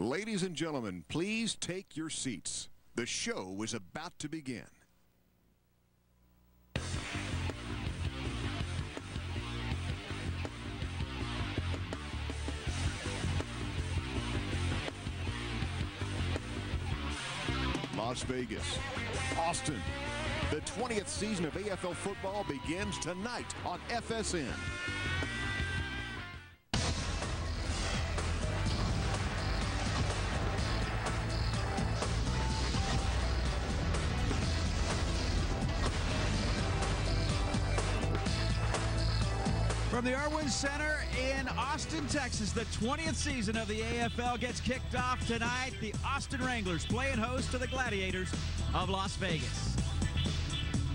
Ladies and gentlemen, please take your seats. The show is about to begin. Las Vegas, Austin. The 20th season of AFL football begins tonight on FSN. From the Irwin Center in Austin, Texas, the 20th season of the AFL gets kicked off tonight. The Austin Wranglers playing host to the Gladiators of Las Vegas.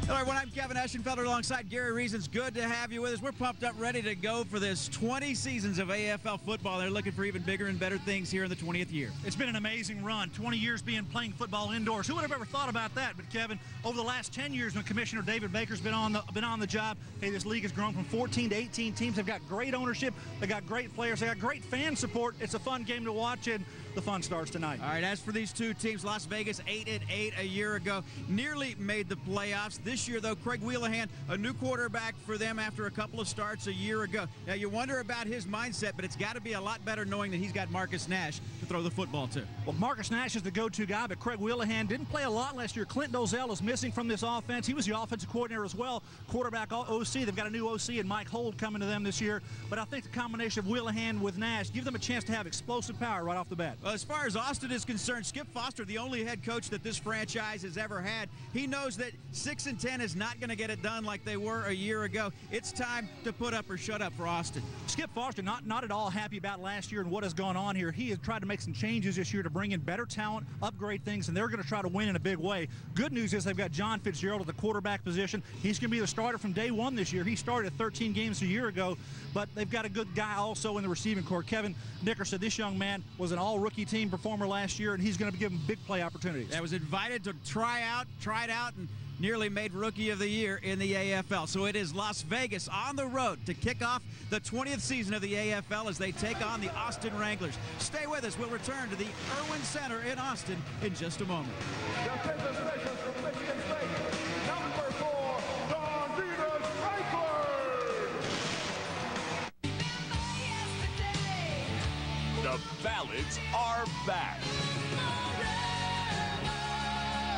Hello, everyone. I'm Kevin Eschenfelder alongside Gary Reasons. Good to have you with us. We're pumped up, ready to go for this 20 seasons of AFL football. They're looking for even bigger and better things here in the 20th year. It's been an amazing run. 20 years playing football indoors. Who would have ever thought about that? But Kevin, over the last 10 years, when Commissioner David Baker's been on the job, hey, this league has grown from 14 to 18 teams. They've got great ownership. They got great players. They got great fan support. It's a fun game to watch, and the fun starts tonight. All right, as for these two teams, Las Vegas 8-8 a year ago, nearly made the playoffs. This year, though, Craig Wheelahan, a new quarterback for them after a couple of starts a year ago. Now, you wonder about his mindset, but it's got to be a lot better knowing that he's got Marcus Nash to throw the football to. Well, Marcus Nash is the go-to guy, but Craig Wheelahan didn't play a lot last year. Clint Dozell is missing from this offense. He was the offensive coordinator as well, quarterback OC. They've got a new OC and Mike Hold coming to them this year. But I think the combination of Wheelahan with Nash give them a chance to have explosive power right off the bat. Well, as far as Austin is concerned, Skip Foster, the only head coach that this franchise has ever had, he knows that 6-10 is not going to get it done like they were a year ago. It's time to put up or shut up for Austin. Skip Foster not at all happy about last year and what has gone on here. He has tried to make some changes this year to bring in better talent, upgrade things, and they're going to try to win in a big way. Good news is they've got John Fitzgerald at the quarterback position. He's going to be the starter from day one this year. He started 13 games a year ago, but they've got a good guy also in the receiving corps. Kevin Nickerson, this young man was an all-rookie team performer last year, and he's going to give him big play opportunities. That was invited to tried out, and nearly made Rookie of the Year in the AFL. So it is Las Vegas on the road to kick off the 20th season of the AFL as they take on the Austin Wranglers. Stay with us. We'll return to the Irwin Center in Austin in just a moment. The defensive specialist from Michigan State, number 4, Gladiators Wranglers. The ballads are back.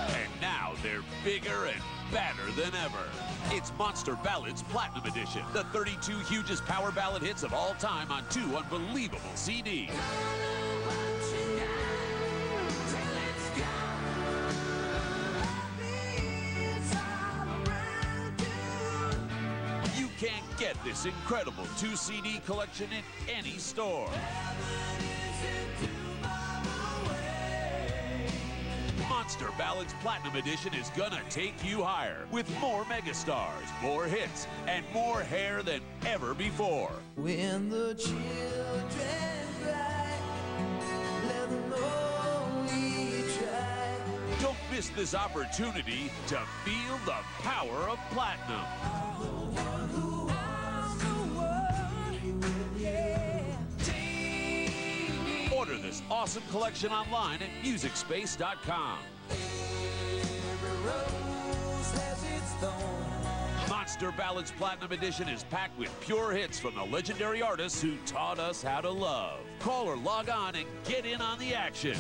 And now they're bigger and badder than ever. It's Monster Ballads Platinum Edition, the 32 hugest power ballad hits of all time on 2 unbelievable CDs. You can't get this incredible 2-CD collection in any store. Monster Ballads Platinum Edition is gonna take you higher with more megastars, more hits, and more hair than ever before. When the children cry, let them know we tried. Don't miss this opportunity to feel the power of platinum. Order this awesome collection online at MusicSpace.com. Monster Ballads Platinum Edition is packed with pure hits from the legendary artists who taught us how to love. Call or log on and get in on the action.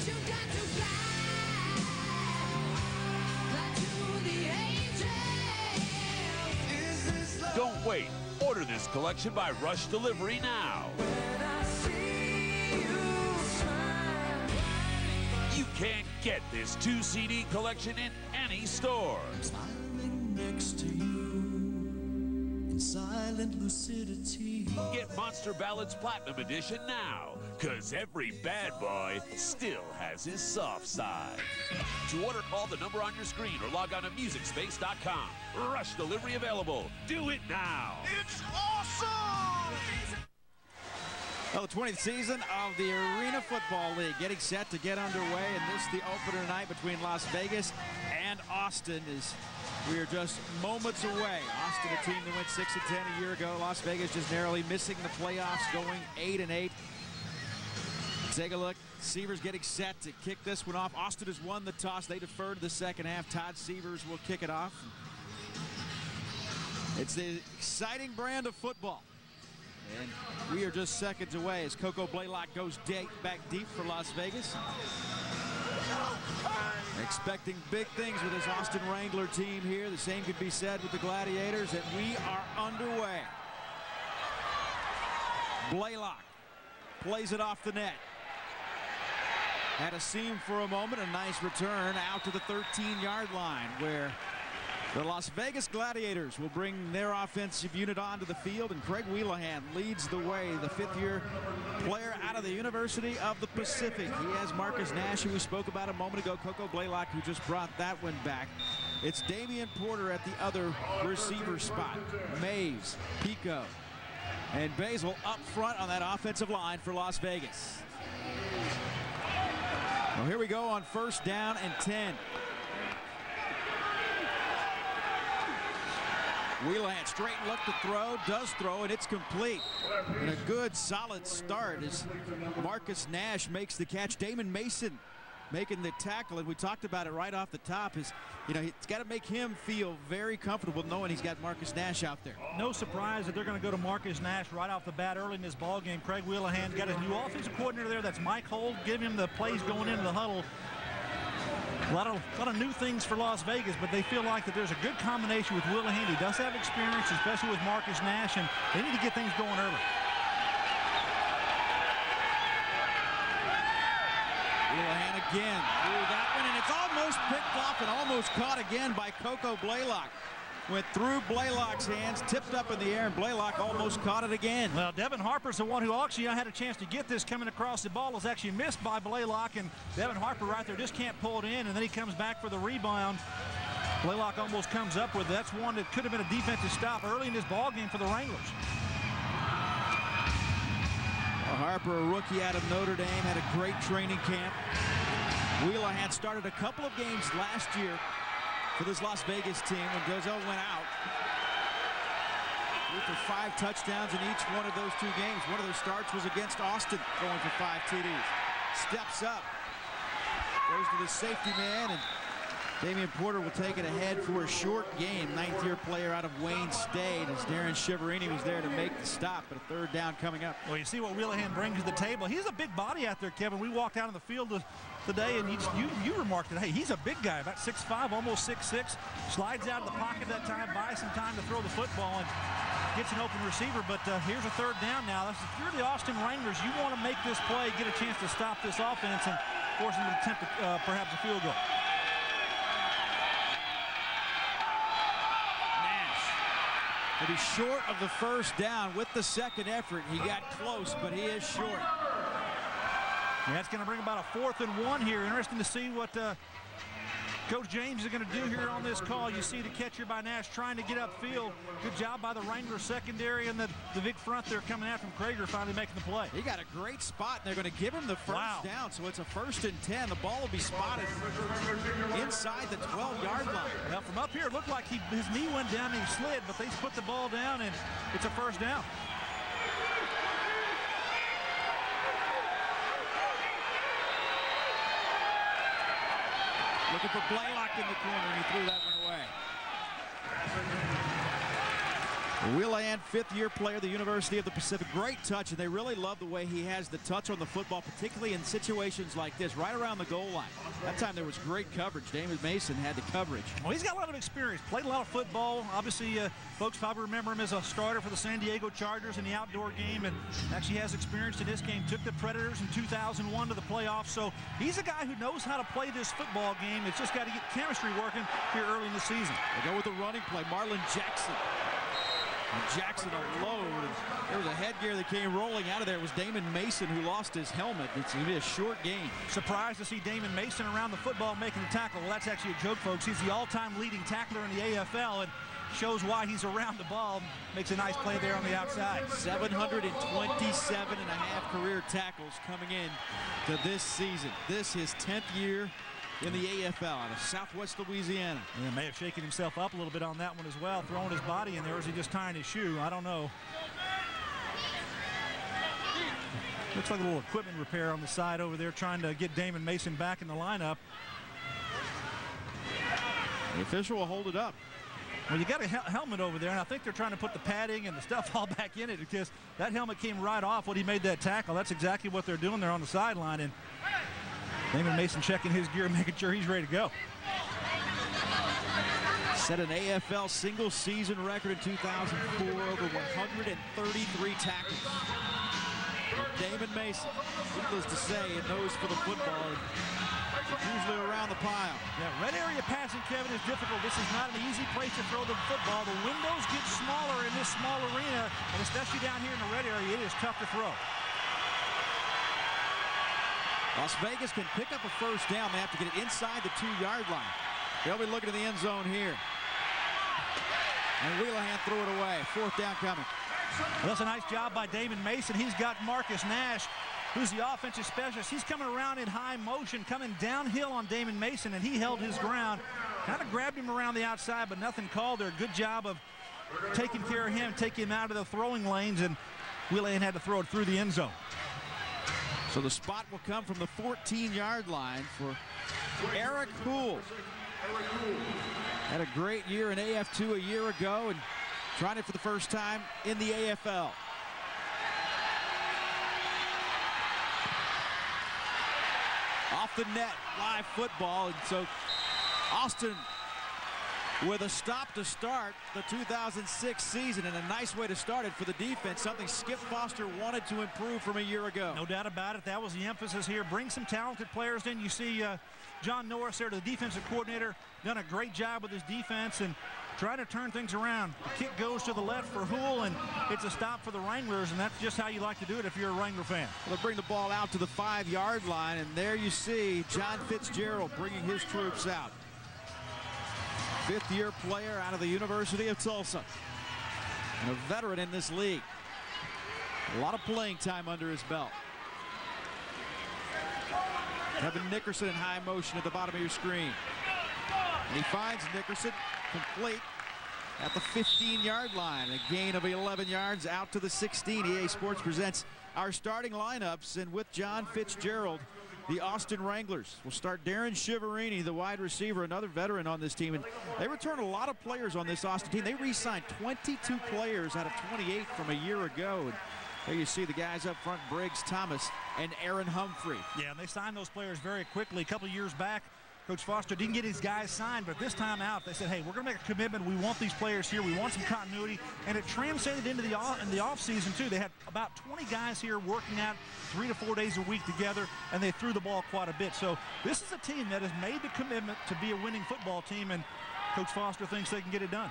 Don't wait. Order this collection by rush delivery now. You can't get this 2-CD collection in any store. Smiling next to you in silent lucidity. Get Monster Ballads Platinum Edition now, because every bad boy still has his soft side. To order, call the number on your screen or log on to MusicSpace.com. Rush delivery available. Do it now. It's awesome! Well, the 20th season of the Arena Football League getting set to get underway, and this is the opener tonight between Las Vegas and Austin. As we are just moments away. Austin, a team that went 6-10 a year ago. Las Vegas just narrowly missing the playoffs, going 8-8. take a look. Severs getting set to kick this one off. Austin has won the toss. They defer to the second half. Todd Severs will kick it off. It's the exciting brand of football. And we are just seconds away as Coco Blaylock goes back deep for Las Vegas. Expecting big things with this Austin Wrangler team here. The same could be said with the Gladiators, and we are underway. Blaylock plays it off the net. Had a seam for a moment, a nice return out to the 13-yard line where the Las Vegas Gladiators will bring their offensive unit onto the field, and Craig Wheelahan leads the way, the fifth-year player out of the University of the Pacific. He has Marcus Nash, who we spoke about a moment ago, Coco Blaylock, who just brought that one back. It's Damian Porter at the other receiver spot. Mays, Pico, and Basil up front on that offensive line for Las Vegas. Well, here we go on first down and 10. Wheelahan straight look to throw, does throw, and it's complete. And a good solid start as Marcus Nash makes the catch. Damon Mason making the tackle, and we talked about it right off the top. Is, you know, it's got to make him feel very comfortable knowing he's got Marcus Nash out there. No surprise that they're going to go to Marcus Nash right off the bat early in this ball game. Craig Wheelahan got his new offensive coordinator there. That's Mike Holt, giving him the plays going into the huddle. A lot of new things for Las Vegas, but they feel like that there's a good combination with Wheelahan. He does have experience, especially with Marcus Nash, and they need to get things going early. Wheelahan again through that one, and it's almost picked off and almost caught again by Coco Blaylock. Went through Blaylock's hands, tipped up in the air, and Blaylock almost caught it again. Well, Devin Harper's the one who actually had a chance to get this coming across. The ball is actually missed by Blaylock, and Devin Harper right there just can't pull it in, and then he comes back for the rebound. Blaylock almost comes up with it. That's one that could have been a defensive stop early in this ball game for the Wranglers. Well, Harper, a rookie out of Notre Dame, had a great training camp. Wheelahan started a couple of games last year for this Las Vegas team when Dozel went out. Threw for 5 touchdowns in each one of those 2 games. One of those starts was against Austin, throwing for 5 TDs. Steps up, goes to the safety man, and Damian Porter will take it ahead for a short game. 9th-year player out of Wayne State as Darren Shiverini was there to make the stop, but a 3rd down coming up. Well, you see what Wheelahan brings to the table. He's a big body out there, Kevin. We walked out on the field today, and you remarked that, hey, he's a big guy, about 6'5", almost 6'6", slides out of the pocket that time, buys some time to throw the football, and gets an open receiver. But here's a 3rd down now. If you're the Austin Wranglers, you want to make this play, get a chance to stop this offense, and force them to attempt perhaps a field goal. Nash will be short of the 1st down with the 2nd effort. He got close, but he is short. And that's going to bring about a 4th and 1 here. Interesting to see what Coach James is going to do here on this call. You see the catch here by Nash trying to get upfield. Good job by the Wranglers secondary, and the big front there coming out from Krager finally making the play. He got a great spot, and they're going to give him the 1st down, so it's a 1st and 10. The ball will be spotted inside the 12-yard line. Now, from up here, it looked like his knee went down and he slid, but they put the ball down, and it's a 1st down. Looking for Blaylock in the corner, and he threw that one away. Wheelahan, 5th-year player, the University of the Pacific. Great touch, and they really love the way he has the touch on the football, particularly in situations like this, right around the goal line. That time there was great coverage. Damon Mason had the coverage. Well, he's got a lot of experience, played a lot of football. Obviously, folks probably remember him as a starter for the San Diego Chargers in the outdoor game, and actually has experience in this game. Took the Predators in 2001 to the playoffs, so he's a guy who knows how to play this football game. It's just got to get chemistry working here early in the season. They go with the running play. Marlon Jackson. And Jackson alone. There was a headgear that came rolling out of there. It was Damon Mason who lost his helmet. It's going to be a short game. Surprised to see Damon Mason around the football making the tackle. Well, that's actually a joke, folks. He's the all-time leading tackler in the AFL, and shows why he's around the ball. Makes a nice play there on the outside. 727 and a half career tackles coming in to this season. This is 10th year in the AFL out of Southwest Louisiana. Yeah, may have shaken himself up a little bit on that one as well, throwing his body in there. Or is he just tying his shoe? I don't know. Looks like a little equipment repair on the side over there, trying to get Damon Mason back in the lineup. The official will hold it up. Well, you got a helmet over there, and I think they're trying to put the padding and the stuff all back in it because that helmet came right off when he made that tackle. That's exactly what they're doing there on the sideline. And Damon Mason checking his gear, making sure he's ready to go. Set an AFL single-season record in 2004, over 133 tackles. Damon Mason, needless to say, it knows for the football. Usually around the pile. Yeah, red area passing, Kevin, is difficult. This is not an easy place to throw the football. The windows get smaller in this small arena, and especially down here in the red area, it is tough to throw. Las Vegas can pick up a first down. They have to get it inside the 2-yard line. They'll be looking at the end zone here. And Wheelahan threw it away. 4th down coming. Well, that's a nice job by Damon Mason. He's got Marcus Nash, who's the offensive specialist. He's coming around in high motion, coming downhill on Damon Mason, and he held his ground. Kind of grabbed him around the outside, but nothing called there. Good job of taking care of him, taking him out of the throwing lanes, and Wheelahan had to throw it through the end zone. So the spot will come from the 14-yard line for Eric Houle. Had a great year in AF2 a year ago and trying it for the first time in the AFL. Off the net, live football, and so Austin with a stop to start the 2006 season, and a nice way to start it for the defense, something Skip Foster wanted to improve from a year ago. No doubt about it. That was the emphasis here. Bring some talented players in. You see John Norris there, the defensive coordinator, done a great job with his defense and try to turn things around. The kick goes to the left for Houle, and it's a stop for the Wranglers, and that's just how you like to do it if you're a Wrangler fan. Well, they bring the ball out to the 5-yard line, and there you see John Fitzgerald bringing his troops out. 5th-year player out of the University of Tulsa, and a veteran in this league. A lot of playing time under his belt. Kevin Nickerson in high motion at the bottom of your screen. And he finds Nickerson complete at the 15-yard line. A gain of 11 yards out to the 16. EA Sports presents our starting lineups, and with John Fitzgerald, the Austin Wranglers will start Darren Shiverini, the wide receiver, another veteran on this team. And they return a lot of players on this Austin team. They re-signed 22 players out of 28 from a year ago. And there you see the guys up front, Briggs Thomas and Aaron Humphrey. Yeah, and they signed those players very quickly. A couple of years back, Coach Foster didn't get his guys signed, but this time out, they said, hey, we're going to make a commitment. We want these players here. We want some continuity. And it transcended into the offseason, too. They had about 20 guys here working out 3 to 4 days a week together, and they threw the ball quite a bit. So this is a team that has made the commitment to be a winning football team, and Coach Foster thinks they can get it done.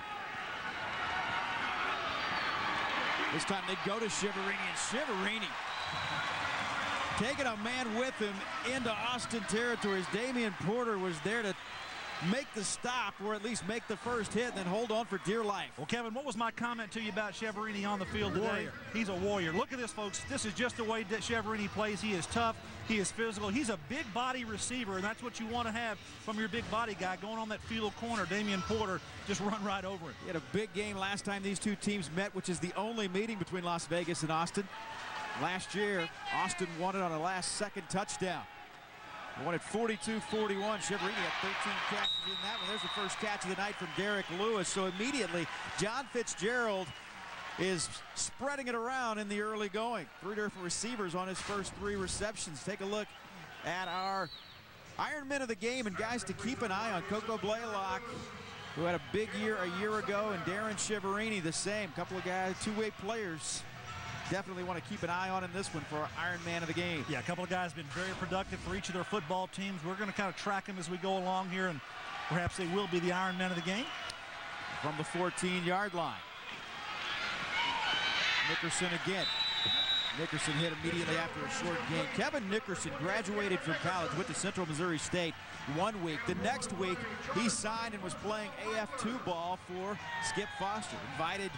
This time they go to Shiverini, and Shiverini taking a man with him into Austin territory. Damian Porter was there to make the stop, or at least make the first hit, and then hold on for dear life. Well, Kevin, what was my comment to you about Shiverini on the field today? Warrior. He's a warrior. Look at this, folks. This is just the way that Shiverini plays. He is tough. He is physical. He's a big body receiver, and that's what you want to have from your big body guy going on that field corner. Damian Porter just run right over him. He had a big game last time these two teams met, which is the only meeting between Las Vegas and Austin. Last year, Austin won it on a last-second touchdown. They won it 42-41. Shiverini had 13 catches in that one. There's the first catch of the night from Derek Lewis. So immediately, John Fitzgerald is spreading it around in the early going. 3 different receivers on his first 3 receptions. Take a look at our Iron Men of the game and guys to keep an eye on. Coco Blaylock, who had a big year a year ago, and Darren Shiverini the same. Couple of guys, two-way players. Definitely want to keep an eye on in this one for our Iron Man of the game. Yeah, a couple of guys have been very productive for each of their football teams. We're going to kind of track them as we go along here, and perhaps they will be the Iron Man of the game. From the 14-yard line. Nickerson again. Nickerson hit immediately after a short gain. Kevin Nickerson graduated from college, went to Central Missouri State 1 week. The next week, he signed and was playing AF2 ball for Skip Foster. Invited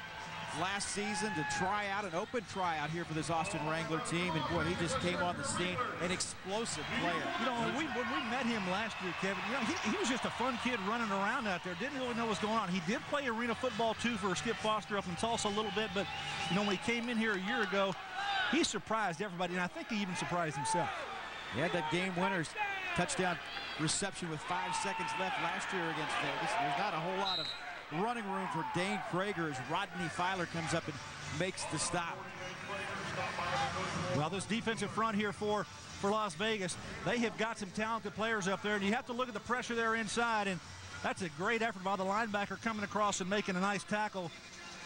last season to try out, an open tryout here for this Austin Wrangler team, and boy, he just came on the scene, an explosive player. You know, when we met him last year, Kevin, you know, he was just a fun kid running around out there, didn't really know what's going on. He did play arena football too for Skip Foster up in Tulsa a little bit, but you know, when he came in here a year ago, he surprised everybody, and I think he even surprised himself. He had that game winner's touchdown reception with 5 seconds left last year against Vegas. There's not a whole lot of running room for Dane Krager as Rodney Filer comes up and makes the stop. Well, this defensive front here for Las Vegas, they have got some talented players up there, and you have to look at the pressure there inside, and that's a great effort by the linebacker coming across and making a nice tackle.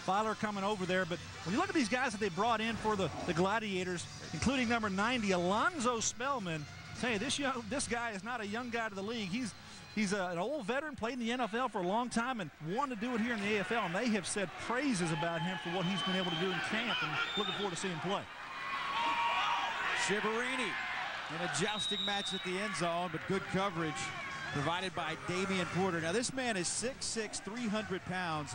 Filer coming over there, but when you look at these guys that they brought in for the Gladiators, including number 90, Alonzo Spellman, hey, this guy is not a young guy to the league. He's an old veteran, played in the NFL for a long time and wanted to do it here in the AFL, and they have said praises about him for what he's been able to do in camp, and looking forward to seeing him play. Shiverini in a jousting match at the end zone, but good coverage provided by Damian Porter. Now this man is 6'6", 300 pounds.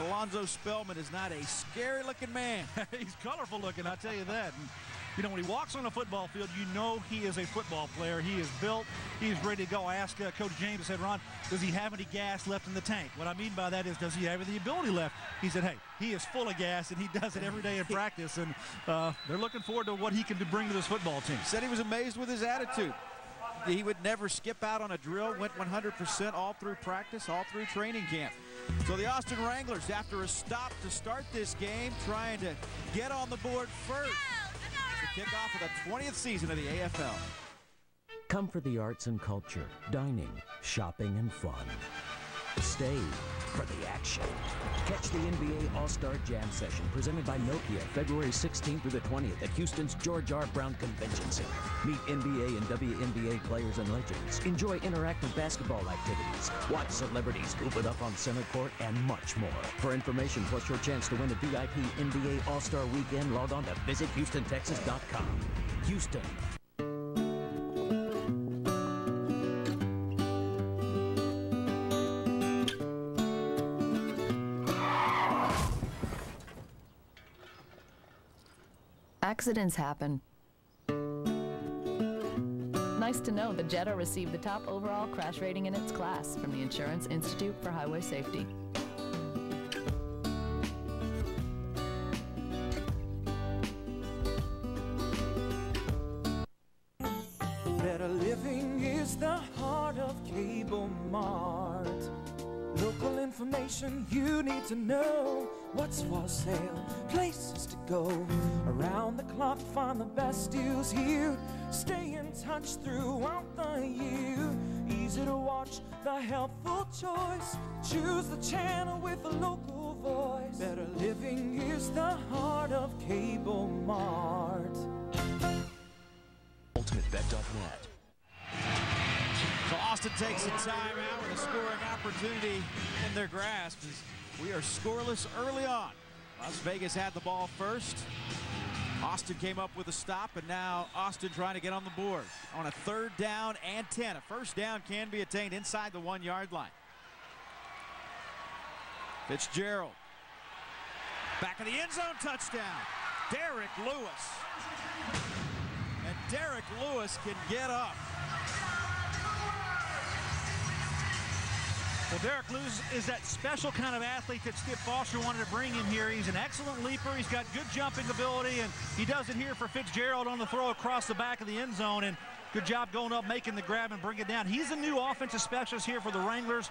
Alonzo Spellman is not a scary-looking man. He's colorful looking, I'll tell you that. And, you know, when he walks on a football field, you know he is a football player. He is built. He is ready to go. I asked Coach James, I said, Ron, does he have any gas left in the tank? What I mean by that is, does he have the ability left? He said, hey, he is full of gas, and he does it every day in practice. And they're looking forward to what he can bring to this football team. Said he was amazed with his attitude. He would never skip out on a drill, went 100% all through practice, all through training camp. So the Austin Wranglers, after a stop to start this game, trying to get on the board first to kick off of the 20th season of the AFL. Come for the arts and culture, dining, shopping, and fun. Stay for the action. Catch the NBA All-Star Jam Session presented by Nokia February 16th through the 20th at Houston's George R. Brown Convention Center. Meet NBA and WNBA players and legends. Enjoy interactive basketball activities. Watch celebrities hoop it up on center court and much more. For information plus your chance to win a VIP NBA All-Star Weekend, log on to visitHoustonTexas.com. Houston. Accidents happen. Nice to know the Jetta received the top overall crash rating in its class from the Insurance Institute for Highway Safety. Better living is the heart of Cable Mart. Local information you need to know. What's for sale, places to go. Around the clock, find the best deals here. Stay in touch throughout the year. Easy to watch, the helpful choice. Choose the channel with a local voice. Better living is the heart of Cable Mart. UltimateBet.net. So Austin takes a timeout with a scoring opportunity in their grasp as we are scoreless early on. Las Vegas had the ball first. Austin came up with a stop, and now Austin trying to get on the board on a 3rd down and 10. A first down can be attained inside the 1-yard line. Fitzgerald. Back of the end zone, touchdown. Derek Lewis. And Derek Lewis can get up. Well, Derek Lewis is that special kind of athlete that Skip Foster wanted to bring in here. He's an excellent leaper. He's got good jumping ability, and he does it here for Fitzgerald on the throw across the back of the end zone. And good job going up, making the grab, and bring it down. He's a new offensive specialist here for the Wranglers.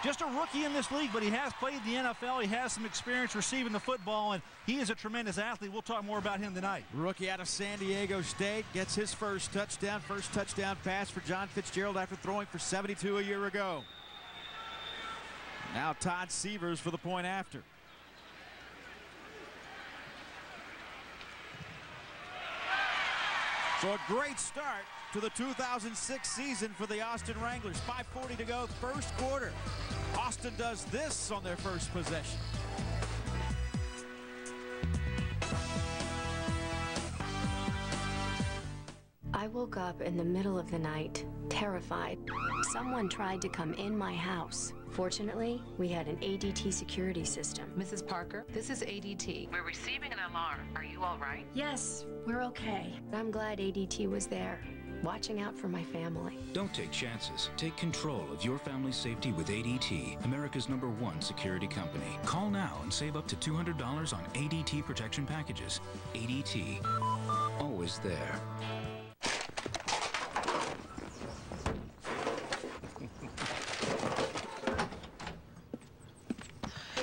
Just a rookie in this league, but he has played the NFL. He has some experience receiving the football, and he is a tremendous athlete. We'll talk more about him tonight. Rookie out of San Diego State gets his first touchdown pass for John Fitzgerald after throwing for 72 a year ago. Now Todd Severs for the point after. So a great start to the 2006 season for the Austin Wranglers. 5:40 to go, first quarter. Austin does this on their first possession. I woke up in the middle of the night, terrified. Someone tried to come in my house. Fortunately, we had an ADT security system. Mrs. Parker, this is ADT. We're receiving an alarm. Are you all right? Yes, we're okay. I'm glad ADT was there, watching out for my family. Don't take chances. Take control of your family's safety with ADT, America's #1 security company. Call now and save up to $200 on ADT protection packages. ADT. always there.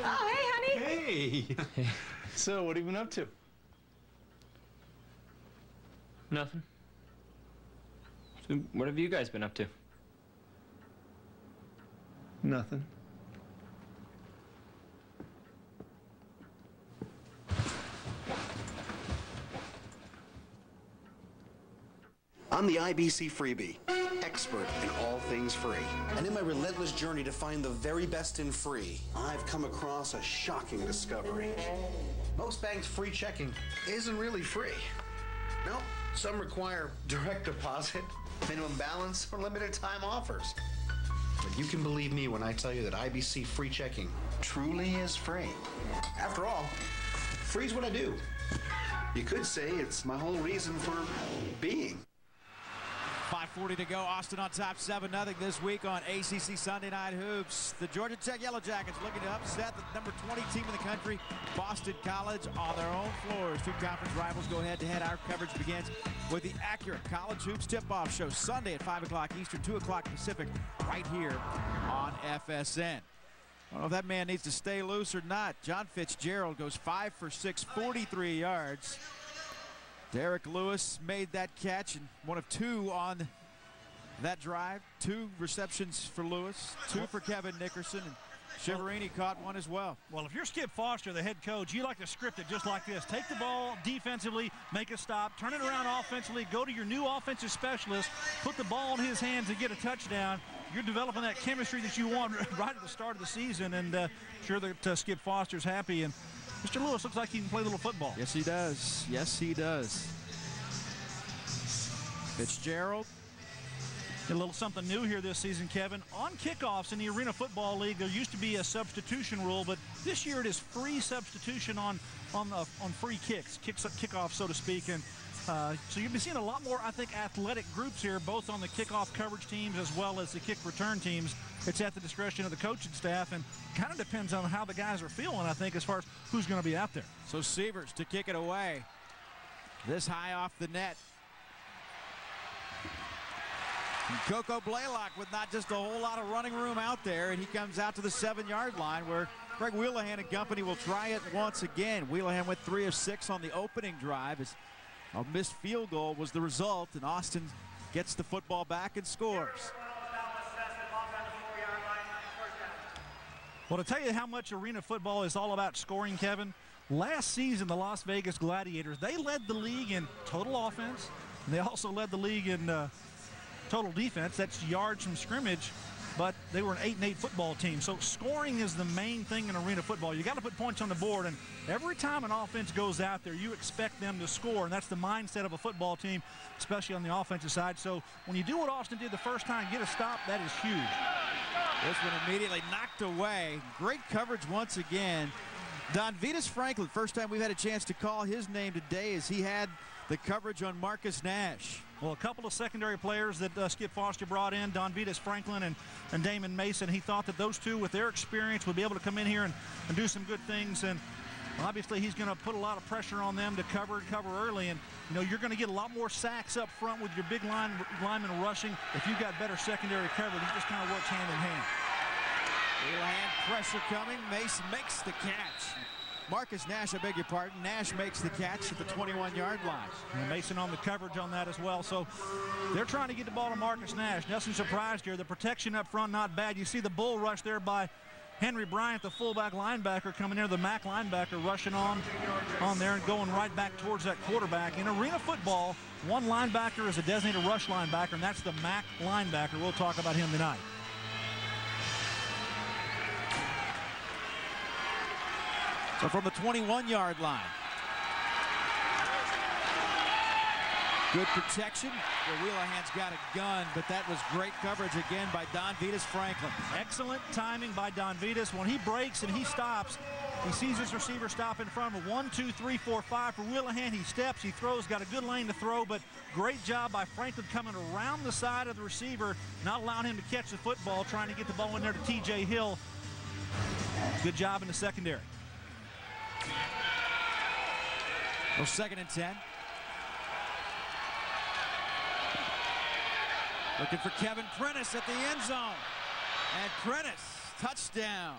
Oh, hey, honey. Hey. So, what have you been up to? Nothing. So what have you guys been up to? Nothing. I'm the IBC freebie, expert in all things free. And in my relentless journey to find the very best in free, I've come across a shocking discovery. Most banks' free checking isn't really free. No, some require direct deposit, minimum balance, or limited time offers. But you can believe me when I tell you that IBC free checking truly is free. After all, free's what I do. You could say it's my whole reason for being. 5:40 to go. Austin on top 7-0 this week on ACC Sunday Night Hoops. The Georgia Tech Yellow Jackets looking to upset the number 20 team in the country, Boston College, on their own floors. Two conference rivals go head-to-head. Our coverage begins with the accurate College Hoops tip-off show Sunday at 5 o'clock Eastern, 2 o'clock Pacific, right here on FSN. I don't know if that man needs to stay loose or not. John Fitzgerald goes 5 for 6, 43 yards. Derek Lewis made that catch, and one of two on that drive. 2 receptions for Lewis, 2 for Kevin Nickerson, and Shiverini caught one as well. Well, if you're Skip Foster, the head coach, you like to script it just like this. Take the ball defensively, make a stop, turn it around offensively, go to your new offensive specialist, put the ball in his hands and get a touchdown. You're developing that chemistry that you want right at the start of the season, and sure that Skip Foster's happy. And Mr. Lewis looks like he can play a little football. Yes, he does. Yes, he does. Fitzgerald. A little something new here this season, Kevin. On kickoffs in the Arena Football League, there used to be a substitution rule, but this year it is free substitution on free kickoffs, so to speak. And so you've been seeing a lot more, I think, athletic groups here, both on the kickoff coverage teams as well as the kick return teams. It's at the discretion of the coaching staff, and kind of depends on how the guys are feeling, I think, as far as who's going to be out there. So Sievers to kick it away. This high off the net. And Coco Blaylock with not just a whole lot of running room out there, and he comes out to the 7-yard line where Greg Wheelahan and company will try it once again. Wheelahan went 3 of 6 on the opening drive as a missed field goal was the result, and Austin gets the football back and scores. Well, to tell you how much arena football is all about scoring, Kevin, last season the Las Vegas Gladiators, they led the league in total offense, and they also led the league in total defense. That's yards from scrimmage, but they were an 8-8 football team. So scoring is the main thing in arena football. You got to put points on the board, and every time an offense goes out there, you expect them to score, and that's the mindset of a football team, especially on the offensive side. So when you do what Austin did the first time, get a stop, that is huge. This one immediately knocked away. Great coverage once again. Donvitas Franklin, first time we've had a chance to call his name today, as he had the coverage on Marcus Nash. Well, a couple of secondary players that Skip Foster brought in, Donvitas Franklin and Damon Mason. He thought that those two, with their experience, would be able to come in here and do some good things. And obviously, he's going to put a lot of pressure on them to cover early. And, you know, you're going to get a lot more sacks up front with your big linemen rushing if you've got better secondary coverage. It just kind of works hand in hand. Wheelahan pressure coming. Mason makes the catch. Marcus Nash, I beg your pardon. Nash makes the catch at the 21-yard line. And Mason on the coverage on that as well. So they're trying to get the ball to Marcus Nash. Nothing surprised here. The protection up front, not bad. You see the bull rush there by Henry Bryant, the fullback linebacker, coming in. The MAC linebacker rushing on there and going right back towards that quarterback. In arena football, one linebacker is a designated rush linebacker, and that's the MAC linebacker. We'll talk about him tonight. So from the 21-yard line. Good protection. Wheelahan's got a gun, but that was great coverage again by Donvitas Franklin. Excellent timing by Donvitas. When he breaks and he stops, he sees his receiver stop in front of him. 1, 2, 3, 4, 5 for Wheelahan. He steps, he throws, got a good lane to throw, but great job by Franklin coming around the side of the receiver, not allowing him to catch the football, trying to get the ball in there to T.J. Hill. Good job in the secondary. Well, 2nd and 10. Looking for Kevin Prentice at the end zone. And Prentice, touchdown.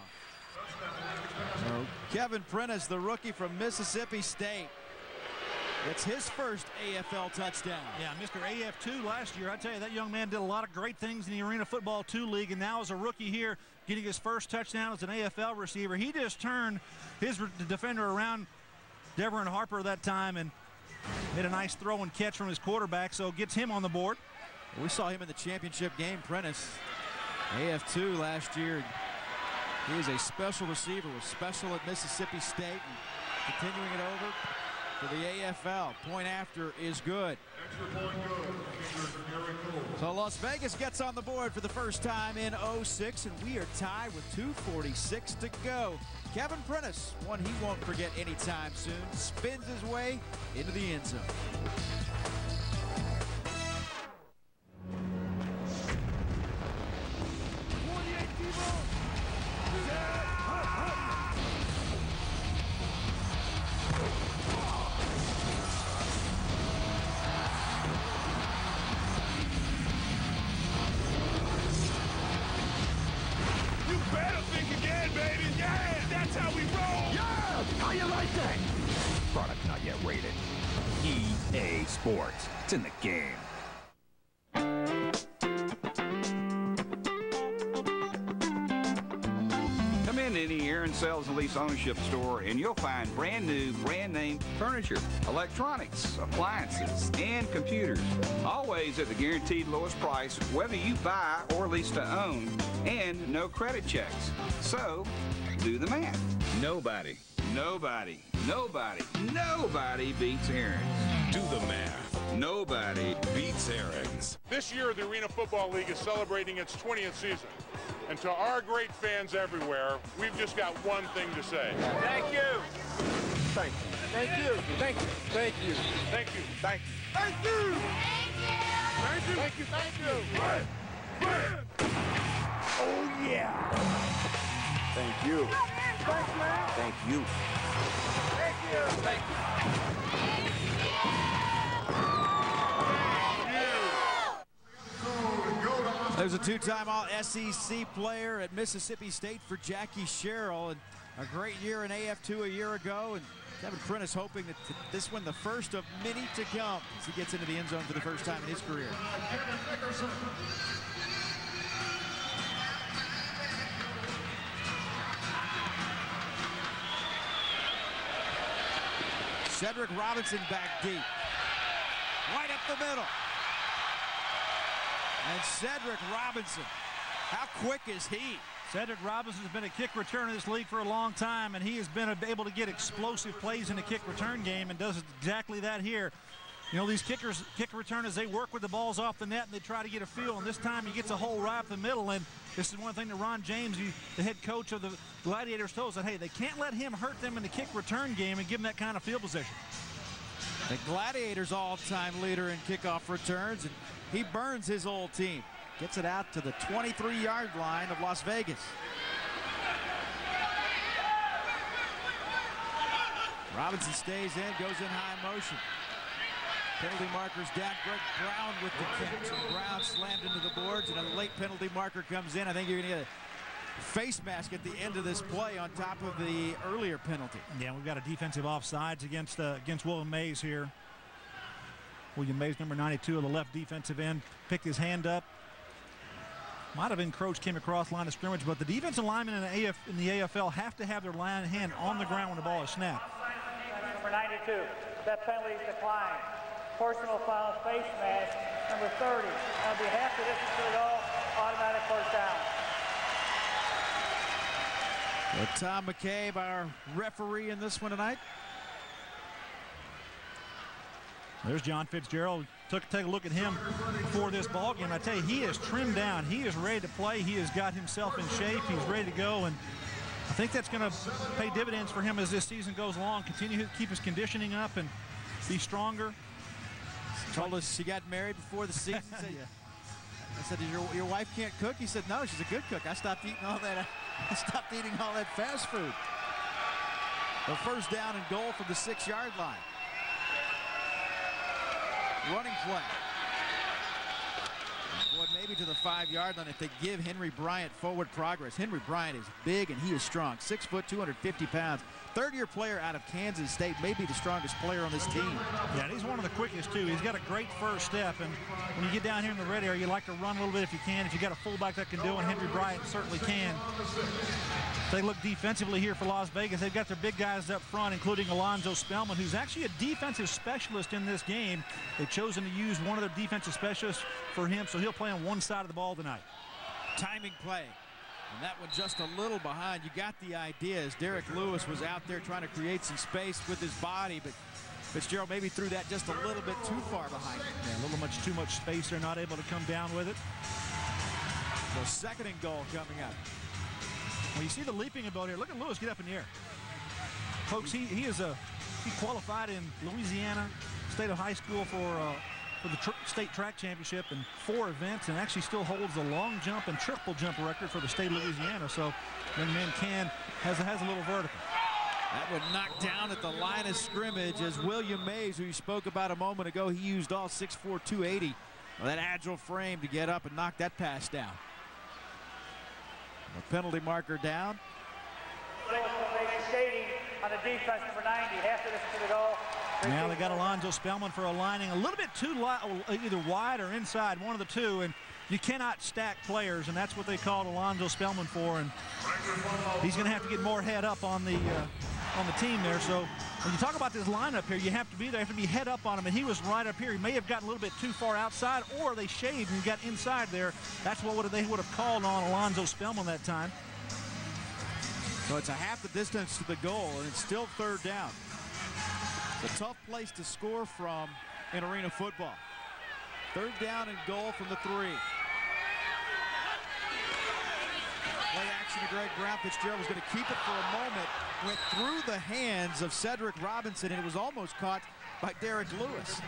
So Kevin Prentice, the rookie from Mississippi State. It's his first AFL touchdown. Yeah, Mr. AF2 last year. I tell you, that young man did a lot of great things in the Arena Football 2 League, and now as a rookie here, getting his first touchdown as an AFL receiver. He just turned his defender around, Deveron Harper, that time, and made a nice throw and catch from his quarterback, so gets him on the board. We saw him in the championship game, Prentice. AF2 last year. He is a special receiver, was special at Mississippi State, and continuing it over for the AFL. Point after is good. So Las Vegas gets on the board for the first time in 06, and we are tied with 2:46 to go. Kevin Prentice, one he won't forget anytime soon, spins his way into the end zone. Sports. It's in the game. Come into any Aaron Sales and Lease Ownership store and you'll find brand new, brand name furniture, electronics, appliances, and computers. Always at the guaranteed lowest price, whether you buy or lease to own, and no credit checks. So, do the math. Nobody beats Aaron's. Do the math. Nobody beats Aaron's. This year, the Arena Football League is celebrating its 20th season. And to our great fans everywhere, we've just got one thing to say. Thank you. Thank you. Thank you. Thank you. Thank you. Thank you. Thank you. Thank you. Thank you. Thank you. Thank you. Oh, yeah. Thank you. Thank you. Thank you. Thank you. There's a two-time All-SEC player at Mississippi State for Jackie Sherrill, and a great year in AF2 a year ago. And Kevin Prentice hoping that this one the first of many to come as he gets into the end zone for the first time in his career. Cedric Robinson back deep. Right up the middle. And Cedric Robinson, how quick is he? Cedric Robinson has been a kick returner in this league for a long time, and he has been able to get explosive plays in the kick return game and does exactly that here. You know, these kick returners, they work with the balls off the net and they try to get a feel, and this time he gets a hole right up the middle. And this is one thing that Ron James, the head coach of the Gladiators, told us that, hey, they can't let him hurt them in the kick return game and give him that kind of field position. The Gladiators all-time leader in kickoff returns, and he burns his old team. Gets it out to the 23-yard line of Las Vegas. Robinson stays in, goes in high motion. Penalty markers down. Greg Brown with the catch. And Brown slammed into the boards, and a late penalty marker comes in. I think you're going to get a face mask at the end of this play on top of the earlier penalty. Yeah, we've got a defensive offsides against William Mays here. William Mays, number 92 of the left defensive end, picked his hand up. Might have encroached, came across line of scrimmage, but the defensive linemen in the AFL have to have their hand on the ground when the ball is snapped. Number 92, that penalty is declined. Personal foul, face mask, number 30. On behalf of this to go, automatic first down. Well, Tom McCabe, our referee in this one tonight. There's John Fitzgerald. Take a look at him before this ball game. I tell you, he is trimmed down. He is ready to play. He has got himself in shape. He's ready to go, and I think that's going to pay dividends for him as this season goes along. Continue to keep his conditioning up and be stronger. Told us she got married before the season. I said, your wife can't cook? He said, no, she's a good cook. I stopped eating all that. I stopped eating all that fast food. The first down and goal from the 6-yard line. Running play. Boy, maybe to the 5-yard line if they give Henry Bryant forward progress. Henry Bryant is big and he is strong. 6 foot, 250 pounds. Third-year player out of Kansas State, maybe the strongest player on this team. Yeah, and he's one of the quickest, too. He's got a great first step, and when you get down here in the red area, you like to run a little bit if you can. If you got a fullback that can do it, and Henry Bryant certainly can. They look defensively here for Las Vegas. They've got their big guys up front, including Alonzo Spellman, who's actually a defensive specialist in this game. They've chosen to use one of their defensive specialists for him, so he'll play on one side of the ball tonight. Timing play. And that one just a little behind. You got the idea as Derek Lewis was out there trying to create some space with his body, but Fitzgerald maybe threw that just a little bit too far behind. Yeah, a little too much space. They're not able to come down with it. So second and goal coming up. Well, you see the leaping about here. Look at Lewis get up in the air. Folks, he qualified in Louisiana State of High School for the state track championship in 4 events, and actually still holds the long jump and triple jump record for the state of Louisiana. So young man has a little vertical. That one knocked down at the line of scrimmage as William Mays, who you spoke about a moment ago, he used all 6'4", 280. Well, that agile frame to get up and knock that pass down. The penalty marker down. Skating on the defense for 90. Half of this to the goal. Now they got Alonzo Spellman for aligning a little bit too either wide or inside, one of the two, and you cannot stack players, and that's what they called Alonzo Spellman for, and he's going to have to get more head up on the team there. So when you talk about this lineup here, you have to be there, you have to be head up on him, and he was right up here. He may have gotten a little bit too far outside, or they shaved and got inside there. That's what they would have called on Alonzo Spellman that time. So it's a half the distance to the goal, and it's still third down. It's a tough place to score from in arena football. Third down and goal from the 3. Play action to Greg Brown. Fitzgerald was going to keep it for a moment. Went through the hands of Cedric Robinson, and it was almost caught by Derek Lewis.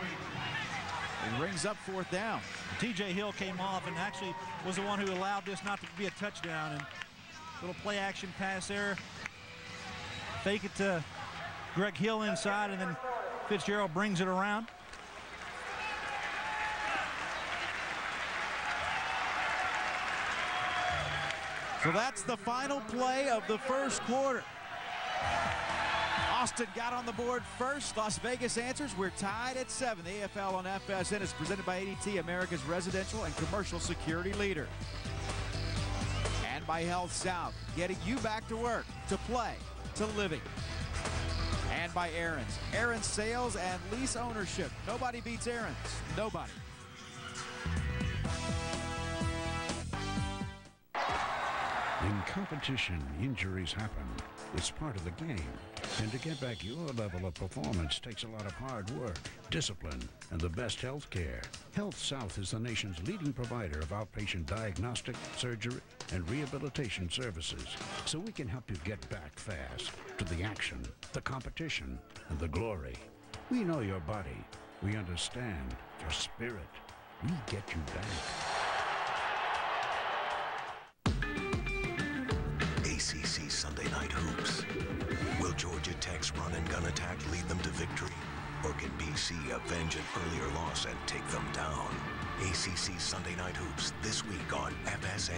He rings up 4th down. TJ Hill came off and actually was the one who allowed this not to be a touchdown. And little play action pass there. Fake it to Greg Hill inside, and then Fitzgerald brings it around. So that's the final play of the first quarter. Austin got on the board first. Las Vegas answers. We're tied at 7. The AFL on FSN is presented by ADT, America's residential and commercial security leader. And by Health South, getting you back to work, to play, to living. And by Aaron's. Aaron's sales and lease ownership. Nobody beats Aaron's. Nobody. In competition, injuries happen. It's part of the game. And to get back your level of performance takes a lot of hard work, discipline, and the best health care. Health South is the nation's leading provider of outpatient diagnostic, surgery, and rehabilitation services. So we can help you get back fast to the action, the competition, and the glory. We know your body. We understand your spirit. We get you back. ACC Sunday Night Hoops. Will Georgia Tech's run and gun attack lead them to victory? Or can BC avenge an earlier loss and take them down? ACC Sunday Night Hoops this week on FSN.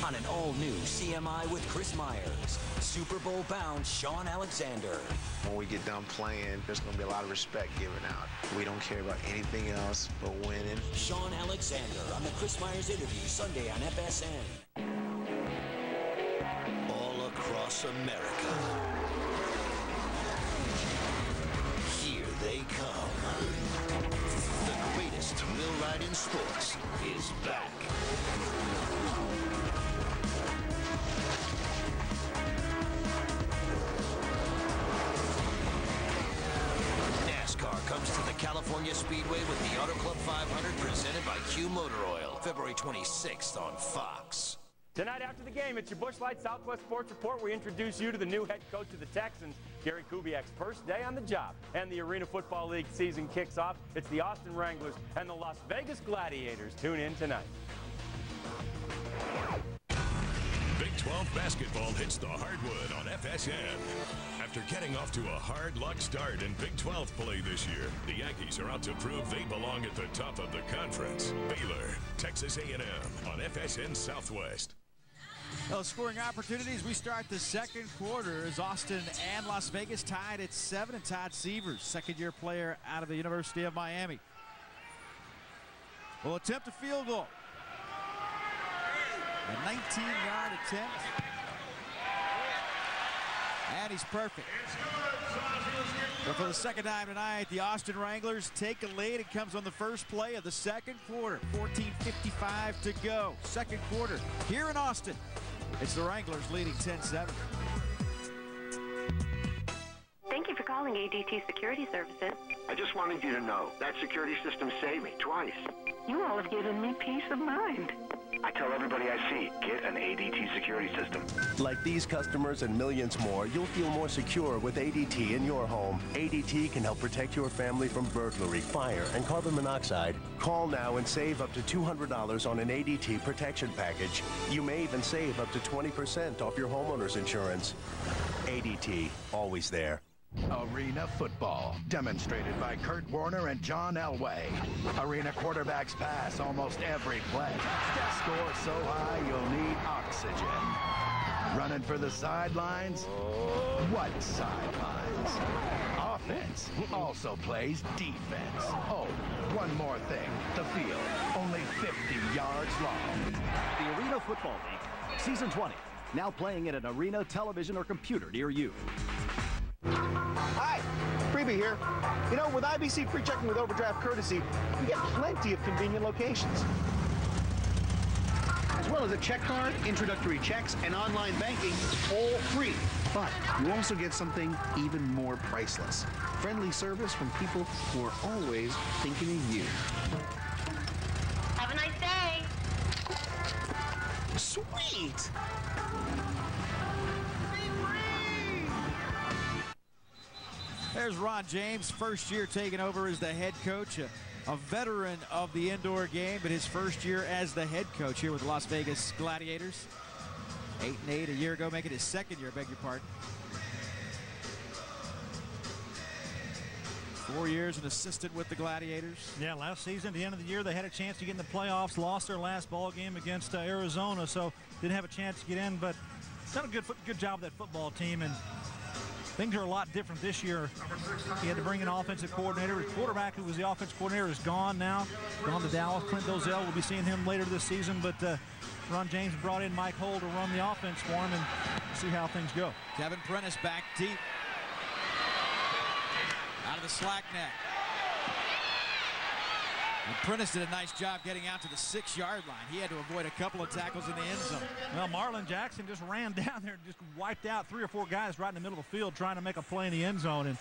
On an all-new CMI with Chris Myers, Super Bowl-bound Sean Alexander. When we get done playing, there's going to be a lot of respect given out. We don't care about anything else but winning. Sean Alexander on the Chris Myers interview Sunday on FSN. All across America. Here they come. The greatest thrill ride in sports is back. NASCAR comes to the California Speedway with the Auto Club 500 presented by Q Motor Oil, February 26th on Fox. Tonight after the game, it's your Busch Light Southwest Sports Report. We introduce you to the new head coach of the Texans, Gary Kubiak's first day on the job. And the Arena Football League season kicks off. It's the Austin Wranglers and the Las Vegas Gladiators. Tune in tonight. Big Big 12 basketball hits the hardwood on FSN. After getting off to a hard luck start in Big 12 play this year, the Yankees are out to prove they belong at the top of the conference. Baylor, Texas A&M on FSN Southwest. Well, scoring opportunities. We start the second quarter as Austin and Las Vegas tied at 7, and Todd Severs, second-year player out of the University of Miami, will attempt a field goal. A 19-yard attempt. And he's perfect. But for the second time tonight, the Austin Wranglers take a lead. It comes on the first play of the second quarter. 14:55 to go. Second quarter here in Austin. It's the Wranglers leading 10-7. Thank you for calling ADT Security Services. I just wanted you to know that security system saved me twice. You all have given me peace of mind. I tell everybody I see, get an ADT security system. Like these customers and millions more, you'll feel more secure with ADT in your home. ADT can help protect your family from burglary, fire, and carbon monoxide. Call now and save up to $200 on an ADT protection package. You may even save up to 20% off your homeowner's insurance. ADT, always there. Arena football, demonstrated by Kurt Warner and John Elway. Arena quarterbacks pass almost every play. Score so high you'll need oxygen. Running for the sidelines? What sidelines? Offense also plays defense. Oh, one more thing. The field, only 50 yards long. The Arena Football League, Season 20, now playing at an Arena television or computer near you. Hi, Freebie here. You know, with IBC free checking with overdraft courtesy, you get plenty of convenient locations. As well as a check card, introductory checks, and online banking, all free. But you also get something even more priceless. Friendly service from people who are always thinking of you. Have a nice day. Sweet! There's Ron James, first year taking over as the head coach, a veteran of the indoor game, but his first year as the head coach here with the Las Vegas Gladiators. 8-8 a year ago, making his second year, beg your pardon. 4 years an assistant with the Gladiators. Yeah, last season, the end of the year, they had a chance to get in the playoffs, lost their last ball game against Arizona, so didn't have a chance to get in, but done a good job with that football team, and things are a lot different this year. He had to bring an offensive coordinator. His quarterback, who was the offensive coordinator, is gone now. Gone to Dallas. Clint Dozell, we'll be seeing him later this season. But Ron James brought in Mike Hull to run the offense for him and see how things go. Kevin Prentice back deep. Out of the slack net. And Prentice did a nice job getting out to the 6-yard line. He had to avoid a couple of tackles in the end zone. Well, Marlon Jackson just ran down there and just wiped out 3 or 4 guys right in the middle of the field trying to make a play in the end zone. And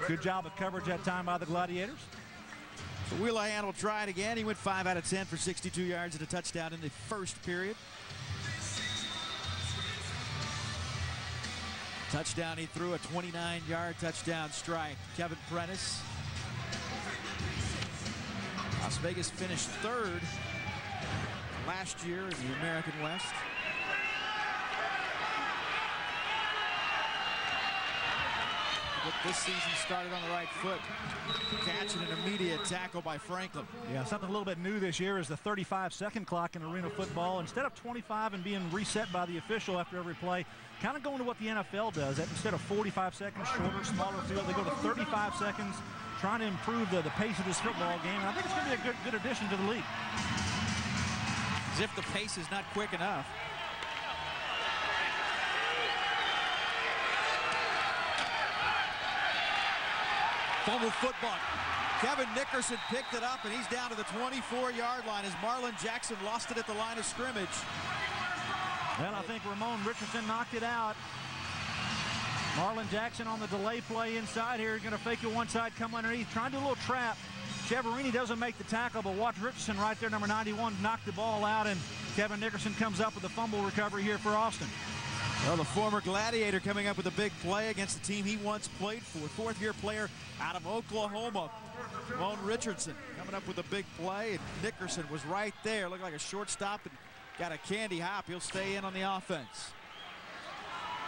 good job of coverage that time by the Gladiators. So Wheelahan will try it again. He went 5 out of 10 for 62 yards and a touchdown in the first period. Touchdown, he threw a 29-yard touchdown strike. Kevin Prentice. Las Vegas finished 3rd last year in the American West. But this season started on the right foot. Catch and an immediate tackle by Franklin. Yeah, something a little bit new this year is the 35-second clock in arena football. Instead of 25 and being reset by the official after every play, kind of going to what the NFL does. That instead of 45 seconds, shorter, smaller field, they go to 35 seconds. Trying to improve the pace of this football game. And I think it's going to be a good addition to the league. As if the pace is not quick enough. Fumble football. Kevin Nickerson picked it up, and he's down to the 24-yard line as Marlon Jackson lost it at the line of scrimmage. Well, I think Ramon Richardson knocked it out. Marlon Jackson on the delay play inside here. Going to fake it one side, come underneath, trying to do a little trap. Chiaverini doesn't make the tackle, but watch Richardson right there, number 91, knock the ball out, and Kevin Nickerson comes up with a fumble recovery here for Austin. Well, the former Gladiator coming up with a big play against the team he once played for. 4th-year player out of Oklahoma, Ramon Richardson, coming up with a big play, and Nickerson was right there. Looked like a shortstop and got a candy hop. He'll stay in on the offense.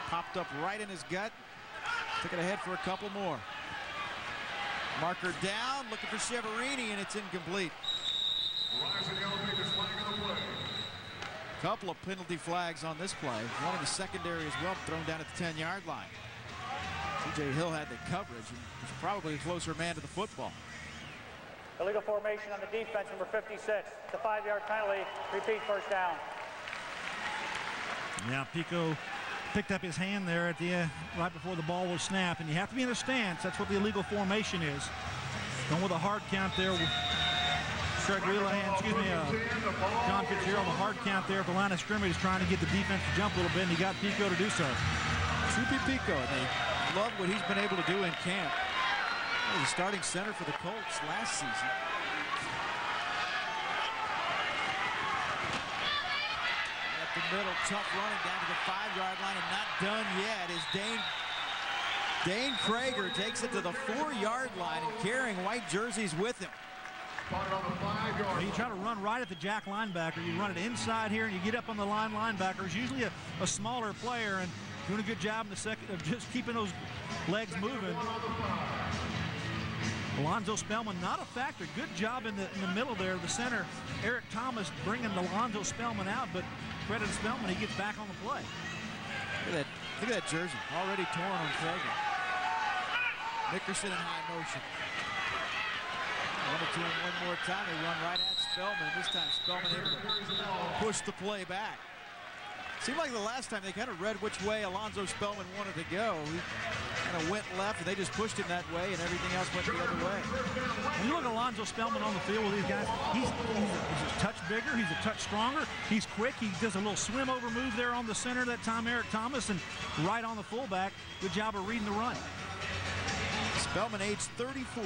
Popped up right in his gut. Took it ahead for a couple more. Marker down, looking for Cheverini, and it's incomplete. Couple of penalty flags on this play. One in the secondary as well, thrown down at the 10-yard line. C.J. Hill had the coverage and was probably a closer man to the football. Illegal formation on the defense, number 56. The 5-yard penalty. Repeat, first down. Yeah, Pico picked up his hand there at the right before the ball was snapped, and you have to be in a stance. That's what the illegal formation is. Going with a hard count there. John Fitzgerald, a hard count there at the line of scrimmage, trying to get the defense to jump a little bit, and he got Pico to do so. Soupy Pico, and they love what he's been able to do in camp. He was the starting center for the Colts last season. At the middle, tough running down to the 5-yard line, and not done yet is Dane Krager takes it to the 4-yard line and carrying white jerseys with him. Well, you try to run right at the jack linebacker. You run it inside here, and you get up on the line linebacker. It's usually a smaller player, and doing a good job in the second of just keeping those legs moving. Alonzo Spellman not a factor. Good job in the middle there, the center. Eric Thomas bringing Alonzo Spellman out, but credit to Spellman, he gets back on the play. Look at that jersey, already torn on Krager. Nickerson in high motion. Run it to him one more time. They run right at Spellman. This time Spellman able to push the play back. Seemed like the last time they kind of read which way Alonzo Spellman wanted to go. He kind of went left, and they just pushed him that way, and everything else went the other way. When you look at Alonzo Spellman on the field with these guys, he's a touch bigger, he's a touch stronger, he's quick, he does a little swim over move there on the center that time, Eric Thomas, and right on the fullback. Good job of reading the run. Spellman, age 34.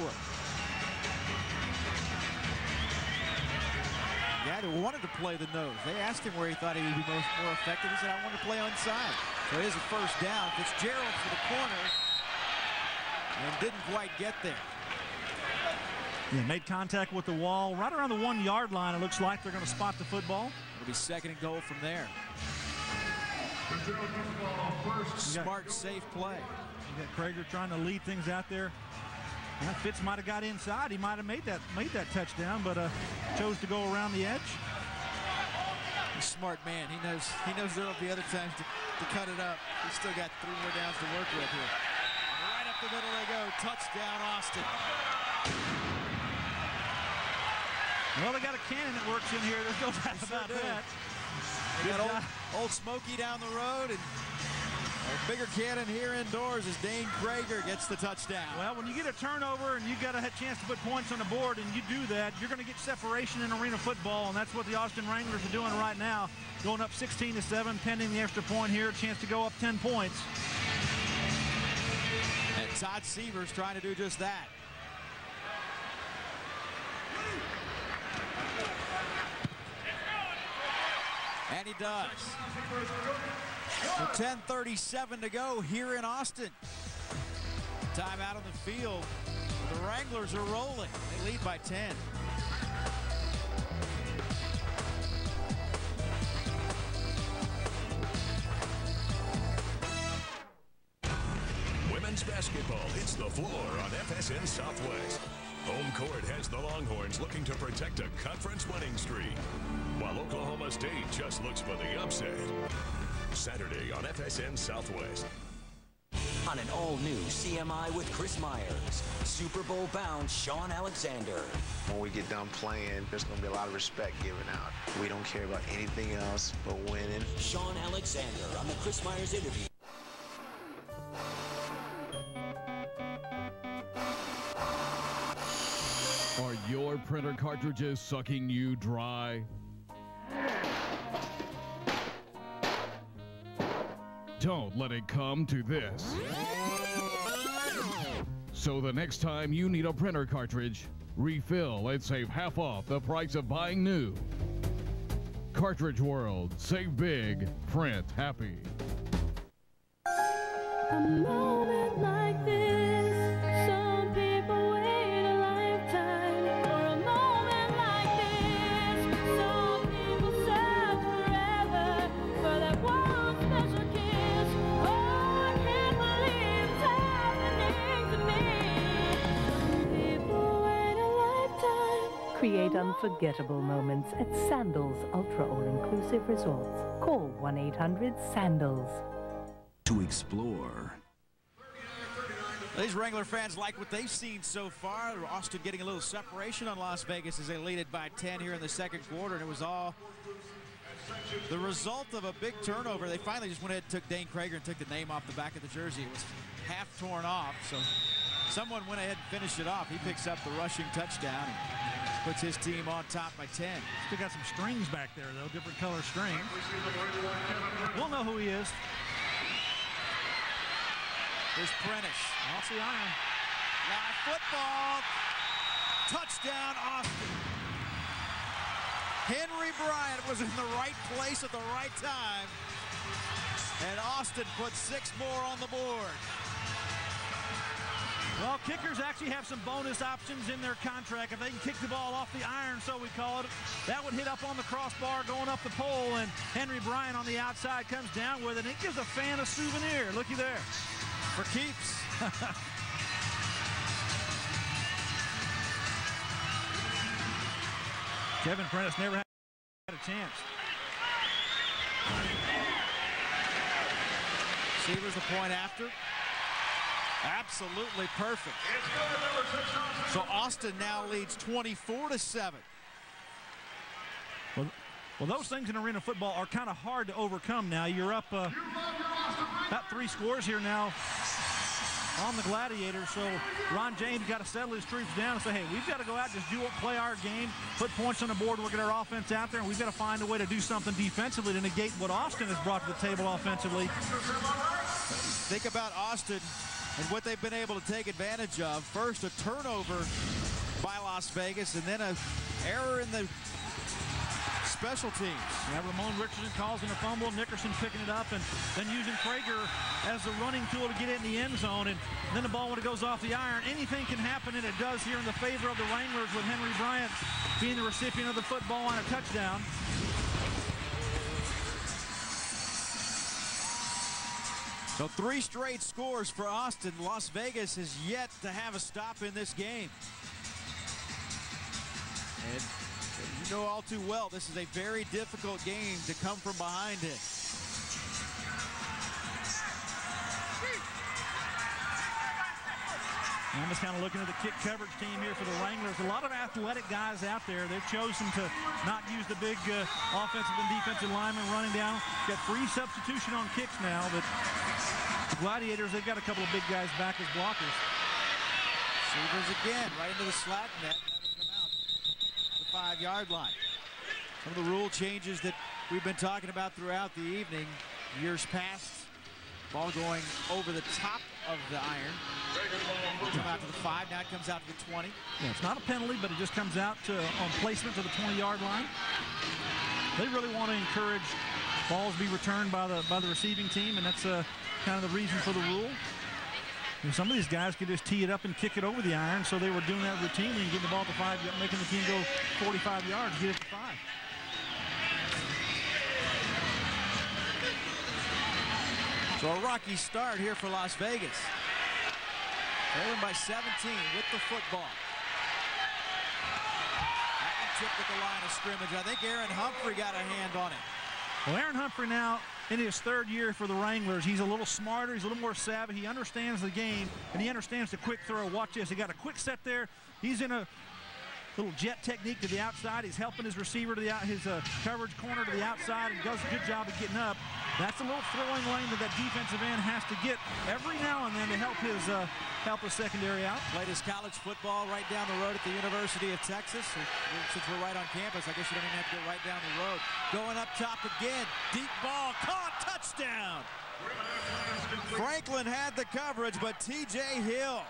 Yeah, they wanted to play the nose. They asked him where he thought he would be more effective. He said, I want to play inside. So it is a first down. Fitzgerald for the corner and didn't quite get there. Yeah, made contact with the wall right around the 1-yard line. It looks like they're going to spot the football. It'll be second and goal from there. Smart, safe play. You got Krager trying to lead things out there. Well, Fitz might have got inside. He might have made that touchdown, but chose to go around the edge. He's a smart man. He knows there will be other times to cut it up. He's still got 3 more downs to work with here. And right up the middle they go. Touchdown, Austin. Well, they got a cannon that works in here. There's no doubt about that. They got old Smokey down the road, and a bigger cannon here indoors as Dane Krager gets the touchdown. Well, when you get a turnover and you got a chance to put points on the board and you do that, you're going to get separation in arena football, and that's what the Austin Wranglers are doing right now. Going up 16-7, pending the extra point here, a chance to go up 10 points. And Todd Seaver's trying to do just that. And he does. With 10:37 to go here in Austin. Time out on the field. The Wranglers are rolling. They lead by 10. Women's basketball hits the floor on FSN Southwest. Home court has the Longhorns looking to protect a conference winning streak, while Oklahoma State just looks for the upset. Saturday on FSN Southwest. On an all-new CMI with Chris Myers, Super Bowl bound Sean Alexander. When we get done playing, there's going to be a lot of respect given out. We don't care about anything else but winning. Sean Alexander on the Chris Myers interview. Are your printer cartridges sucking you dry? Don't let it come to this. So the next time you need a printer cartridge, refill and save half off the price of buying new. Cartridge World. Save big, print happy. A moment like this, some people wait a lifetime. For a moment like this, some people suffer. Create unforgettable moments at Sandals Ultra All-Inclusive Resorts. Call 1-800-SANDALS. To explore. These Wrangler fans like what they've seen so far. Austin getting a little separation on Las Vegas as they lead it by 10 here in the second quarter, and it was all the result of a big turnover. They finally just went ahead and took Dane Krager and took the name off the back of the jersey. It was half torn off, so someone went ahead and finished it off. He picks up the rushing touchdown and puts his team on top by 10. Still got some strings back there, though, different color strings. We'll know who he is. Here's Prentice. Off the iron. Live football. Touchdown, Austin. Henry Bryant was in the right place at the right time. And Austin puts 6 more on the board. Well, kickers actually have some bonus options in their contract. If they can kick the ball off the iron, so we call it, that would hit up on the crossbar going up the pole, and Henry Bryant on the outside comes down with it, and it gives a fan a souvenir. Looky there. For keeps. Kevin Prentice never had a chance. Receivers the point after. Absolutely perfect. So Austin now leads 24-7. Well, those things in arena football are kind of hard to overcome now. You're up about 3 scores here now on the Gladiators. So Ron James got to settle his troops down and say, hey, we've got to go out, just play our game, put points on the board, we'll get our offense out there, and we've got to find a way to do something defensively to negate what Austin has brought to the table offensively. Think about Austin and what they've been able to take advantage of. First, a turnover by Las Vegas, and then an error in the special teams. Yeah, Ramon Richardson causing a fumble, Nickerson picking it up, and then using Krager as the running tool to get it in the end zone. And then the ball, when it goes off the iron, anything can happen, and it does here in the favor of the Wranglers, with Henry Bryant being the recipient of the football on a touchdown. So 3 straight scores for Austin. Las Vegas has yet to have a stop in this game. And you know all too well, this is a very difficult game to come from behind it. I'm just kind of looking at the kick coverage team here for the Wranglers. A lot of athletic guys out there. They've chosen to not use the big offensive and defensive linemen running down. Got free substitution on kicks now, but the Gladiators, they've got a couple of big guys back as blockers. Receivers again, right into the slack net. That'll come out the 5-yard line. Some of the rule changes that we've been talking about throughout the evening. Years past, ball going over the top of the iron. Come out to the 5, now it comes out to the 20. Yeah, it's not a penalty, but it just comes out on placement to the 20-yard line. They really want to encourage balls be returned by the receiving team, and that's kind of the reason for the rule. And some of these guys could just tee it up and kick it over the iron, so they were doing that routinely and getting the ball to 5, making the team go 45 yards, get it to 5. So a rocky start here for Las Vegas. Trailing by 17 with the football. That one tipped at the line of scrimmage. I think Aaron Humphrey got a hand on it. Well, Aaron Humphrey now in his 3rd year for the Wranglers. He's a little smarter. He's a little more savvy. He understands the game, and he understands the quick throw. Watch this. He got a quick set there. He's in a little jet technique to the outside. He's helping his receiver to his coverage corner to the outside, and does a good job of getting up. That's a little throwing lane that defensive end has to get every now and then to help his secondary out. Played his college football right down the road at the University of Texas. Since we're right on campus, I guess you don't even have to go right down the road. Going up top again. Deep ball. Caught. Touchdown. Franklin had the coverage, but T.J. Hill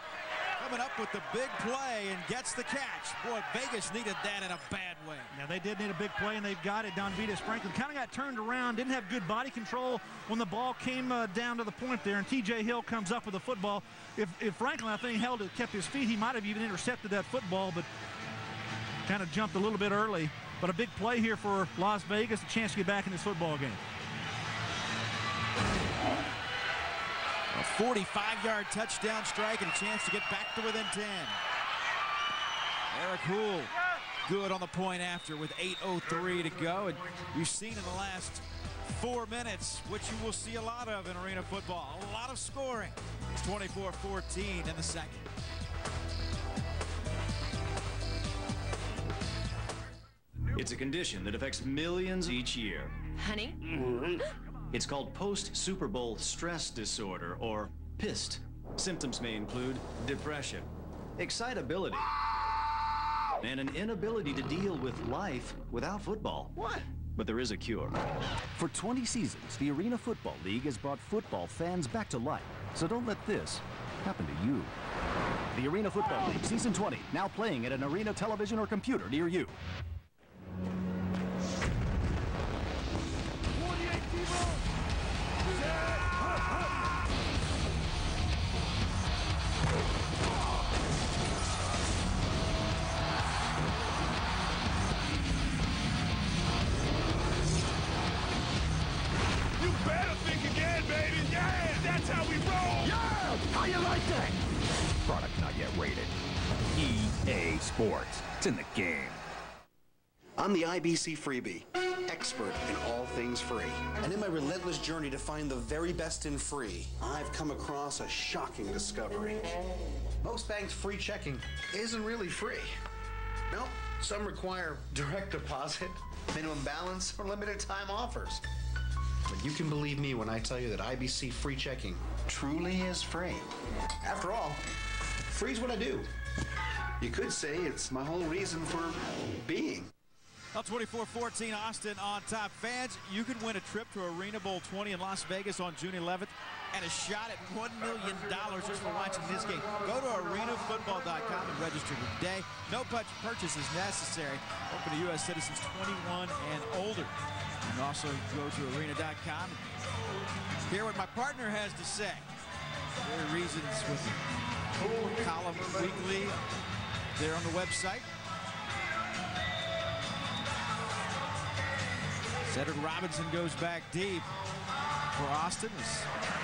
coming up with the big play and gets the catch. Boy, Vegas needed that in a bad way. Yeah, they did need a big play, and they've got it. Donvitas Franklin kind of got turned around, didn't have good body control when the ball came down to the point there, and T.J. Hill comes up with the football. If Franklin, I think, kept his feet, he might have even intercepted that football, but kind of jumped a little bit early. But a big play here for Las Vegas, a chance to get back in this football game. A 45-yard touchdown strike and a chance to get back to within 10. Eric Houle good on the point after with 8:03 to go. And you've seen in the last 4 minutes, which you will see a lot of in arena football, a lot of scoring. It's 24-14 in the second. It's a condition that affects millions each year. Honey? It's called post-Super Bowl stress disorder, or PIST. Symptoms may include depression, excitability, and an inability to deal with life without football. What? But there is a cure. For 20 seasons, the Arena Football League has brought football fans back to life. So don't let this happen to you. The Arena Football League Season 20, now playing at an arena television or computer near you. How you like that? Product not yet rated. EA Sports. It's in the game. I'm the IBC freebie, expert in all things free. And in my relentless journey to find the very best in free, I've come across a shocking discovery. Most banks' free checking isn't really free. Nope, some require direct deposit, minimum balance, or limited time offers. But you can believe me when I tell you that IBC free checking truly is free. After all, free's what I do. You could say it's my whole reason for being. Well, 24-14, Austin on top. Fans, you can win a trip to Arena Bowl 20 in Las Vegas on June 11th and a shot at $1 million just for watching this game. Go to arenafootball.com and register today. No purchase is necessary. Open to U.S. citizens 21 and older. You can also go to arena.com and hear what my partner has to say. There are reasons with the column weekly there on the website. Cedric Robinson goes back deep for Austin.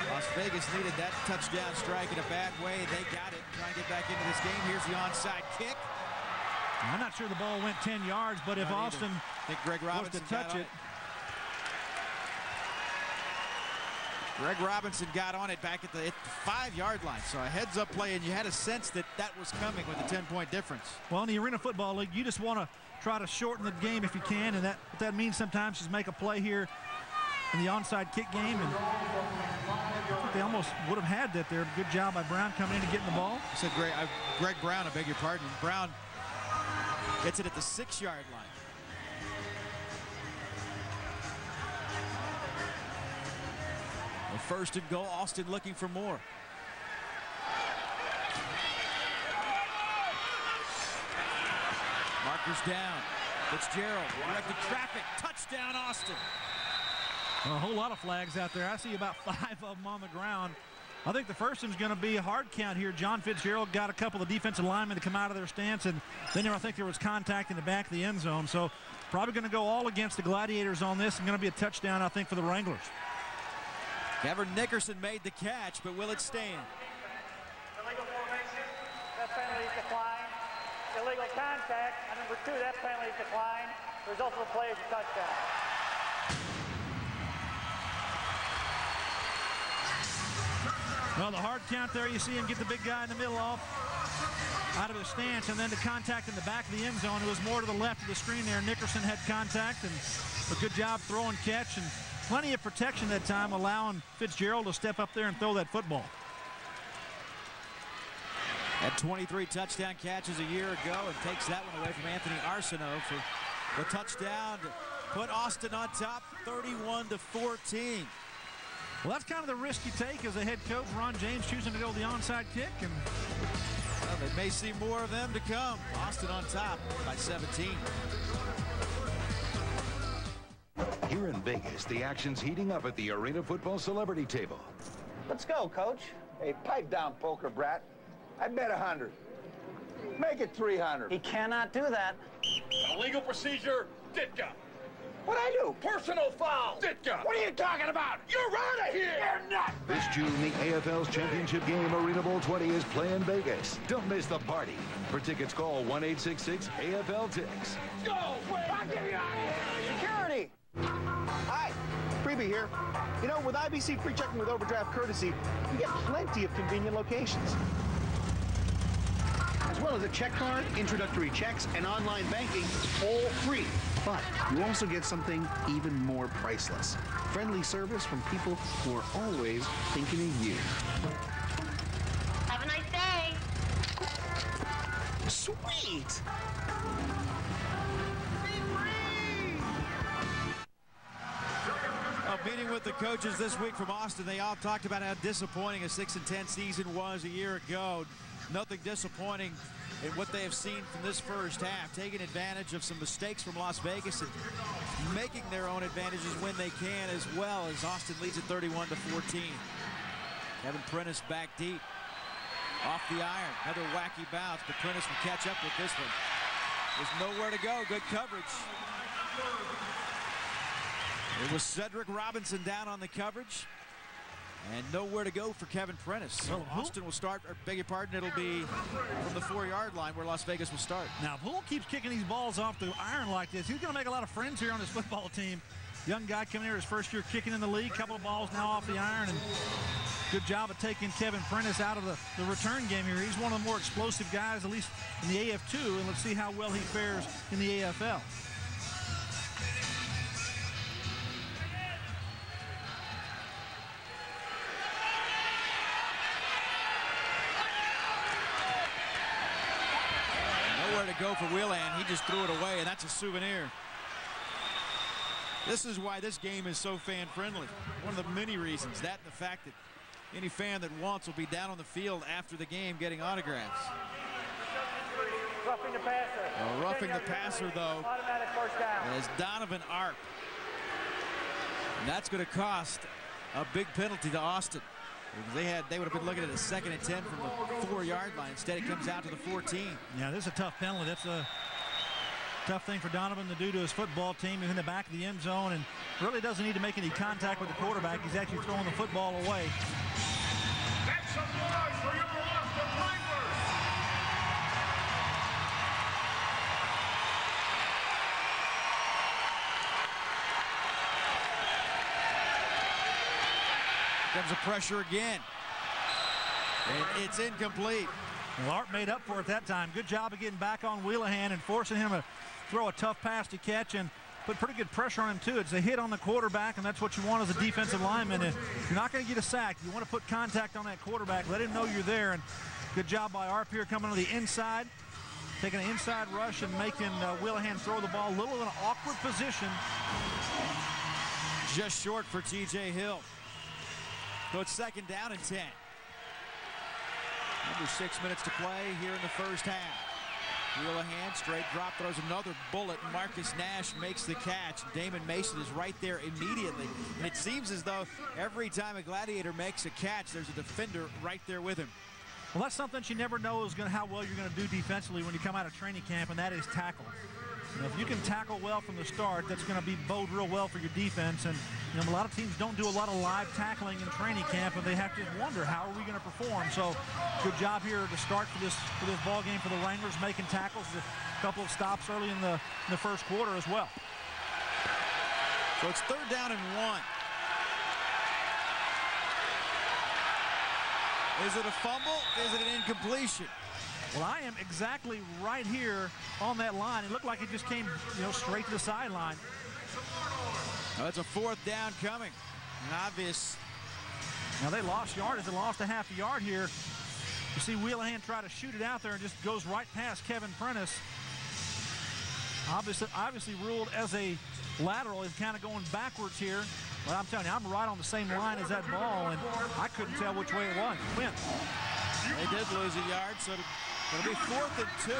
Las Vegas needed that touchdown strike in a bad way. They got it. Trying to get back into this game. Here's the onside kick. I'm not sure the ball went 10 yards, but if Austin was to touch it. Greg Robinson got on it back at the 5-yard line. So a heads-up play, and you had a sense that that was coming with a 10-point difference. Well, in the Arena Football League, you just want to try to shorten the game if you can, and what that means sometimes is make a play here in the onside kick game, and I think they almost would have had that there. Good job by Brown coming in and getting the ball. I said Greg Brown, I beg your pardon. Brown gets it at the 6-yard line. The first and goal, Austin looking for more. Markers down. Fitzgerald directed traffic. Touchdown, Austin. Well, a whole lot of flags out there. I see about 5 of them on the ground. I think the first one's going to be a hard count here. John Fitzgerald got a couple of defensive linemen to come out of their stance, and then I think there was contact in the back of the end zone. So probably going to go all against the Gladiators on this, and going to be a touchdown, I think, for the Wranglers. Kevin Nickerson made the catch, but will it stand? Illegal formation, that penalty is declined. Illegal contact, and number 2, that penalty is declined. The result of the play is a touchdown. Well, the hard count there, you see him get the big guy in the middle off out of his stance, and then the contact in the back of the end zone. It was more to the left of the screen there. Nickerson had contact, and a good job throwing catch, and plenty of protection that time, allowing Fitzgerald to step up there and throw that football. Had 23 touchdown catches a year ago and takes that one away from Anthony Arsenault for the touchdown to put Austin on top, 31-14. Well, that's kind of the risk you take as a head coach. Ron James choosing to go the onside kick, and well, they may see more of them to come. Austin on top by 17. Here in Vegas, the action's heating up at the Arena Football Celebrity Table. Let's go, Coach. Hey, pipe down, poker brat. I bet 100. Make it 300. He cannot do that. Illegal procedure, Ditka. What'd I do? Personal foul! Ditka! What are you talking about? You're out of here! You're not! This June, the AFL's championship game, Arena Bowl 20, is playing Vegas. Don't miss the party. For tickets, call 1-866-AFL-TICKS. Go! Wait! I'll get you out of here! Security! Hi, Freebie here. You know, with IBC pre-checking with overdraft courtesy, you get plenty of convenient locations. As well as a check card, introductory checks, and online banking, all free. But you also get something even more priceless. Friendly service from people who are always thinking of you. Have a nice day. Sweet! Meeting with the coaches this week from Austin, they all talked about how disappointing a 6-10 season was a year ago. Nothing disappointing in what they have seen from this first half, taking advantage of some mistakes from Las Vegas and making their own advantages when they can, as well as Austin leads at 31-14. Kevin Prentice back deep. Off the iron. Another wacky bounce, but Prentice will catch up with this one. There's nowhere to go. Good coverage. It was Cedric Robinson down on the coverage. And nowhere to go for Kevin Prentice. So Austin will start, or beg your pardon, it'll be from the 4-yard line where Las Vegas will start. Now, if Hull keeps kicking these balls off the iron like this, he's going to make a lot of friends here on this football team. Young guy coming here his first year kicking in the league. Couple of balls now off the iron. And good job of taking Kevin Prentice out of the return game here. He's one of the more explosive guys, at least in the AF2. And let's see how well he fares in the AFL. To go for Wheelan. He just threw it away, and that's a souvenir. This is why this game is so fan-friendly. One of the many reasons, that and the fact that any fan that wants will be down on the field after the game getting autographs. Roughing the passer. Roughing the passer, though, automatic first down. is Donovan Arp. And that's going to cost a big penalty to Austin. They would have been looking at a 2nd and 10 from the 4-yard line. Instead, it comes out to the 14. Yeah, this is a tough penalty. That's a tough thing for Donovan to do to his football team. He's in the back of the end zone and really doesn't need to make any contact with the quarterback. He's actually throwing the football away. That's some noise for your Austin Wranglers! Comes the pressure again. And it's incomplete. Well, Art made up for it that time. Good job of getting back on Wheelahan and forcing him to throw a tough pass to catch and put pretty good pressure on him, too. It's a hit on the quarterback, and that's what you want as a defensive lineman. And you're not going to get a sack. You want to put contact on that quarterback. Let him know you're there. And good job by Arp here coming to the inside, taking an inside rush and making Wheelahan throw the ball a little in an awkward position. Just short for T.J. Hill. So it's 2nd down and 10. Under 6 minutes to play here in the first half. Wheelahan, straight drop, throws another bullet. Marcus Nash makes the catch. Damon Mason is right there immediately. And it seems as though every time a Gladiator makes a catch, there's a defender right there with him. Well, that's something you never know is how well you're going to do defensively when you come out of training camp, and that is tackle. You know, if you can tackle well from the start, that's going to bode real well for your defense. And you know, a lot of teams don't do a lot of live tackling in training camp, and they have to wonder, how are we going to perform? So good job here to start for this ball game for the Wranglers, making tackles. A couple of stops early in the first quarter as well. So it's 3rd down and 1. Is it a fumble? Is it an incompletion? Well, I am exactly right here on that line. It looked like it just came, straight to the sideline. Oh, it's a 4th down coming. An obvious. Now they lost yardage. They lost a half a yard here. You see Wheelahan try to shoot it out there and just goes right past Kevin Prentice. Obviously ruled as a lateral. He's kind of going backwards here. But I'm telling you, I'm right on the same line as that ball, and I couldn't tell which way it was. Went. They did lose a yard, so it'll be 4th and 2.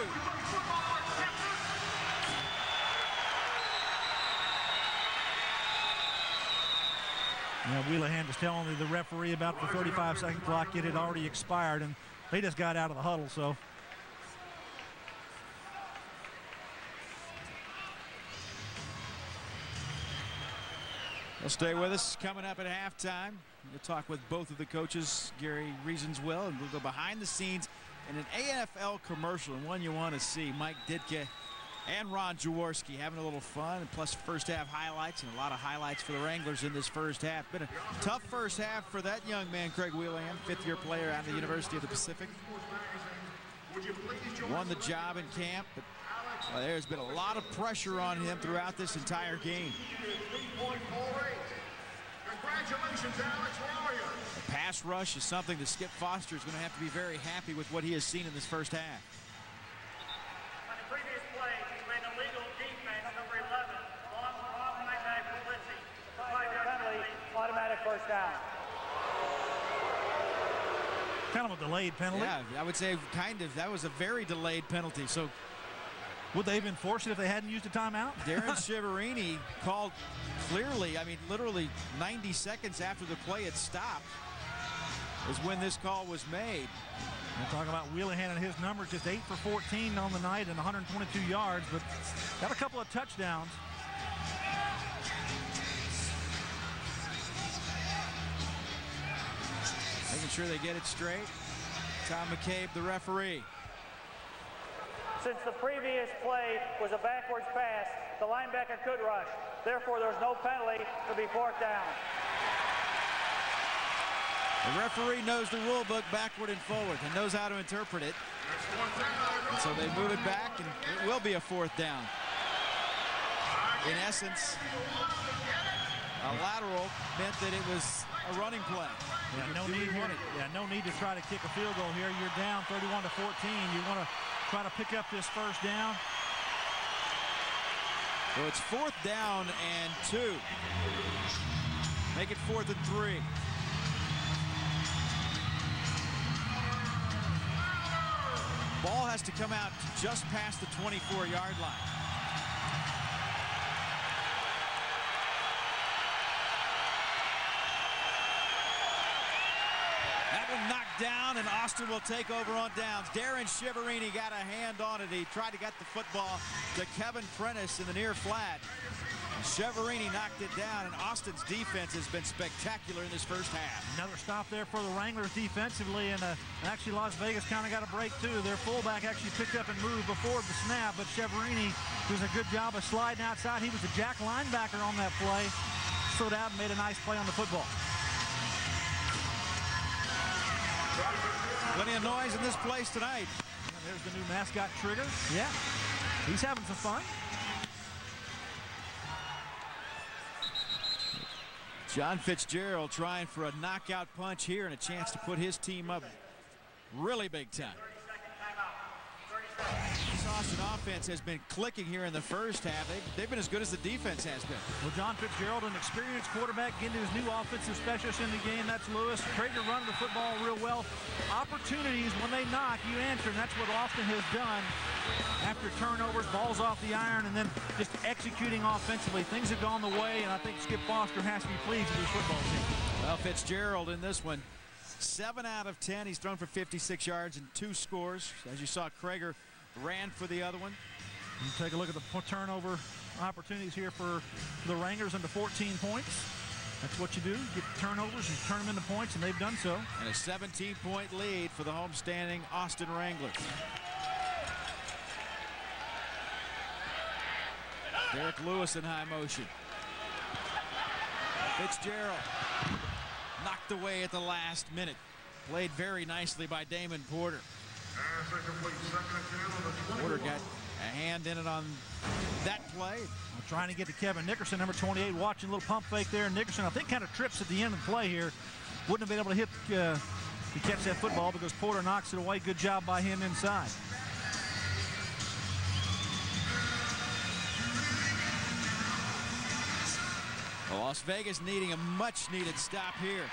Wheelahan was telling the referee about the 35-second clock. It had already expired, and they just got out of the huddle, so. They'll stay with us. Coming up at halftime, we'll talk with both of the coaches, Gary Reasonswell, and we'll go behind the scenes in an AFL commercial, and one you want to see. Mike Ditka and Ron Jaworski having a little fun, and plus first half highlights, and a lot of highlights for the Wranglers in this first half. Been a tough first half for that young man, Craig Wheelan, fifth-year player out of the University of the Pacific. Won the job in camp, but there's been a lot of pressure on him throughout this entire game. Congratulations, Alex Warrior. The pass rush is something that Skip Foster is going to have to be very happy with what he has seen in this first half. On the previous play, he made an illegal defense, number 11, wrong high-back Felicity. Penalty, automatic first down. Kind of a delayed penalty. Yeah, I would say kind of. That was a very delayed penalty. So would they have enforced it if they hadn't used a timeout? Darren Shiverini called clearly, I mean, literally 90 seconds after the play had stopped is when this call was made. We're talking about Wheelahan and his numbers, just 8 for 14 on the night and 122 yards, but got a couple of touchdowns. Making sure they get it straight. Tom McCabe, the referee. Since the previous play was a backwards pass, the linebacker could rush. Therefore, there's no penalty to be fourth down. The referee knows the rule book backward and forward and knows how to interpret it. And so they move it back, and it will be a fourth down. In essence, a lateral meant that it was a running play. Yeah, no need to try to kick a field goal here. You're down 31-14. You want to try to pick up this first down. So it's fourth down and 2. Make it 4th and 3. Ball has to come out just past the 24-yard line. That one knocked down, and Austin will take over on downs. Darren Shiverini got a hand on it. He tried to get the football to Kevin Prentice in the near flat. Shiverini knocked it down, and Austin's defense has been spectacular in this first half. Another stop there for the Wranglers defensively, and actually Las Vegas kind of got a break too. Their fullback actually picked up and moved before the snap, but Shiverini does a good job of sliding outside. He was a jack linebacker on that play. Slowed out and made a nice play on the football. Plenty of noise in this place tonight. And there's the new mascot, Trigger. Yeah, he's having some fun. John Fitzgerald trying for a knockout punch here and a chance to put his team up really big time. This Austin offense has been clicking here in the first half. They've been as good as the defense has been. Well, John Fitzgerald, an experienced quarterback, getting his new offensive specialist in the game. That's Lewis. Traeger running the football real well. Opportunities, when they knock, you answer, and that's what Austin has done after turnovers, balls off the iron, and then just executing offensively. Things have gone the way, and I think Skip Foster has to be pleased with his football team. Well, Fitzgerald in this one, 7 out of 10. He's thrown for 56 yards and 2 scores. As you saw, Krager ran for the other one. And take a look at the turnover opportunities here for the Wranglers into 14 points. That's what you do. Get turnovers and turn them into points, and they've done so. And a 17-point lead for the homestanding Austin Wranglers. Derek Lewis in high motion. Fitzgerald knocked away at the last minute. Played very nicely by Damon Porter. Porter got a hand in it on that play. Trying to get to Kevin Nickerson, number 28, watching a little pump fake there. Nickerson, I think, kind of trips at the end of the play here. Wouldn't have been able to hit to catch that football because Porter knocks it away. Good job by him inside. Well, Las Vegas needing a much-needed stop here.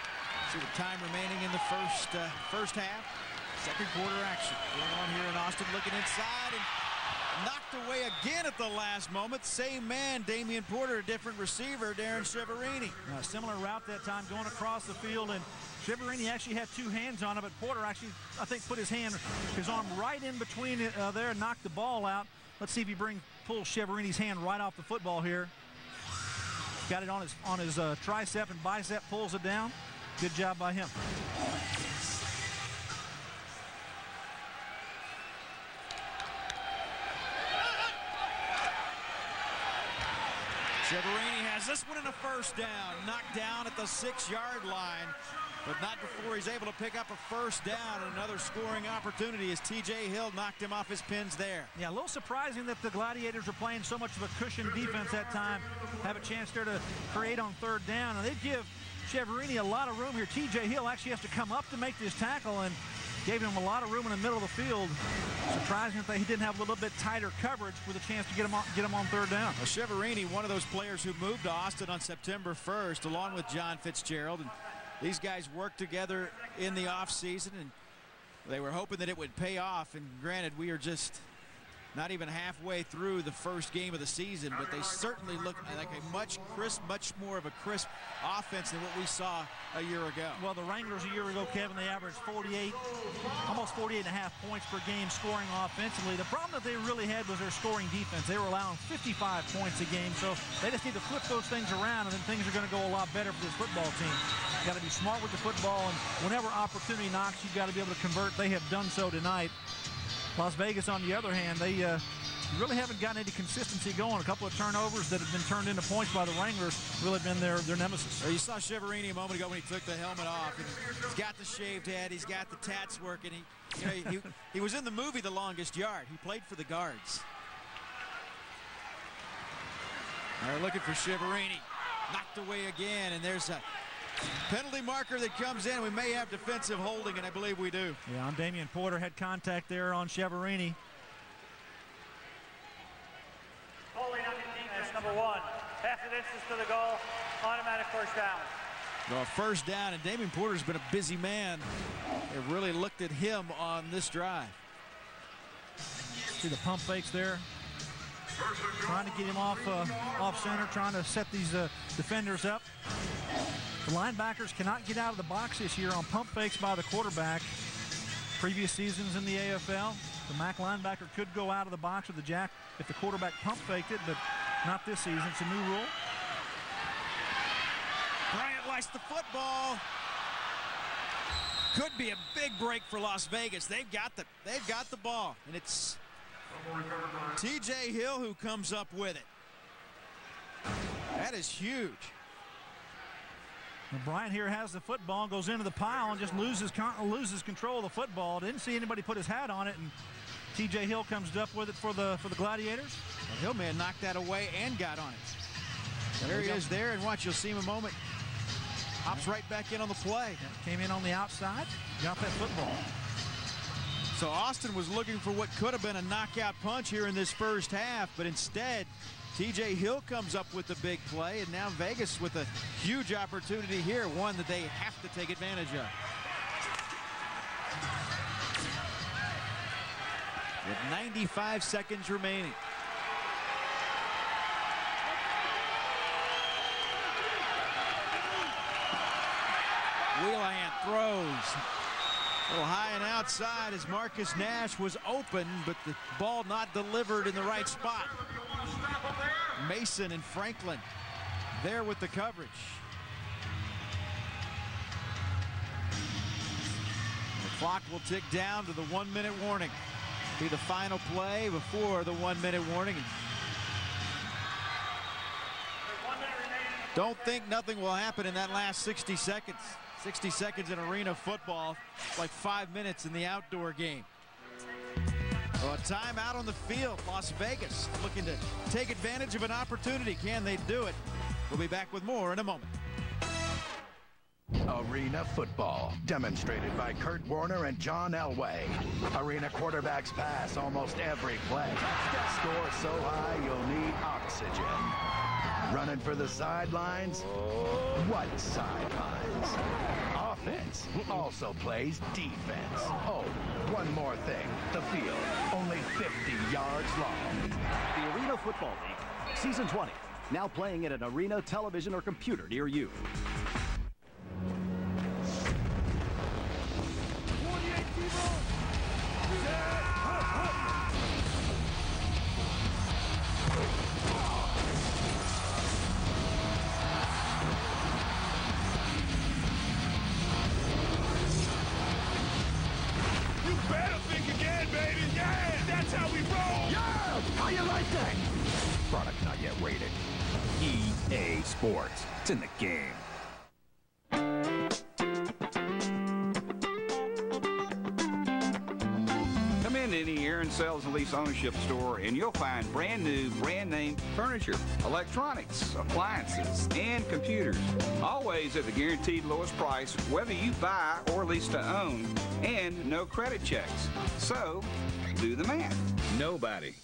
See the time remaining in the first half. Second quarter action going on here in Austin. Looking inside and knocked away again at the last moment. Same man, Damian Porter, a different receiver, Darren Shiverini. A similar route that time going across the field, and Shiverini actually had 2 hands on it, but Porter actually, I think, put his arm right in between there and knocked the ball out. Let's see if he pulls Shiverini's hand right off the football here. got it on his tricep and bicep, pulls it down. Good job by him. Cheverini has this one in a first down. Knocked down at the 6-yard line, but not before he's able to pick up a first down and another scoring opportunity as T.J. Hill knocked him off his pins there. Yeah, a little surprising that the Gladiators are playing so much of a cushion defense that time. Have a chance there to create on third down, and they give Cheverini a lot of room here. T.J. Hill actually has to come up to make this tackle and gave him a lot of room in the middle of the field. Surprising that he didn't have a little bit tighter coverage with a chance to get him on third down. Well, Cheverini, one of those players who moved to Austin on September 1st, along with John Fitzgerald. And these guys worked together in the offseason, and they were hoping that it would pay off. And granted, we are just not even halfway through the first game of the season, but they certainly look like a much more of a crisp offense than what we saw a year ago. Well, the Wranglers a year ago, Kevin, they averaged almost 48.5 points per game scoring offensively. The problem that they really had was their scoring defense. They were allowing 55 points a game, so they just need to flip those things around, and then things are going to go a lot better for this football team. You got to be smart with the football, and whenever opportunity knocks, you've got to be able to convert. They have done so tonight. Las Vegas, on the other hand, they really haven't gotten any consistency going. A couple of turnovers that have been turned into points by the Wranglers really have been their nemesis. Well, you saw Cheverini a moment ago when he took the helmet off. And he's got the shaved head. He's got the tats working. He was in the movie The Longest Yard. He played for the guards. They're looking for Cheverini. Knocked away again, and there's a penalty marker that comes in. We may have defensive holding, and I believe we do. Yeah, on Damian Porter, had contact there on Cheverini. Holding on the defense, number 1. Half the distance to the goal, automatic first down. Well, first down, and Damian Porter's been a busy man. They really looked at him on this drive. See the pump fakes there. Trying to get him off center, trying to set these defenders up. The linebackers cannot get out of the box this year on pump fakes by the quarterback. Previous seasons in the AFL, the MAC linebacker could go out of the box with the jack if the quarterback pump faked it, but not this season. It's a new rule. Bryant likes the football. Could be a big break for Las Vegas. They've got the ball, and it's T.J. Hill who comes up with it. That is huge. And Bryant here has the football, goes into the pile, and just loses control of the football. Didn't see anybody put his hat on it, and T.J. Hill comes up with it for the Gladiators. Well, Hillman knocked that away and got on it. There he is there, and watch, you'll see him a moment. Hops right back in on the play. Came in on the outside, got that football. So Austin was looking for what could have been a knockout punch here in this first half, but instead, T.J. Hill comes up with the big play, and now Vegas with a huge opportunity here, one that they have to take advantage of. With 95 seconds remaining. Wheelahan throws. A little high and outside as Marcus Nash was open, but the ball not delivered in the right spot. Mason and Franklin there with the coverage. The clock will tick down to the 1-minute warning. Be the final play before the 1-minute warning. Don't think nothing will happen in that last 60 seconds. 60 seconds in arena football, like 5 minutes in the outdoor game. Well, a timeout on the field. Las Vegas looking to take advantage of an opportunity. Can they do it? We'll be back with more in a moment. Arena football, demonstrated by Kurt Warner and John Elway. Arena quarterbacks pass almost every play. Score so high you'll need oxygen. Running for the sidelines? What sidelines? Offense also plays defense. Oh, one more thing. The field, only 50 yards long. The Arena Football League, Season 20. Now playing at an arena, television, or computer near you. EA Sports. It's in the game. Come into any Aaron Sales and Lease Ownership store and you'll find brand new, brand name furniture, electronics, appliances, and computers. Always at the guaranteed lowest price, whether you buy or lease to own, and no credit checks. So, do the math. Nobody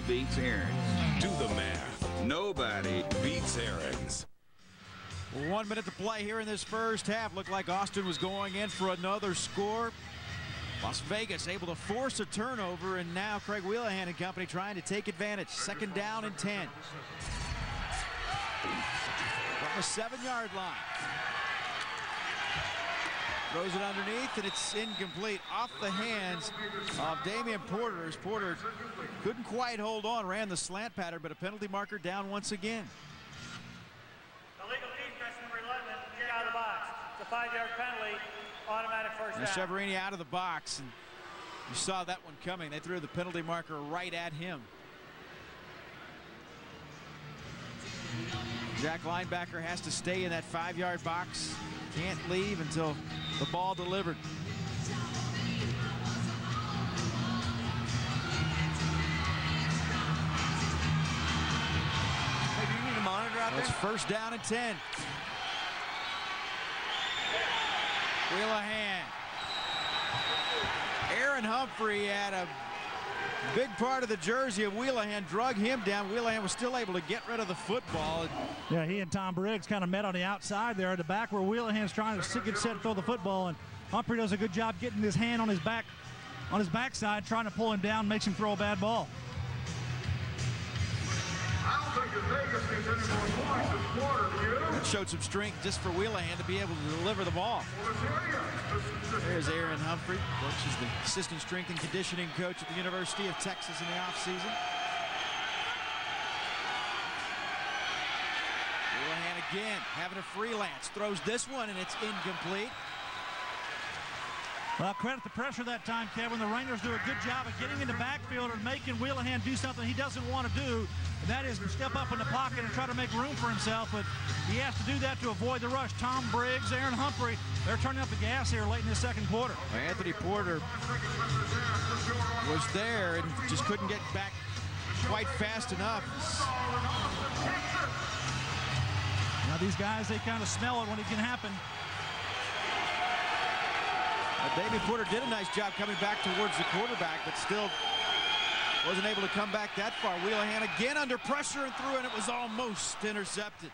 beats Aaron's. Do the math. Nobody beats Aaron's. 1 minute to play here in this first half. Looked like Austin was going in for another score. Las Vegas able to force a turnover, and now Craig Wheelahan and company trying to take advantage. 2nd down and 10. From the 7-yard line. Throws it underneath, and it's incomplete. Off the hands of Damian Porter, as Porter couldn't quite hold on, ran the slant pattern, but a penalty marker down once again. Illegal defense number 11, get out of the box. It's a 5-yard penalty, automatic first down. Cheverini out of the box, and you saw that one coming. They threw the penalty marker right at him. Jack linebacker has to stay in that 5-yard box. Can't leave until the ball delivered. Hey, do you need a monitor out there? It's 1st down and 10. Wheelahan. Aaron Humphrey had a big part of the jersey of Wheelahan, drug him down. Wheelahan was still able to get rid of the football. Yeah, he and Tom Briggs kind of met on the outside there at the back where Wheelahan's trying to get set to throw the football, and Humphrey does a good job getting his hand on his backside, trying to pull him down, makes him throw a bad ball. That showed some strength just for Wheelahan to be able to deliver the ball. There's Aaron Humphrey, which is the assistant strength and conditioning coach at the University of Texas in the offseason. Wheelahan again, having a freelance, throws this one, and it's incomplete. Well, credit the pressure that time, Kevin. The Wranglers do a good job of getting in the backfield and making Wheelahan do something he doesn't want to do, and that is to step up in the pocket and try to make room for himself, but he has to do that to avoid the rush. Tom Briggs, Aaron Humphrey, they're turning up the gas here late in the 2nd quarter. Anthony Porter was there and just couldn't get back quite fast enough. Now these guys, they kind of smell it when it can happen. Damian Porter did a nice job coming back towards the quarterback, but still wasn't able to come back that far. Wheelahan again under pressure and threw, and it was almost intercepted.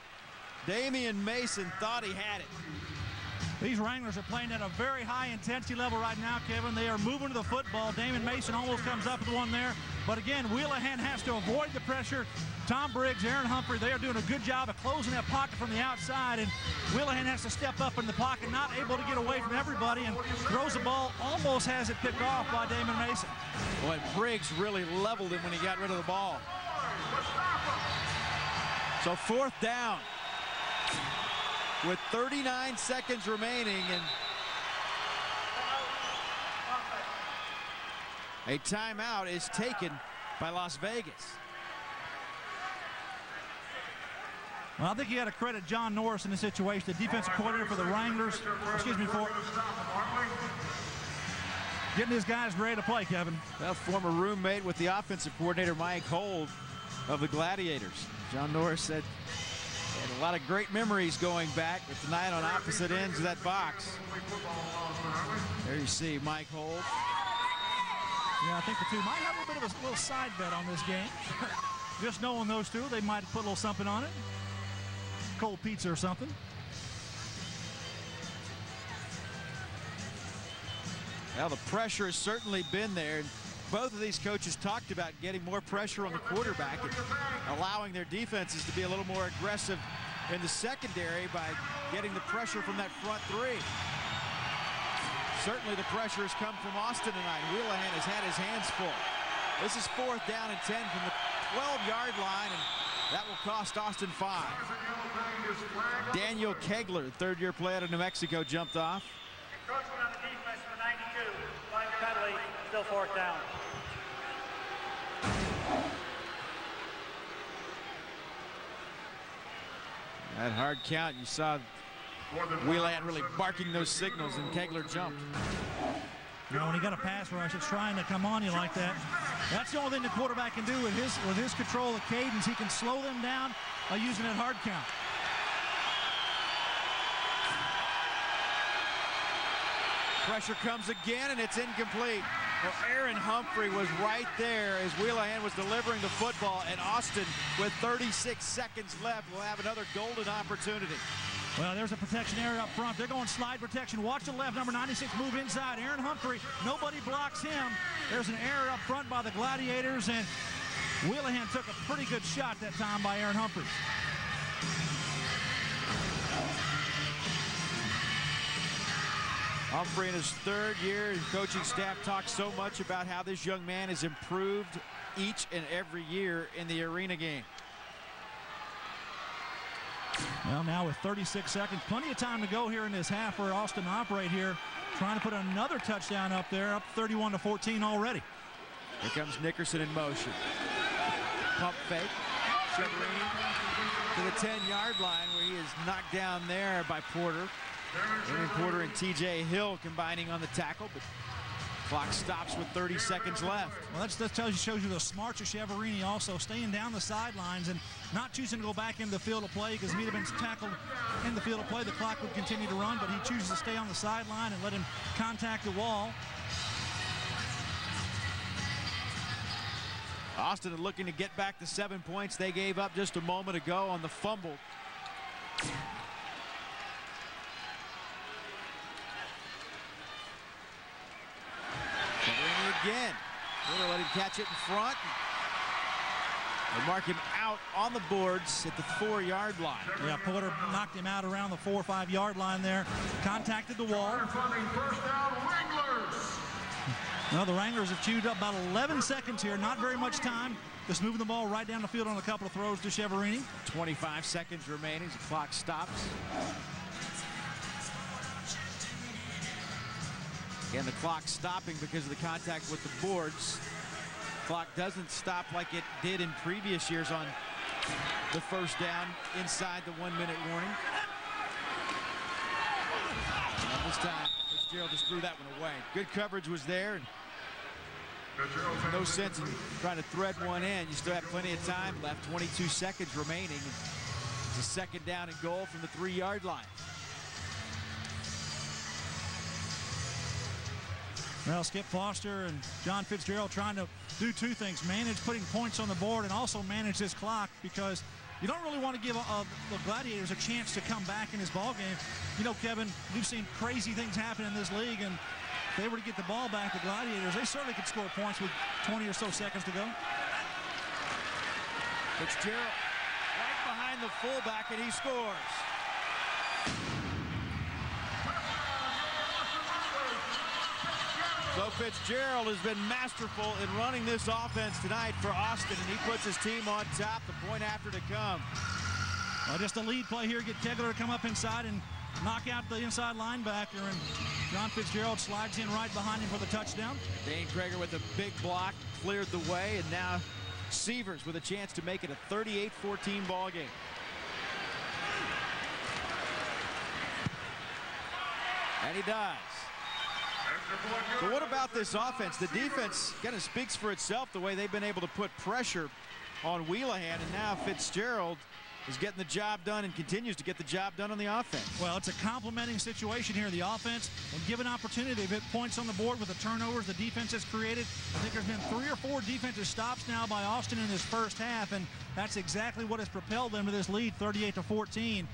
Damian Mason thought he had it. These Wranglers are playing at a very high intensity level right now, Kevin. They are moving to the football. Damian Mason almost comes up with one there. But again, Wheelahan has to avoid the pressure. Tom Briggs, Aaron Humphrey, they are doing a good job of closing that pocket from the outside. And Wheelahan has to step up in the pocket, not able to get away from everybody, and throws the ball, almost has it picked off by Damian Mason. Boy, Briggs really leveled him when he got rid of the ball. So 4th down. With 39 seconds remaining, and a timeout is taken by Las Vegas. Well, I think you got to credit John Norris in this situation, the defensive coordinator for the Wranglers. Excuse me, for getting his guys ready to play, Kevin. Well, former roommate with the offensive coordinator, Mike Hold, of the Gladiators. John Norris said he had a lot of great memories going back, but tonight on opposite ends of that box. There you see Mike Hold. Yeah, I think the two might have a bit of a little side bet on this game. Just knowing those two, they might put a little something on it. Cold pizza or something. Well, the pressure has certainly been there. Both of these coaches talked about getting more pressure on the quarterback and allowing their defenses to be a little more aggressive in the secondary by getting the pressure from that front three. Certainly the pressure has come from Austin tonight. Wheelahan has had his hands full. This is 4th down and 10 from the 12-yard line, and that will cost Austin 5. Daniel Kegler, third-year player out of New Mexico, jumped off. Encroachment on the defense for 92. Flag penalty, still 4th down. That hard count, you saw Wheelan really barking those signals, and Kegler jumped. You know, when you got a pass rush, it's trying to come on you like that. That's the only thing the quarterback can do with his control of cadence. He can slow them down by using that hard count. Pressure comes again, and it's incomplete. Well, Aaron Humphrey was right there as Wheelahan was delivering the football, and Austin, with 36 seconds left, will have another golden opportunity. Well, there's a protection area up front. They're going slide protection. Watch the left, number 96 move inside. Aaron Humphrey, nobody blocks him. There's an error up front by the Gladiators, and Wheelahan took a pretty good shot that time by Aaron Humphrey. Humphrey in his third year, his coaching staff talks so much about how this young man has improved each and every year in the arena game. Well, now with 36 seconds, plenty of time to go here in this half for Austin to operate here, trying to put another touchdown up there, up 31-14 already. Here comes Nickerson in motion. Pump fake. Cheverini to the 10-yard line, where he is knocked down there by Porter. Aaron Porter and TJ Hill combining on the tackle, but clock stops with 30 seconds left. Well, that shows you the smarts of Cheverini, also staying down the sidelines and not choosing to go back into the field of play, because if he'd have been tackled in the field of play, the clock would continue to run, but he chooses to stay on the sideline and let him contact the wall. Austin looking to get back to 7 points they gave up just a moment ago on the fumble. Again, Porter let him catch it in front. They mark him out on the boards at the 4-yard line. Yeah, Porter knocked him out around the 4 or 5 yard line there. Contacted the wall. Well, the Wranglers have chewed up about 11 seconds here. Not very much time. Just moving the ball right down the field on a couple of throws to Cheverini. 25 seconds remaining as the clock stops. Again, the clock stopping because of the contact with the boards. Clock doesn't stop like it did in previous years on the first down inside the 1-minute warning. And this time, Fitzgerald just threw that one away. Good coverage was there. No sense in trying to thread one in. You still have plenty of time left. 22 seconds remaining. It's a second down and goal from the 3-yard line. Well, Skip Foster and John Fitzgerald trying to do two things: manage putting points on the board and also manage this clock, because you don't really want to give the Gladiators a chance to come back in this ball game. You know, Kevin, you've seen crazy things happen in this league, and if they were to get the ball back, the Gladiators, they certainly could score points with 20 or so seconds to go. Fitzgerald right behind the fullback, and he scores. So Fitzgerald has been masterful in running this offense tonight for Austin, and he puts his team on top. The point after to come. Well, just a lead play here. Get Kegler to come up inside and knock out the inside linebacker, and John Fitzgerald slides in right behind him for the touchdown. Dane Krager with a big block, cleared the way, and now Sievers with a chance to make it a 38-14 ball game. And he does. So what about this offense? The defense kind of speaks for itself, the way they've been able to put pressure on Wheelahan, and now Fitzgerald is getting the job done and continues to get the job done on the offense. Well, it's a complimenting situation here. The offense, when given opportunity, they've hit points on the board with the turnovers the defense has created. I think there's been 3 or 4 defensive stops now by Austin in this first half, and that's exactly what has propelled them to this lead, 38-14.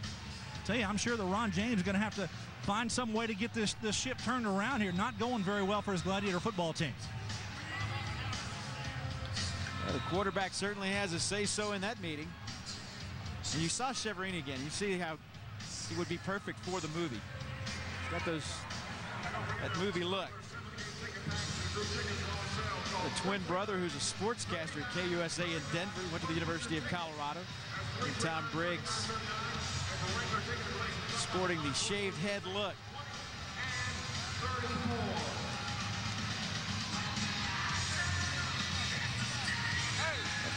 Tell you, I'm sure that Ron James is going to have to find some way to get this ship turned around here. Not going very well for his Gladiator football team. Well, the quarterback certainly has a say-so in that meeting. And you saw Cheverini again. You see how he would be perfect for the movie. He's got that movie look. The twin brother who's a sportscaster at KUSA in Denver. He went to the University of Colorado. And Tom Briggs sporting the shaved head look.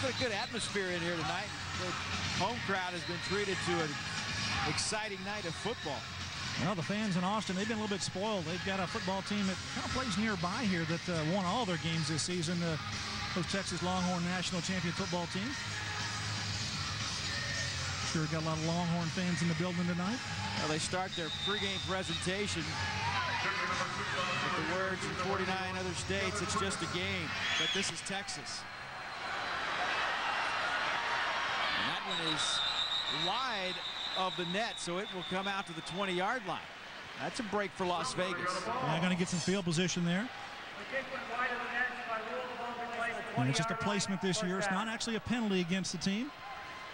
That's a good atmosphere in here tonight. The home crowd has been treated to a exciting night of football. Well, the fans in Austin, they've been a little bit spoiled. They've got a football team that kind of plays nearby here that won all their games this season. The Texas Longhorn national champion football team. Sure got a lot of Longhorn fans in the building tonight. Well, they start their pregame presentation with the words in 49 other states, it's just a game, but this is Texas. And that one is wide of the net, so it will come out to the 20-yard line. That's a break for Las Vegas. Yeah, going to get some field position there. And it's just a placement this year. It's not actually a penalty against the team.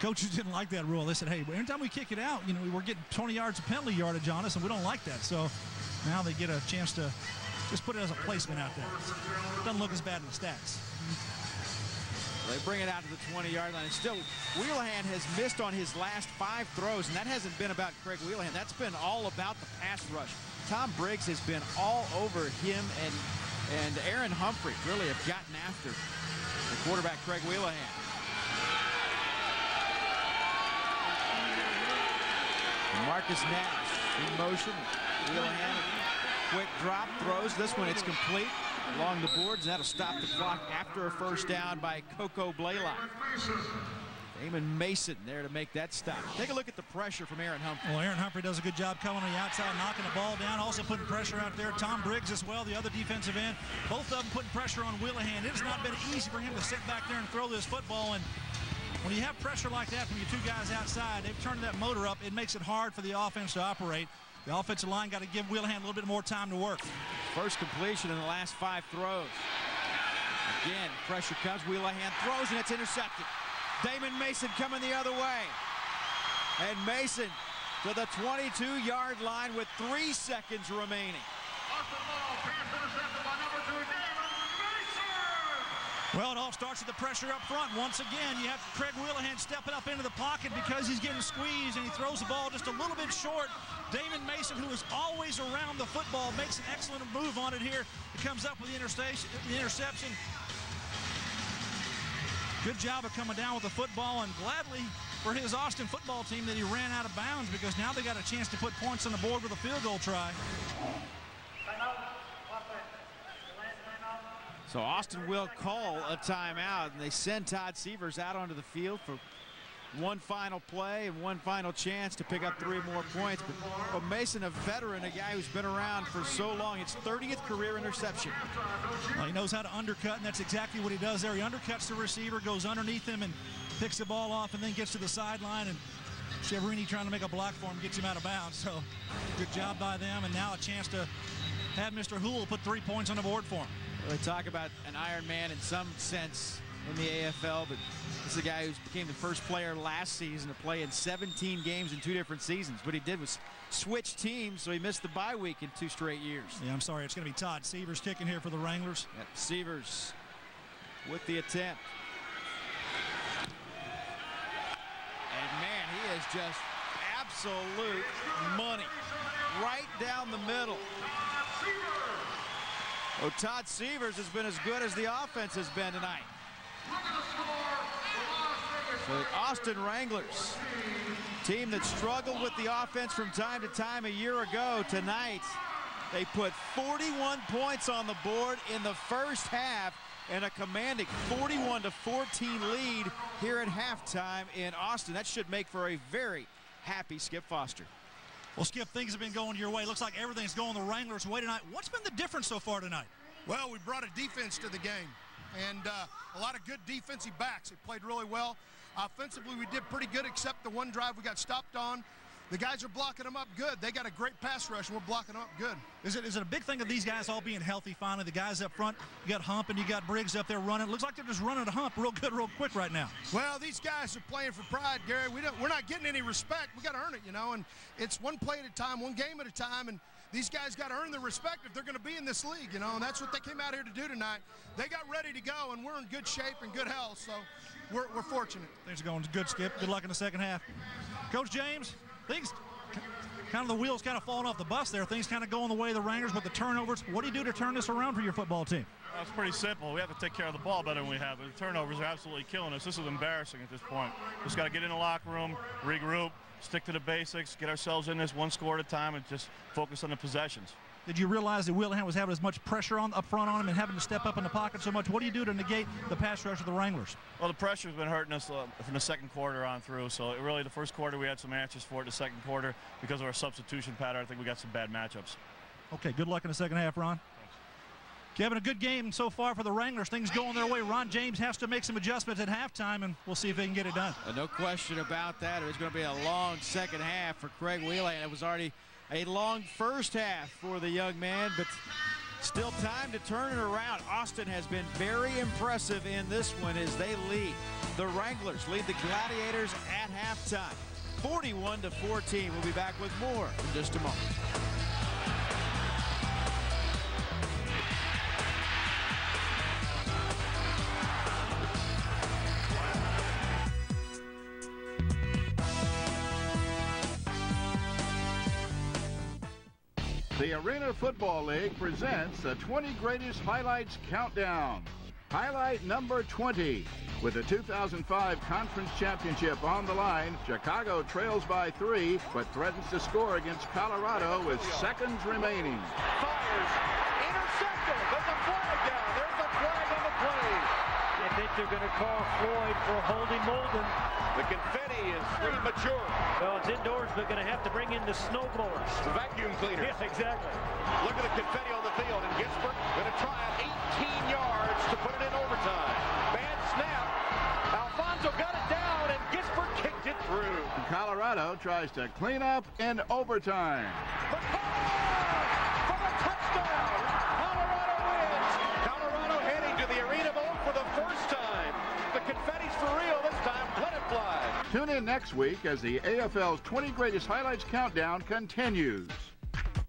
Coaches didn't like that rule. They said, hey, every time we kick it out, we're getting 20 yards of penalty yardage on us, and we don't like that. So now they get a chance to just put it as a placement out there. Doesn't look as bad in the stats. They bring it out to the 20-yard line. And still, Wheelahan has missed on his last 5 throws, and that hasn't been about Craig Wheelahan. That's been all about the pass rush. Tom Briggs has been all over him, and Aaron Humphrey really have gotten after the quarterback, Craig Wheelahan. Marcus Nash in motion. Wheelahan, quick drop, throws. This one, it's complete along the boards. That'll stop the clock after a first down by Coco Blaylock. Damon Mason there to make that stop. Take a look at the pressure from Aaron Humphrey. Well, Aaron Humphrey does a good job coming on the outside, knocking the ball down, also putting pressure out there. Tom Briggs as well, the other defensive end. Both of them putting pressure on Wheelahan. It has not been easy for him to sit back there and throw this football. And when you have pressure like that from your 2 guys outside, they've turned that motor up. It makes it hard for the offense to operate. The offensive line got to give Wheelahan a little bit more time to work. First completion in the last 5 throws. Again, pressure comes. Wheelahan throws, and it's intercepted. Damon Mason coming the other way. And Mason to the 22-yard line with 3 seconds remaining. Well, it all starts with the pressure up front. Once again, you have Craig Wheelahan stepping up into the pocket because he's getting squeezed, and he throws the ball just a little bit short. Damon Mason, who is always around the football, makes an excellent move on it here. He comes up with the interception. Good job of coming down with the football, and gladly for his Austin football team that he ran out of bounds, because now they got a chance to put points on the board with a field goal try. So Austin will call a timeout, and they send Todd Severs out onto the field for one final play and one final chance to pick up 3 more points. But Mason, a veteran, a guy who's been around for so long, it's 30th career interception. Well, he knows how to undercut, and that's exactly what he does there. He undercuts the receiver, goes underneath him, and picks the ball off, and then gets to the sideline. And Cheverini trying to make a block for him, gets him out of bounds. So good job by them, and now a chance to have Mr. Houle put 3 points on the board for him. Well, they talk about an Iron Man in some sense in the AFL, but this is a guy who became the first player last season to play in 17 games in 2 different seasons. What he did was switch teams, so he missed the bye week in 2 straight years. Yeah, I'm sorry. It's going to be Todd Severs kicking here for the Wranglers. Yep, Severs with the attempt. And, man, he is just absolute money right down the middle. Oh, Todd Severs has been as good as the offense has been tonight. So the Austin Wranglers, team that struggled with the offense from time to time a year ago, tonight they put 41 points on the board in the first half and a commanding 41-14 lead here at halftime in Austin. That should make for a very happy Skip Foster. Well, Skip, things have been going your way. Looks like everything's going the Wranglers' way tonight. What's been the difference so far tonight? Well, we brought a defense to the game, and a lot of good defensive backs. They played really well. Offensively, we did pretty good, except the one drive we got stopped on. The guys are blocking them up good. They got a great pass rush, and we're blocking them up good. Is it a big thing of these guys all being healthy finally? The guys up front, you got Hump and you got Briggs up there running. It looks like they're just running a hump real good, real quick right now. Well, these guys are playing for pride, Gary. We're not getting any respect. We got to earn it, and it's one play at a time, one game at a time, and these guys got to earn the respect if they're going to be in this league, and that's what they came out here to do tonight. They got ready to go, and we're in good shape and good health, so we're fortunate. Things are going good, Skip. Good luck in the second half. Coach James, things kind of the wheels kind of falling off the bus there. Things kind of going the way of the Wranglers with the turnovers. What do you do to turn this around for your football team? Well, it's pretty simple. We have to take care of the ball better than we have. The turnovers are absolutely killing us. This is embarrassing at this point. Just got to get in the locker room, regroup, stick to the basics, get ourselves in this one score at a time, and just focus on the possessions. Did you realize that Wheelahan was having as much pressure up front on him and having to step up in the pocket so much? What do you do to negate the pass rush of the Wranglers? Well, the pressure's been hurting us from the second quarter on through. So really, the first quarter we had some answers for it. The second quarter, because of our substitution pattern, I think we got some bad matchups. Okay, good luck in the second half, Ron. Kevin, a good game so far for the Wranglers. Things going their way. Ron James has to make some adjustments at halftime, and we'll see if they can get it done. No question about that. It was going to be a long second half for Craig Wheelahan. It was already a long first half for the young man, but still time to turn it around. Austin has been very impressive in this one as they lead. The Wranglers lead the Gladiators at halftime, 41-14. We'll be back with more in just a moment. The Arena Football League presents the 20 Greatest Highlights Countdown. Highlight number 20. With the 2005 Conference Championship on the line, Chicago trails by 3, but threatens to score against Colorado with seconds remaining. Fires. Intercepted. There's a flag down. There's a flag on the play. I think they're going to call Floyd for holding Molden. The confetti is premature. Well, it's indoors. They're going to have to bring in the snowblowers. The vacuum cleaner. Yes, exactly. Look at the confetti on the field, and Ginsburg going to try it 18 yards to put it in overtime. Bad snap. Alfonso got it down, and Ginsburg kicked it through. Colorado tries to clean up in overtime. For a touchdown. Colorado wins. Colorado heading to the Arena Bowl for the first time. The confetti's for real this time. Let it fly. Tune in next week as the AFL's 20 Greatest Highlights Countdown continues.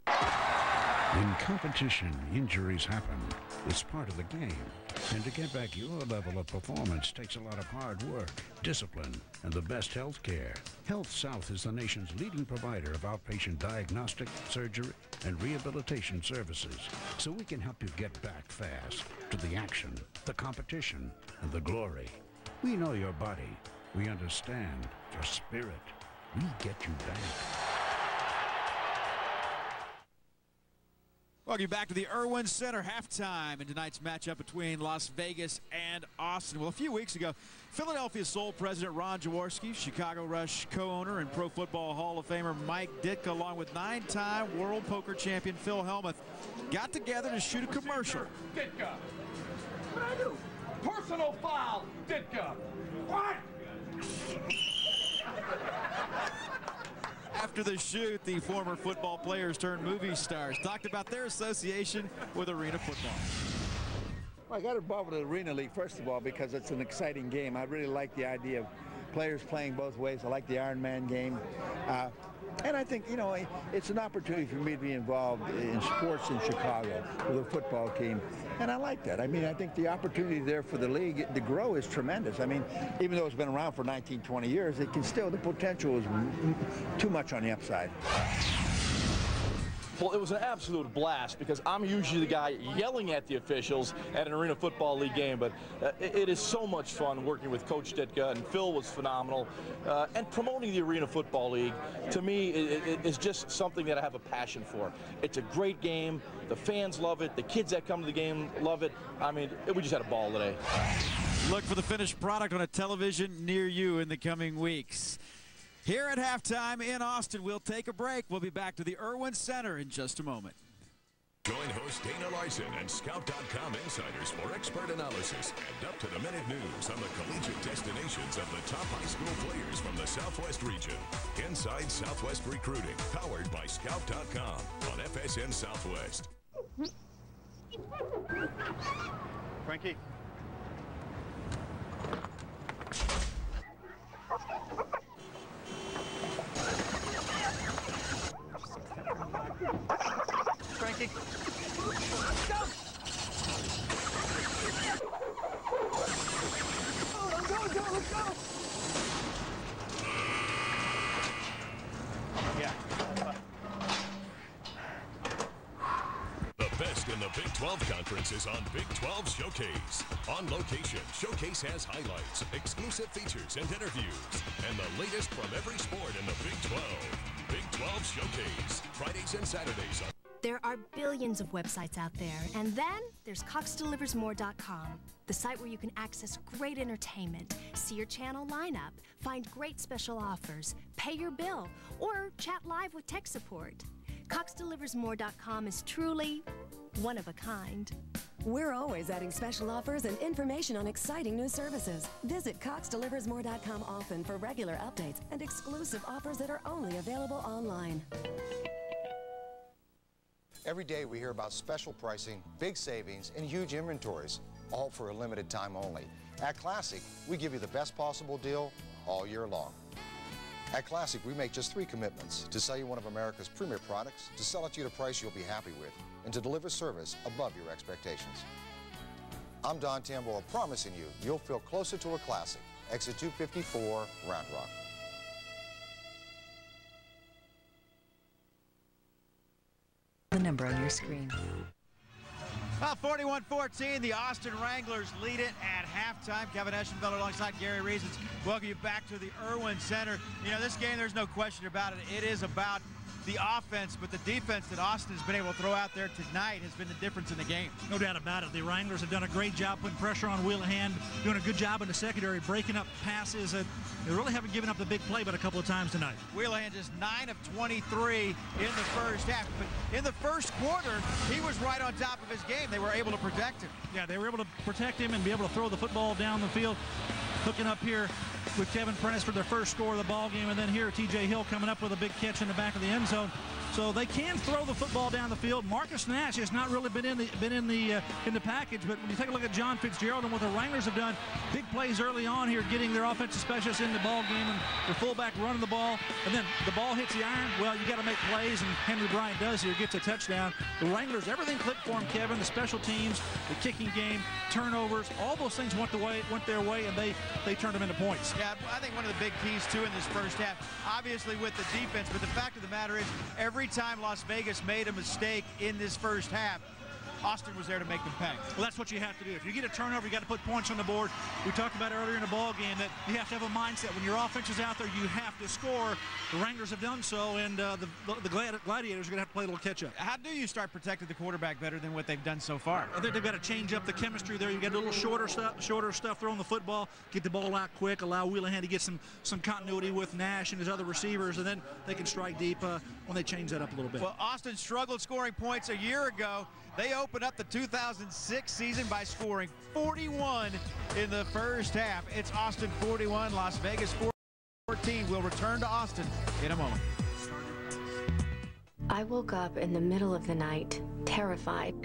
In competition, injuries happen. It's part of the game. And to get back your level of performance takes a lot of hard work, discipline, and the best health care. Health South is the nation's leading provider of outpatient diagnostic, surgery, and rehabilitation services. So we can help you get back fast to the action, the competition, and the glory. We know your body. We understand your spirit. We get you back. Welcome back to the Irwin Center halftime in tonight's matchup between Las Vegas and Austin. Well, a few weeks ago, Philadelphia Soul president Ron Jaworski, Chicago Rush co-owner and Pro Football Hall of Famer Mike Ditka, along with 9-time World Poker champion Phil Hellmuth, got together to shoot a commercial. Ditka. What did I do? Personal foul. Ditka. What? After the shoot, the former football players turned movie stars talked about their association with arena football. Well, I got involved with the Arena League, first of all, because it's an exciting game. I really like the idea of players playing both ways. I like the Iron Man game. And I think, you know, it's an opportunity for me to be involved in sports in Chicago with a football team. And I like that. I mean, I think the opportunity there for the league to grow is tremendous. I mean, even though it's been around for 19, 20 years, it can still, the potential is too much on the upside. Well, it was an absolute blast because I'm usually the guy yelling at the officials at an Arena Football League game, but it is so much fun working with Coach Ditka, and Phil was phenomenal. And promoting the Arena Football League, to me, is just something that I have a passion for. It's a great game. The fans love it. The kids that come to the game love it. I mean, we just had a ball today. Look for the finished product on a television near you in the coming weeks. Here at halftime in Austin, we'll take a break. We'll be back to the Irwin Center in just a moment. Join host Dana Larson and Scout.com insiders for expert analysis and up-to-the-minute news on the collegiate destinations of the top high school players from the Southwest region. Inside Southwest Recruiting, powered by Scout.com on FSN Southwest. Frankie. Frankie. Go! Oh, let's go, let's go, let's go! Yeah. 12 Conference is on Big 12 Showcase. On location, Showcase has highlights, exclusive features, and interviews, and the latest from every sport in the Big 12. Big 12 Showcase, Fridays and Saturdays. There are billions of websites out there, and then there's CoxDeliversMore.com, the site where you can access great entertainment, see your channel lineup, find great special offers, pay your bill, or chat live with tech support. CoxDeliversMore.com is truly one of a kind. We're always adding special offers and information on exciting new services. Visit CoxDeliversMore.com often for regular updates and exclusive offers that are only available online. Every day we hear about special pricing, big savings, and huge inventories, all for a limited time only. At Classic, we give you the best possible deal all year long. At Classic, we make just 3 commitments: to sell you one of America's premier products, to sell it to you at a price you'll be happy with, and to deliver service above your expectations. I'm Don Tambour, promising you you'll feel closer to a Classic. Exit 254, Round Rock. The number on your screen. Well, 41-14, the Austin Wranglers lead it at halftime. Kevin Eschenfelder alongside Gary Reasons. Welcome you back to the Irwin Center. You know, this game, there's no question about it. It is about the offense, but the defense that Austin has been able to throw out there tonight has been the difference in the game. No doubt about it. The Wranglers have done a great job putting pressure on Wheelahan, doing a good job in the secondary, breaking up passes. And they really haven't given up the big play but a couple of times tonight. Wheelahan just 9 of 23 in the first half. But in the first quarter, he was right on top of his game. They were able to protect him. Yeah, they were able to protect him and be able to throw the football down the field. Hooking up here with Kevin Prentice for their first score of the ball game, and then here T.J. Hill coming up with a big catch in the back of the end zone. So they can throw the football down the field. Marcus Nash has not really been in the package, but when you take a look at John Fitzgerald and what the Wranglers have done, big plays early on here, getting their offensive specialists in the ball game, and their fullback running the ball, and then the ball hits the iron. Well, you got to make plays, and Henry Bryant does here, gets a touchdown. The Wranglers, everything clicked for them, Kevin. The special teams, the kicking game, turnovers, all those things went their way, and they turned them into points. Yeah, I think one of the big keys too in this first half, obviously with the defense, but the fact of the matter is, every time Las Vegas made a mistake in this first half, Austin was there to make them pay. Well, that's what you have to do. If you get a turnover, you got to put points on the board. We talked about earlier in the ball game that you have to have a mindset. When your offense is out there, you have to score. The Wranglers have done so, and the Gladiators are going to have to play a little catch-up. How do you start protecting the quarterback better than what they've done so far? I think they've got to change up the chemistry there. You got a little shorter stuff throwing the football, get the ball out quick, allow Wheelahan to get some continuity with Nash and his other receivers, and then they can strike deep when they change that up a little bit. Well, Austin struggled scoring points a year ago. They opened up the 2006 season by scoring 41 in the first half. It's Austin 41, Las Vegas 14. We'll return to Austin in a moment. I woke up in the middle of the night, terrified.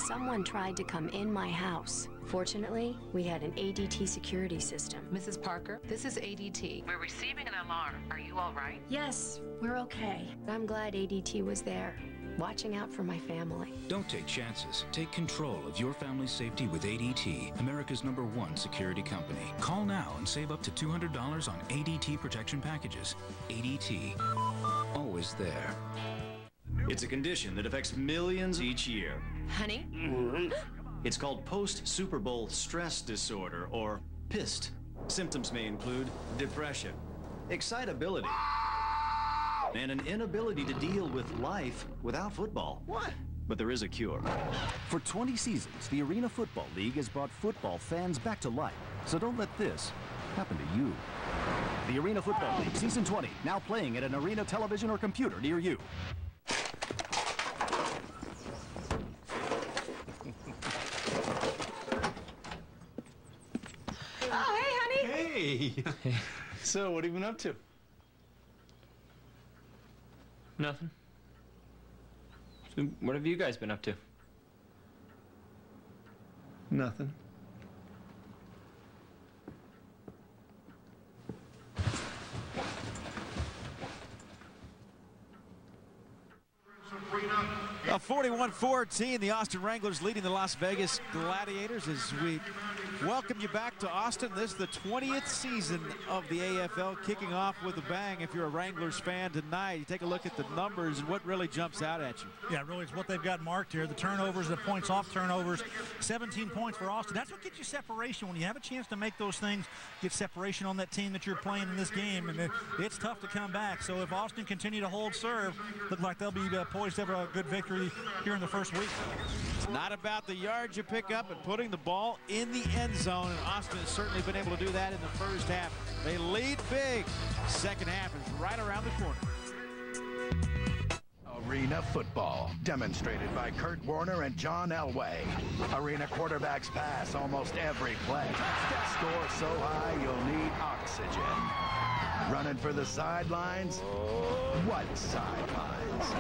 Someone tried to come in my house. Fortunately, we had an ADT security system. Mrs. Parker, this is ADT. We're receiving an alarm. Are you all right? Yes, we're okay. I'm glad ADT was there, watching out for my family. Don't take chances. Take control of your family's safety with ADT, America's #1 security company. Call now and save up to $200 on ADT protection packages. ADT, always there. It's a condition that affects millions each year. Honey? It's called post-Super Bowl stress disorder, or PIST. Symptoms may include depression, excitability, and an inability to deal with life without football. What? But there is a cure. For 20 seasons, the Arena Football League has brought football fans back to life. So don't let this happen to you. The Arena Football League Season 20, now playing at an arena television or computer near you. Oh, hey, honey. Hey. So, what have you been up to? Nothing. So, what have you guys been up to? Nothing. Well, 41-14, the Austin Wranglers leading the Las Vegas Gladiators as we welcome you back to Austin. This is the 20th season of the AFL, kicking off with a bang. If you're a Wranglers fan tonight, you take a look at the numbers and what really jumps out at you. Yeah, really, it's what they've got marked here. The turnovers, the points off turnovers, 17 points for Austin. That's what gets you separation. When you have a chance to make those things, get separation on that team that you're playing in this game, and it's tough to come back. So if Austin continue to hold serve, look like they'll be poised to have a good victory here in the first week. It's not about the yards you pick up, but putting the ball in the end zone, and Austin has certainly been able to do that in the first half. They lead big. Second half is right around the corner. Arena football, demonstrated by Kurt Warner and John Elway. Arena quarterbacks pass almost every play. Score so high you'll need oxygen. Running for the sidelines? What sidelines?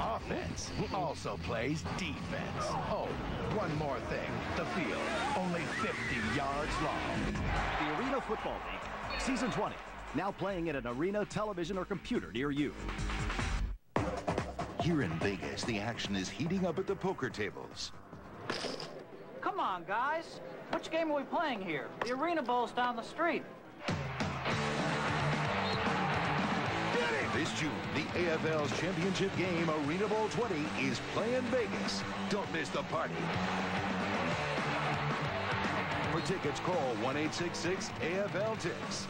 Offense also plays defense. Oh, one more thing. The field, only 50 yards long. The Arena Football League, Season 20. Now playing at an arena, television, or computer near you. Here in Vegas, the action is heating up at the poker tables. Come on, guys. Which game are we playing here? The Arena Bowl's down the street. This June, the AFL's championship game, Arena Bowl 20, is playing Vegas. Don't miss the party. For tickets, call 1-866-AFL-TICKS.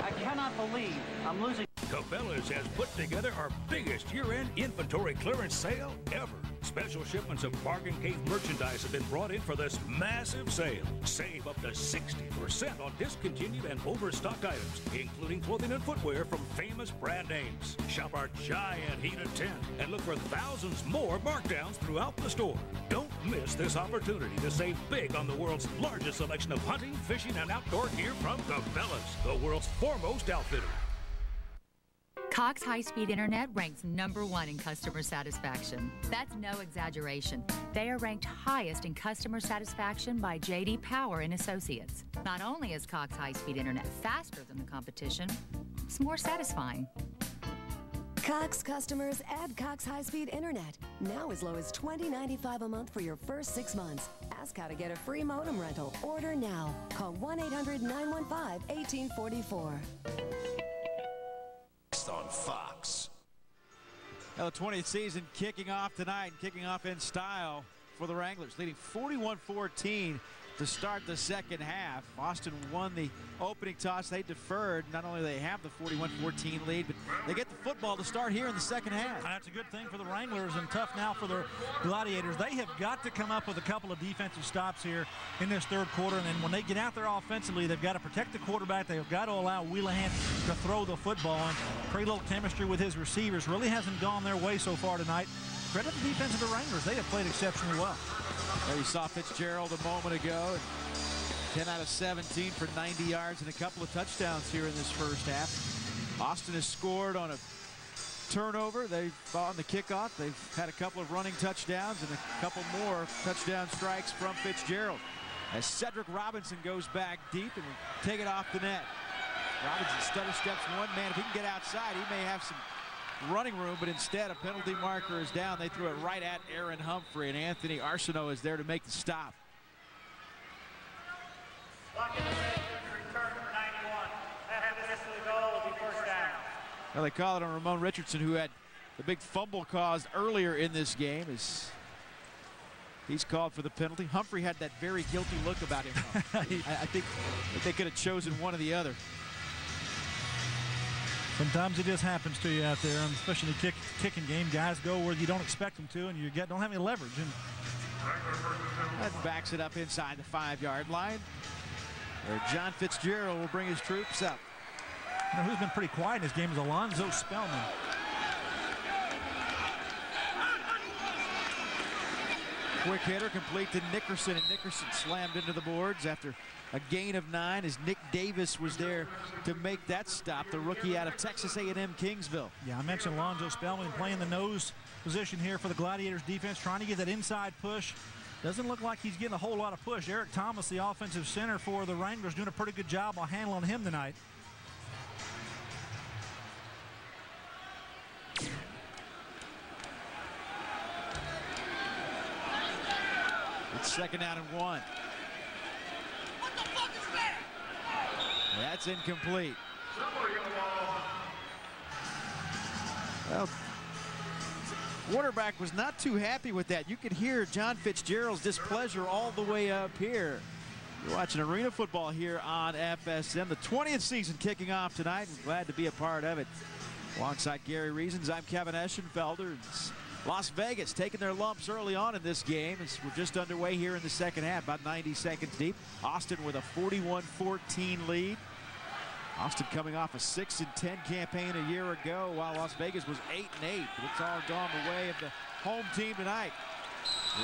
I cannot believe I'm losing. Cabela's has put together our biggest year-end inventory clearance sale ever. Special shipments of Bargain Cave merchandise have been brought in for this massive sale. Save up to 60% on discontinued and overstocked items, including clothing and footwear from famous brand names. Shop our giant heated tent and look for thousands more markdowns throughout the store. Don't miss this opportunity to save big on the world's largest selection of hunting, fishing, and outdoor gear from Cabela's, the world's foremost outfitter. Cox High-Speed Internet ranks #1 in customer satisfaction. That's no exaggeration. They are ranked highest in customer satisfaction by J.D. Power and Associates. Not only is Cox High-Speed Internet faster than the competition, it's more satisfying. Cox customers add Cox High-Speed Internet. Now as low as $20.95 a month for your first 6 months. Ask how to get a free modem rental. Order now. Call 1-800-915-1844. On Fox. Now the 20th season kicking off tonight, and kicking off in style for the Wranglers, leading 41-14 to start the second half. Austin won the opening toss. They deferred. Not only do they have the 41-14 lead, but they get the football to start here in the second half. That's a good thing for the Wranglers, and tough now for the Gladiators. They have got to come up with a couple of defensive stops here in this third quarter, and then when they get out there offensively, they've got to protect the quarterback. They've got to allow Wheelahan to throw the football, and pretty little chemistry with his receivers really hasn't gone their way so far tonight. Credit the defense of the Wranglers. They have played exceptionally well. There you saw Fitzgerald a moment ago. 10 out of 17 for 90 yards and a couple of touchdowns here in this first half. Austin has scored on a turnover. They've on the kickoff. They've had a couple of running touchdowns and a couple more touchdown strikes from Fitzgerald. As Cedric Robinson goes back deep and will take it off the net. Robinson stutter steps one man. If he can get outside, he may have some running room, but instead a penalty marker is down. They threw it right at Aaron Humphrey, and Anthony Arsenault is there to make the stop. Well, they call it on Ramon Richardson, who had the big fumble caused earlier in this game. He's called for the penalty. Humphrey had that very guilty look about him. I think they could have chosen one or the other. Sometimes it just happens to you out there, and especially in the kicking game. Guys go where you don't expect them to, and you don't have any leverage. And that backs it up inside the 5-yard line, where John Fitzgerald will bring his troops up. You know, who's been pretty quiet in this game is Alonzo Spellman. Quick hitter complete to Nickerson, and Nickerson slammed into the boards after a gain of 9 as Nick Davis was there to make that stop, the rookie out of Texas A&M Kingsville. Yeah, I mentioned Alonzo Spellman playing the nose position here for the Gladiators defense, trying to get that inside push. Doesn't look like he's getting a whole lot of push. Eric Thomas, the offensive center for the Wranglers, doing a pretty good job on handling him tonight. It's 2nd down and 1. That's incomplete. Well, quarterback was not too happy with that. You could hear John Fitzgerald's displeasure all the way up here. You're watching Arena Football here on FSM. The 20th season kicking off tonight. I'm glad to be a part of it. Alongside Gary Reasons, I'm Kevin Eschenfelder. It's Las Vegas taking their lumps early on in this game. We're just underway here in the second half, about 90 seconds deep. Austin with a 41-14 lead. Austin coming off a 6-10 campaign a year ago, while Las Vegas was 8-8. It's all gone the way of the home team tonight.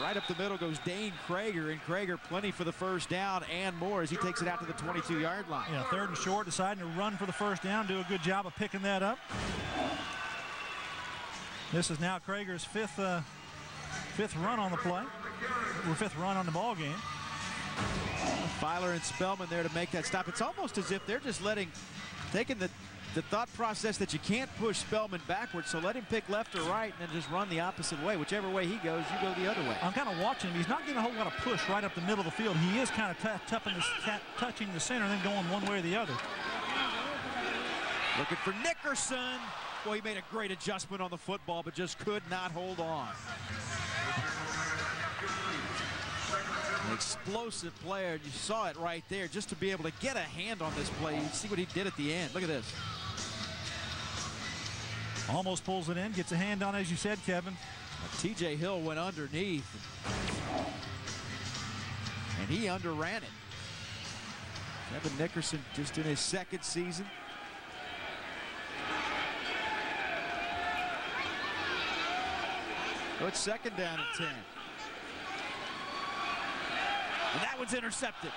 Right up the middle goes Dane Krager, and Krager plenty for the first down and more as he takes it out to the 22-yard line. Yeah, 3rd and short, deciding to run for the first down, do a good job of picking that up. This is now Krager's fifth run on the play, or 5th run on the ball game. Filer and Spellman there to make that stop. It's almost as if they're just taking the thought process that you can't push Spellman backwards, so let him pick left or right and then just run the opposite way. Whichever way he goes, you go the other way. I'm kind of watching him. He's not getting a whole lot of push right up the middle of the field. He is kind of touching the center and then going one way or the other. Looking for Nickerson. Boy, he made a great adjustment on the football, but just could not hold on. An explosive player. You saw it right there, just to be able to get a hand on this play. You see what he did at the end. Look at this. Almost pulls it in, gets a hand on, as you said, Kevin. TJ Hill went underneath, and he underran it. Kevin Nickerson just in his 2nd season. So it's 2nd down and 10. And that one's intercepted.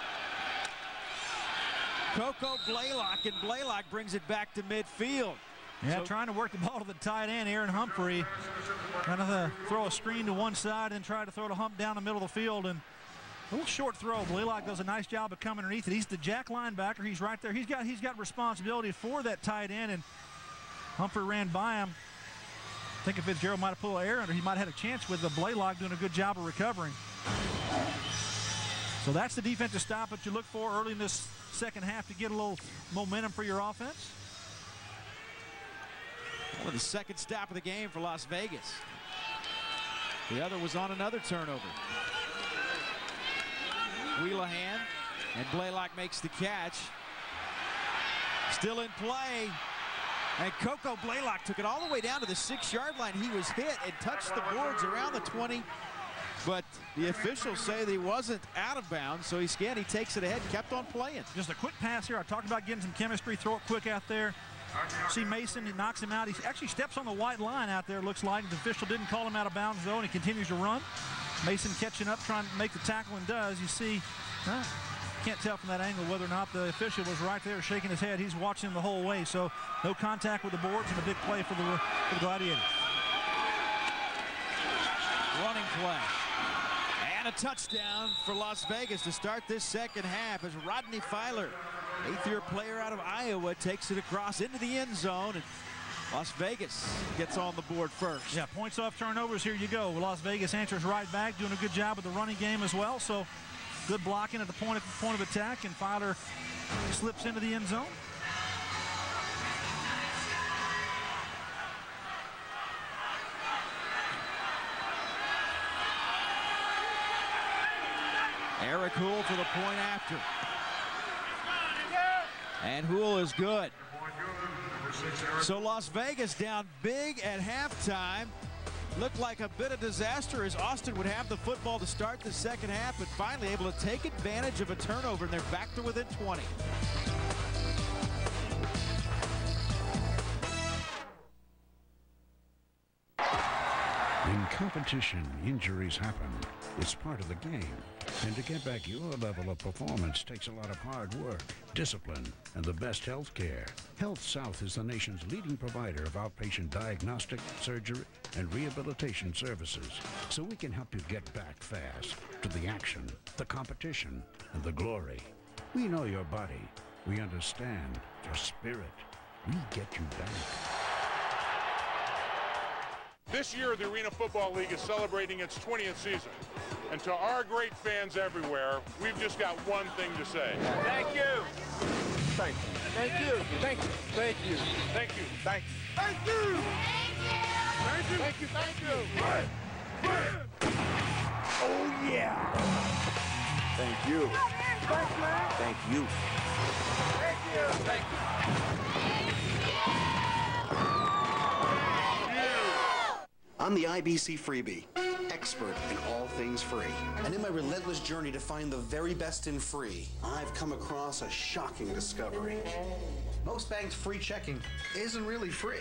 Coco Blaylock, and Blaylock brings it back to midfield. Yeah, trying to work the ball to the tight end, Aaron Humphrey. Trying to throw a screen to one side and try to throw the hump down the middle of the field. And a little short throw. Blaylock does a nice job of coming underneath it. He's the jack linebacker. He's right there. He's got responsibility for that tight end, and Humphrey ran by him. I think if Fitzgerald might have pulled an air under, he might have had a chance with the Blaylock doing a good job of recovering. So that's the defensive stop that you look for early in this second half to get a little momentum for your offense. Well, the 2nd stop of the game for Las Vegas. The other was on another turnover. Wheelahan, and Blaylock makes the catch. Still in play. And Coco Blaylock took it all the way down to the 6-yard line. He was hit and touched the boards around the 20. But the officials say that he wasn't out of bounds, so he takes it ahead, kept on playing. Just a quick pass here. I talked about getting some chemistry. Throw it quick out there. See Mason, he knocks him out. He actually steps on the white line out there, looks like. The official didn't call him out of bounds, though, and he continues to run. Mason catching up, trying to make the tackle, and does. You see, can't tell from that angle whether or not the official was right there shaking his head. He's watching him the whole way, so no contact with the boards, and a big play for the Gladiators. Running play. And a touchdown for Las Vegas to start this second half as Rodney Filer, 8th-year player out of Iowa, takes it across into the end zone, and Las Vegas gets on the board first. Yeah, points off turnovers. Here you go. Las Vegas answers right back, doing a good job with the running game as well. So good blocking at the point of attack, and Filer slips into the end zone. Eric Houle for the point after. And Houle is good. So Las Vegas down big at halftime. Looked like a bit of disaster as Austin would have the football to start the second half, but finally able to take advantage of a turnover, and they're back to within 20. In competition, injuries happen. It's part of the game. And to get back your level of performance takes a lot of hard work, discipline, and the best health care. Health South is the nation's leading provider of outpatient diagnostic, surgery, and rehabilitation services. So we can help you get back fast to the action, the competition, and the glory. We know your body. We understand your spirit. We get you back. This year, the Arena Football League is celebrating its 20th season. And to our great fans everywhere, we've just got one thing to say. Thank you. Thank you. Thank you. Thank you. Thank you. Thank you. Thank you. Thank you. Thank you. Thank you. Thank you. Oh, yeah. Thank you. Thanks, man. Thank you. Thank you. Thank you. I'm the IBC freebie, expert in all things free. And in my relentless journey to find the very best in free, I've come across a shocking discovery. Most banks' free checking isn't really free.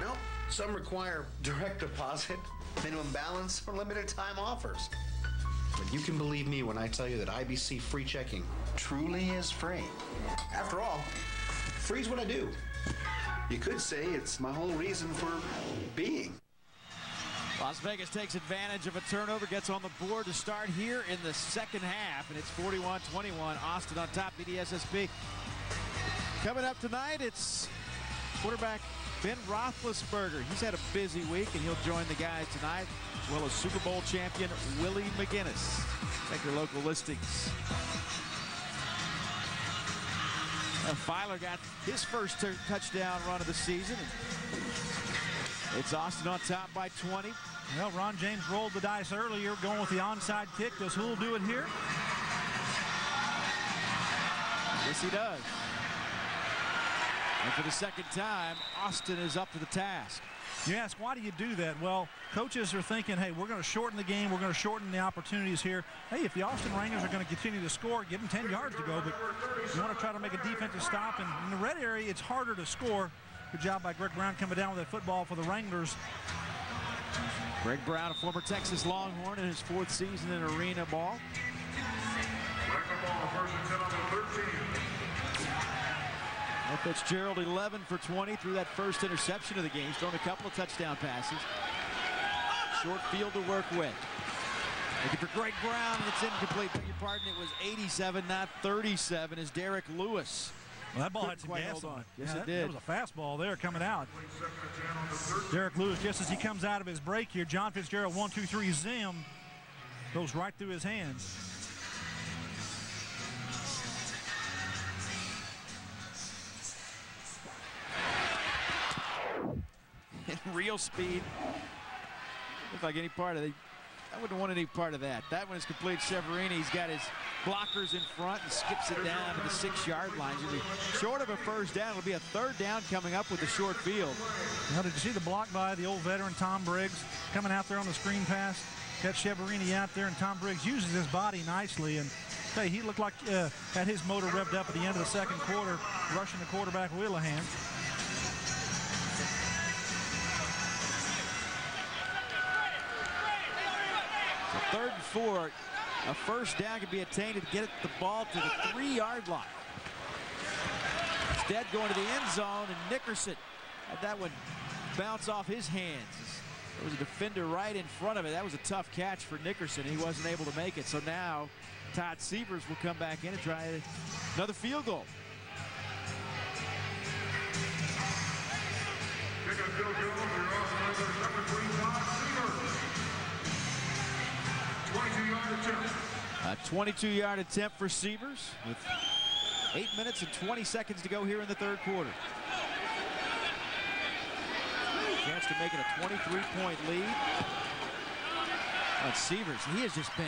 Nope, some require direct deposit, minimum balance, or limited time offers. But you can believe me when I tell you that IBC free checking truly is free. After all, free's what I do. You could say it's my whole reason for being. Las Vegas takes advantage of a turnover, gets on the board to start here in the second half, and it's 41-21. Austin on top, BDSSP. Coming up tonight, it's quarterback Ben Roethlisberger. He's had a busy week, and he'll join the guys tonight, as well as Super Bowl champion Willie McGinnis. Check your local listings. Filer got his first touchdown run of the season. It's Austin on top by 20. Well, Ron James rolled the dice earlier, going with the onside kick. Does Houle do it here? Yes, he does. And for the second time, Austin is up to the task. You ask, why do you do that? Well, coaches are thinking, hey, we're going to shorten the game. We're going to shorten the opportunities here. Hey, if the Austin Wranglers are going to continue to score, give them 10 yards to go. But you want to try to make a defensive stop. And in the red area, it's harder to score. Good job by Greg Brown coming down with that football for the Wranglers. Greg Brown, a former Texas Longhorn in his 4th season in arena ball. Well, Fitzgerald 11 for 20 through that first interception of the game. He's thrown a couple of touchdown passes. Short field to work with. Looking for Greg Brown, and it's incomplete. Beg your pardon, it was 87, not 37, as Derek Lewis. Well, that ball had some gas on it. Yes, it did. That was a fastball there coming out. Derek Lewis, just as he comes out of his break here, John Fitzgerald, 1-2-3 zim, goes right through his hands. In real speed. Look like any part of it. I wouldn't want any part of that. That one is complete. Severini, he's got his blockers in front and skips it down to the 6-yard line. Short of a first down. It'll be a 3rd down coming up with the short field. Now, did you see the block by the old veteran Tom Briggs coming out there on the screen pass? Got Severini out there, and Tom Briggs uses his body nicely. And hey, he looked like had his motor revved up at the end of the second quarter, rushing the quarterback Wheelahan. So 3rd and 4. A first down can be attained to get the ball to the 3-yard line. Instead, going to the end zone, and Nickerson had that one bounce off his hands. There was a defender right in front of it. That was a tough catch for Nickerson. He wasn't able to make it. So now Todd Sievers will come back in and try another field goal. A 22-yard attempt for Sievers with 8 minutes and 20 seconds to go here in the 3rd quarter. Chance to make it a 23-point lead. But Sievers, he has just been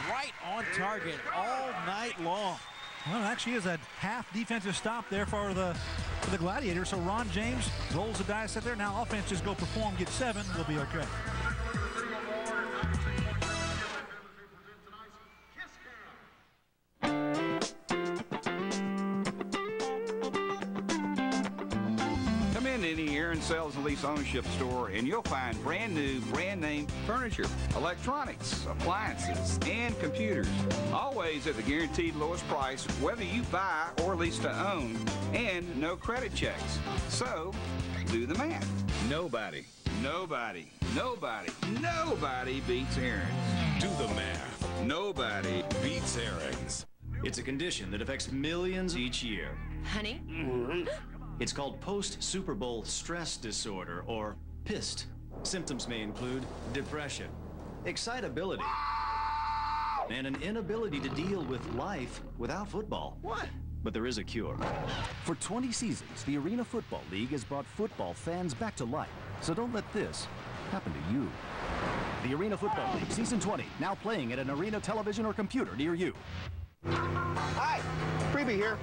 right on target all night long. Well, it actually is a half defensive stop there for the Gladiators. So Ron James rolls the dice out there. Now offense just go perform, get 7, we'll be okay. Any Aaron Sales and Lease ownership store, and you'll find brand new, brand name furniture, electronics, appliances, and computers. Always at the guaranteed lowest price, whether you buy or lease to own, and no credit checks. So, do the math. Nobody beats Aaron's. Do the math. Nobody beats Aaron's. It's a condition that affects millions each year. Honey? It's called post-Super Bowl stress disorder, or PIST. Symptoms may include depression, excitability, and an inability to deal with life without football. What? but there is a cure. For 20 seasons, the Arena Football League has brought football fans back to life. So don't let this happen to you. The Arena Football League Season 20, now playing at an arena television or computer near you. Hi, Freebie here.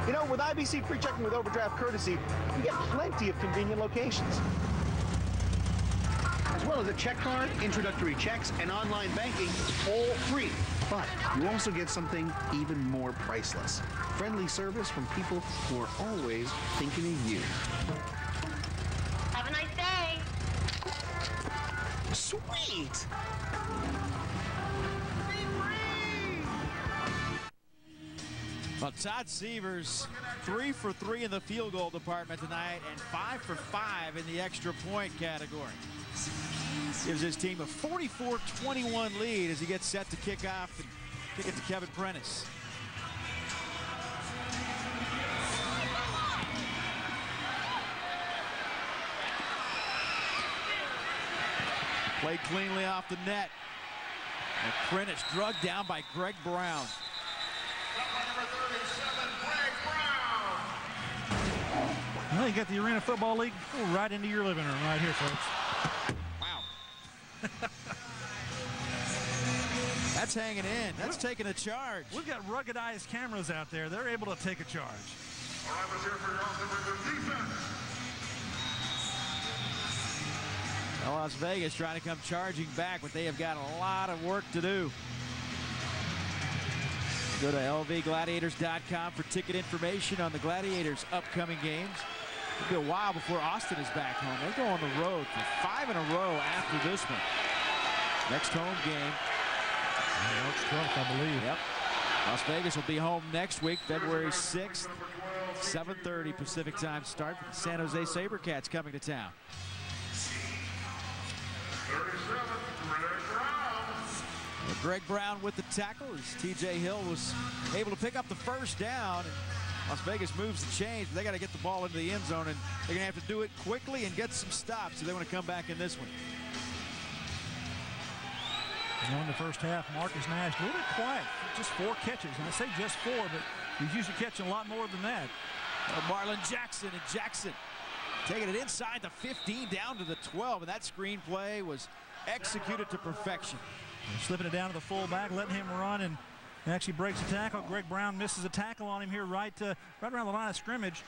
You know, with IBC free checking with overdraft courtesy, you get plenty of convenient locations. As well as a check card, introductory checks, and online banking, all free. But you also get something even more priceless. Friendly service from people who are always thinking of you. Have a nice day. Sweet! Well, Todd Severs, 3 for 3 in the field goal department tonight and 5 for 5 in the extra point category. Gives his team a 44-21 lead as he gets set to kick off and kick it to Kevin Prentice. Played cleanly off the net. And Prentice drugged down by Greg Brown. Well, you got the Arena Football League right into your living room right here, folks. Wow. That's hanging in. That's taking a charge. We've got ruggedized cameras out there. They're able to take a charge. Well, Las Vegas trying to come charging back, but they have got a lot of work to do. Go to lvgladiators.com for ticket information on the Gladiators' upcoming games. It'll be a while before Austin is back home. They go on the road for 5 in a row after this one. Next home game. March 12th, I believe. Yep. Las Vegas will be home next week, February 6th, 7:30 Pacific time start. For the San Jose SaberCats coming to town. Greg Brown with the tackle as TJ Hill was able to pick up the first down. And Las Vegas moves the chains, but they got to get the ball into the end zone, and they're going to have to do it quickly and get some stops, so they want to come back in this one. In the first half, Marcus Nash a little bit quiet, just 4 catches. And I say just 4, but he's usually catching a lot more than that. Marlon Jackson, and Jackson taking it inside the 15 down to the 12, and that screen play was executed to perfection. They're slipping it down to the fullback, letting him run, and actually breaks the tackle. Greg Brown misses a tackle on him here right around the line of scrimmage.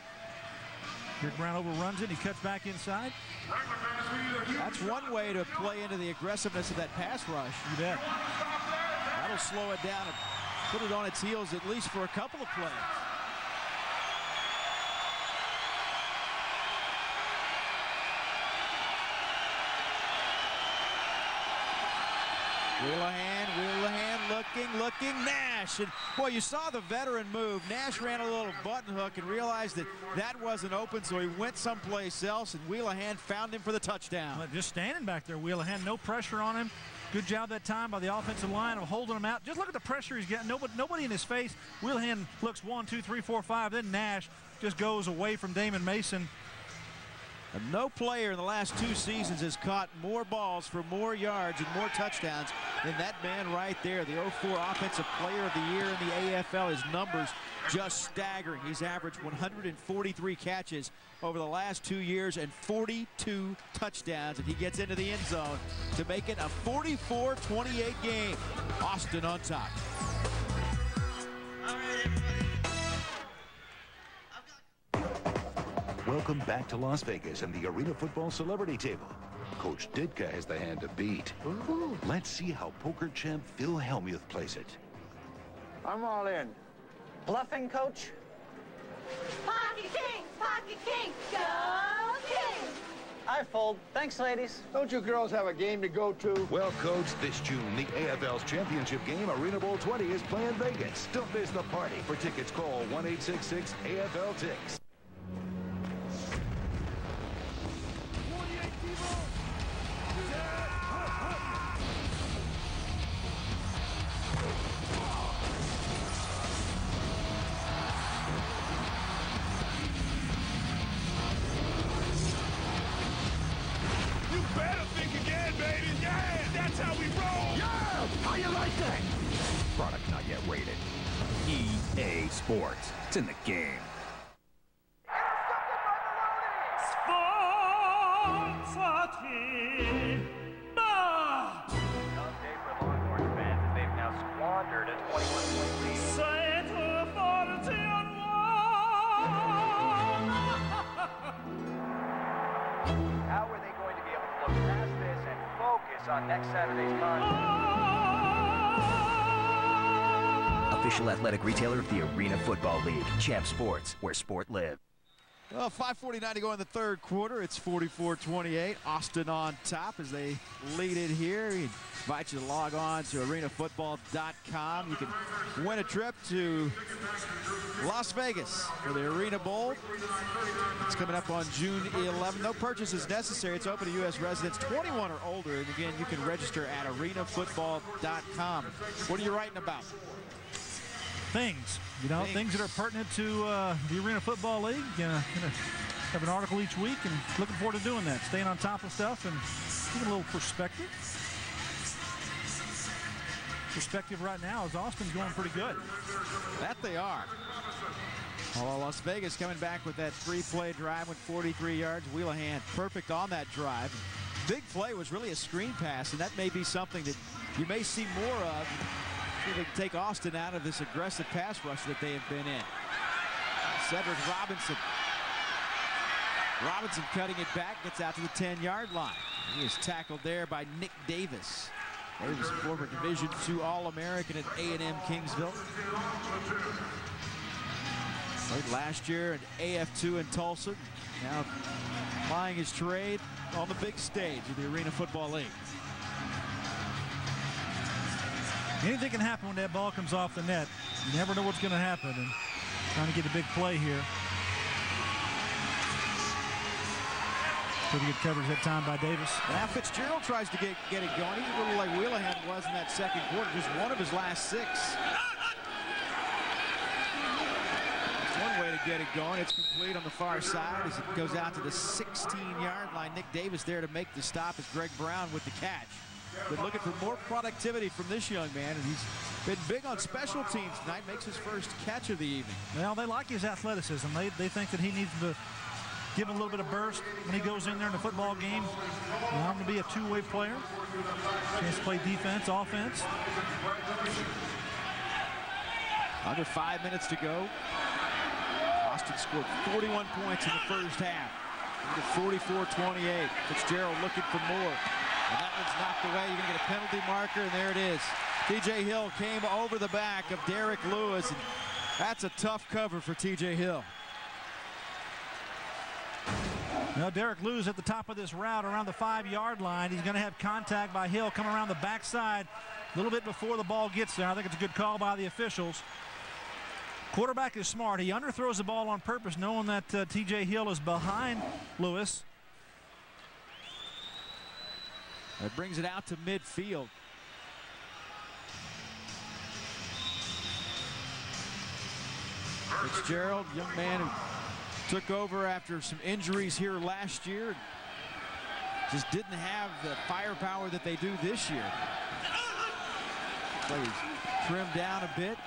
Greg Brown overruns it. He cuts back inside. That's one way to play into the aggressiveness of that pass rush. You bet. That'll slow it down and put it on its heels at least for a couple of plays. Wheelahan, looking, Nash. And boy, you saw the veteran move. Nash ran a little button hook and realized that that wasn't open, so he went someplace else, and Wheelahan found him for the touchdown. Well, just standing back there, Wheelahan, no pressure on him. Good job that time by the offensive line of holding him out. Just look at the pressure he's getting. Nobody in his face. Wheelahan looks 1, 2, 3, 4, 5. Then Nash just goes away from Damon Mason. And no player in the last 2 seasons has caught more balls for more yards and more touchdowns than that man right there. The 04 Offensive Player of the Year in the AFL. His numbers just staggering. He's averaged 143 catches over the last 2 years and 42 touchdowns. And he gets into the end zone to make it a 44-28 game. Austin on top. Welcome back to Las Vegas and the Arena Football Celebrity Table. Coach Ditka has the hand to beat. Ooh. Let's see how poker champ Phil Hellmuth plays it. I'm all in. Bluffing, Coach? Pocket King, go King! I fold. Thanks, ladies. Don't you girls have a game to go to? Well, Coach, this June, the AFL's championship game, Arena Bowl 20, is playing Vegas. Don't miss the party. For tickets, call 1-866-AFL-TICKS. How you like that? Product not yet rated. E EA Sports. It's in the game. How are they going to be able to look past this and focus on next Saturday's contest? Official athletic retailer of the Arena Football League. Champ Sports, where sport lives. Well, 5:49 to go in the third quarter. It's 44-28. Austin on top as they lead it here. We invite you to log on to arenafootball.com. You can win a trip to Las Vegas for the Arena Bowl. It's coming up on June 11th. No purchases necessary. It's open to U.S. residents 21 or older. And again, you can register at arenafootball.com. What are you writing about? Things, things that are pertinent to the Arena Football League. Gonna have an article each week, and looking forward to doing that. Staying on top of stuff and giving a little perspective. Perspective right now is Austin's going pretty good. That they are. Although Las Vegas coming back with that 3-play drive with 43 yards. Wheelahan perfect on that drive. Big play was really a screen pass, and that may be something that you may see more of. They can take Austin out of this aggressive pass rush that they have been in. Cedric Robinson. Robinson cutting it back, gets out to the 10-yard line. He is tackled there by Nick Davis. Davis, former Division II All-American at A&M Kingsville. Played last year at AF2 in Tulsa. Now plying his trade on the big stage of the Arena Football League. Anything can happen when that ball comes off the net. You never know what's going to happen. And trying to get a big play here. Pretty good coverage that time by Davis. Now Fitzgerald tries to get it going. He's a little like Wheelahan was in that second quarter. Just one of his last 6. One way to get it going. It's complete on the far side as it goes out to the 16-yard line. Nick Davis there to make the stop as Greg Brown with the catch. Been looking for more productivity from this young man, and he's been big on special teams tonight. Makes his first catch of the evening. Well, they like his athleticism. They think that he needs to give him a little bit of burst when he goes in there in the football game. Allow him to be a two-way player. Chance to play defense, offense. Under 5 minutes to go. Austin scored 41 points in the first half. 44-28. Fitzgerald looking for more. And that one's knocked away. You're going to get a penalty marker, and there it is. T.J. Hill came over the back of Derek Lewis, and that's a tough cover for T.J. Hill. Now Derek Lewis at the top of this route around the 5-yard line. He's going to have contact by Hill coming around the backside a little bit before the ball gets there. I think it's a good call by the officials. Quarterback is smart. He underthrows the ball on purpose, knowing that T.J. Hill is behind Lewis. That brings it out to midfield. Fitzgerald, young man who took over after some injuries here last year. Just didn't have the firepower that they do this year. Plays trimmed down a bit.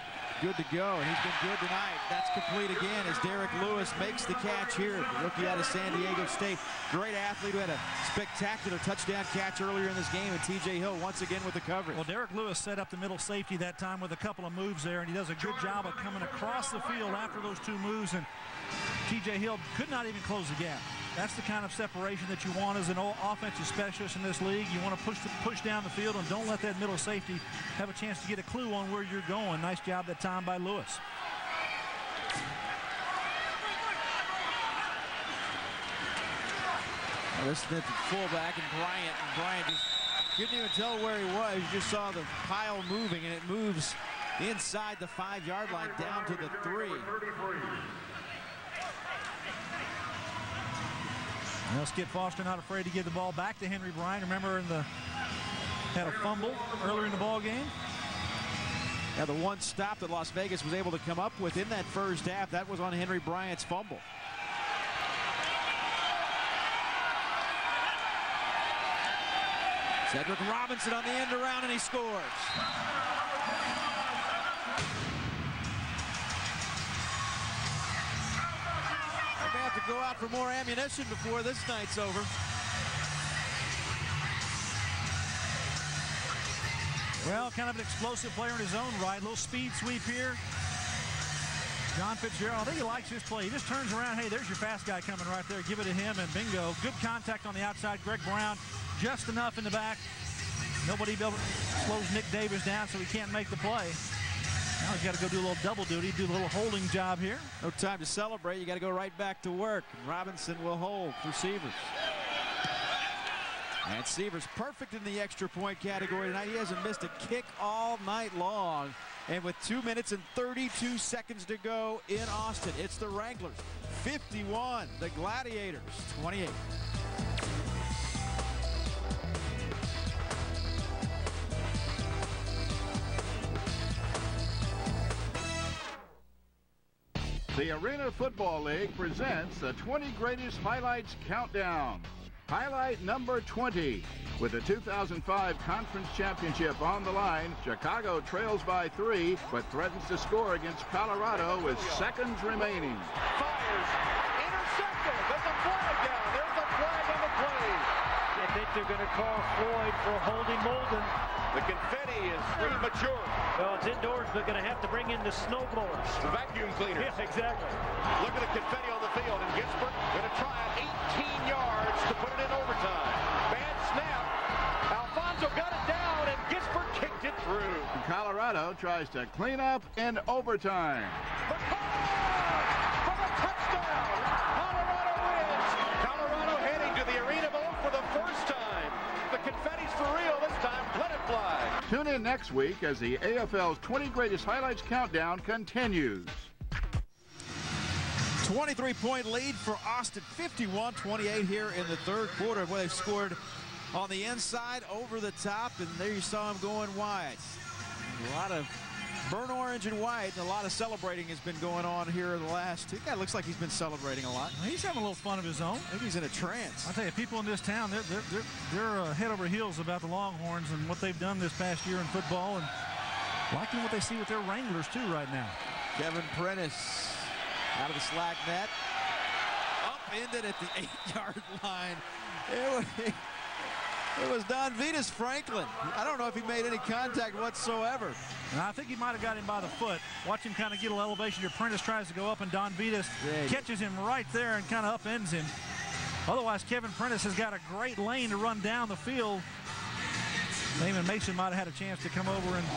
Good to go, and he's been good tonight. That's complete again as Derek Lewis makes the catch here. The rookie out of San Diego State. Great athlete who had a spectacular touchdown catch earlier in this game, and T.J. Hill once again with the coverage. Well, Derek Lewis set up the middle safety that time with a couple of moves there, and he does a good job of coming across the field after those 2 moves, and T.J. Hill could not even close the gap. That's the kind of separation that you want as an offensive specialist in this league. You want to push down the field and don't let that middle safety have a chance to get a clue on where you're going. Nice job that time by Lewis. Well, this is the fullback and Bryant just couldn't even tell where he was. You just saw the pile moving, and it moves inside the 5-yard line down to the 3. Well, Skip Foster not afraid to give the ball back to Henry Bryant. Remember, had a fumble earlier in the ball game. Now the one stop that Las Vegas was able to come up with in that first half, that was on Henry Bryant's fumble. Cedric Robinson on the end around, and he scores. may have to go out for more ammunition before this night's over. Well, kind of an explosive player in his own right. Little speed sweep here. John Fitzgerald, I think he likes his play. He just turns around. Hey, there's your fast guy coming right there. Give it to him, and bingo. Good contact on the outside. Greg Brown, just enough in the back. Nobody slows Nick Davis down, so he can't make the play. Now he's got to go do a little double duty, do a little holding job here. No time to celebrate. You got to go right back to work. And Robinson will hold for Severs. And Severs perfect in the extra point category tonight. He hasn't missed a kick all night long. And with 2 minutes and 32 seconds to go in Austin, it's the Wranglers 51, the Gladiators 28. The Arena Football League presents the 20 Greatest Highlights Countdown. Highlight number 20. With the 2005 Conference Championship on the line, Chicago trails by 3, but threatens to score against Colorado with seconds remaining. Fires. Intercepted. There's a flag down. There's a flag on the play. I think they're going to call Floyd for holding Molden. The confetti is premature. Well, it's indoors. They're going to have to bring in the snow blowers. The vacuum cleaners. Yeah, exactly. Look at the confetti on the field. And Ginsburg going to try it 18 yards to put it in overtime. Bad snap. Alfonso got it down, and Ginsburg kicked it through. Colorado tries to clean up in overtime. The call for the touchdown. Colorado wins. Colorado heading to the Arena Bowl for the first time. The confetti's for real this time. Let it fly. Tune in next week as the AFL's 20 Greatest Highlights Countdown continues. 23-point lead for Austin, 51-28 here in the third quarter, where they've scored on the inside, over the top, and there you saw him going wide. A lot of burnt orange and white, and a lot of celebrating has been going on here in the last two. Guy looks like he's been celebrating a lot. He's having a little fun of his own. I think he's in a trance. I tell you, people in this town, they're head over heels about the Longhorns and what they've done this past year in football, and liking what they see with their Wranglers too right now. Kevin Prentice out of the slack net, upended at the 8-yard line. It was Don Vitas Franklin. I don't know if he made any contact whatsoever. And I think he might have got him by the foot. Watch him kind of get a little elevation. Your Prentice tries to go up, and Don Vitas catches him right there and kind of upends him. Otherwise, Kevin Prentice has got a great lane to run down the field. Damon Mason might have had a chance to come over and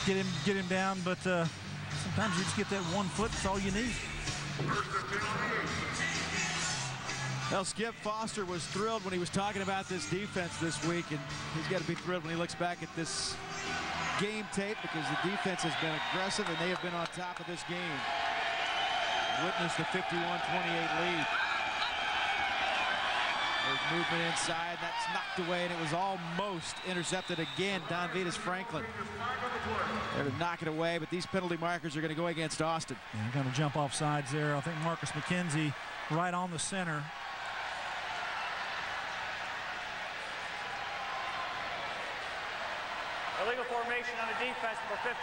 get him down, but sometimes you just get that 1 foot. That's all you need. Well, Skip Foster was thrilled when he was talking about this defense this week, and he's got to be thrilled when he looks back at this game tape, because the defense has been aggressive and they have been on top of this game. Witness the 51-28 lead. There's movement inside, that's knocked away, and it was almost intercepted again. Don Vitas Franklin there to knock it away, but these penalty markers are going to go against Austin. Yeah, they're going to jump off sides there. I think Marcus McKenzie right on the center. Illegal formation on the defense, number 53.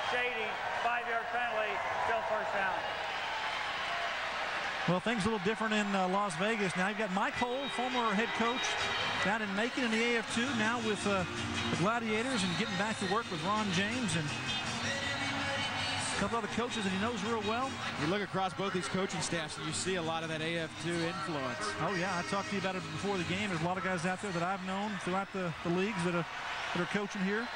Shady, 5-yard penalty, still first down. Well, things a little different in Las Vegas. Now you've got Mike Hole, former head coach down in Macon in the AF2, now with the Gladiators, and getting back to work with Ron James and a couple other coaches that he knows real well. You look across both these coaching staffs and you see a lot of that AF2 influence. Oh yeah, I talked to you about it before the game. There's a lot of guys out there that I've known throughout the leagues that are coaching here.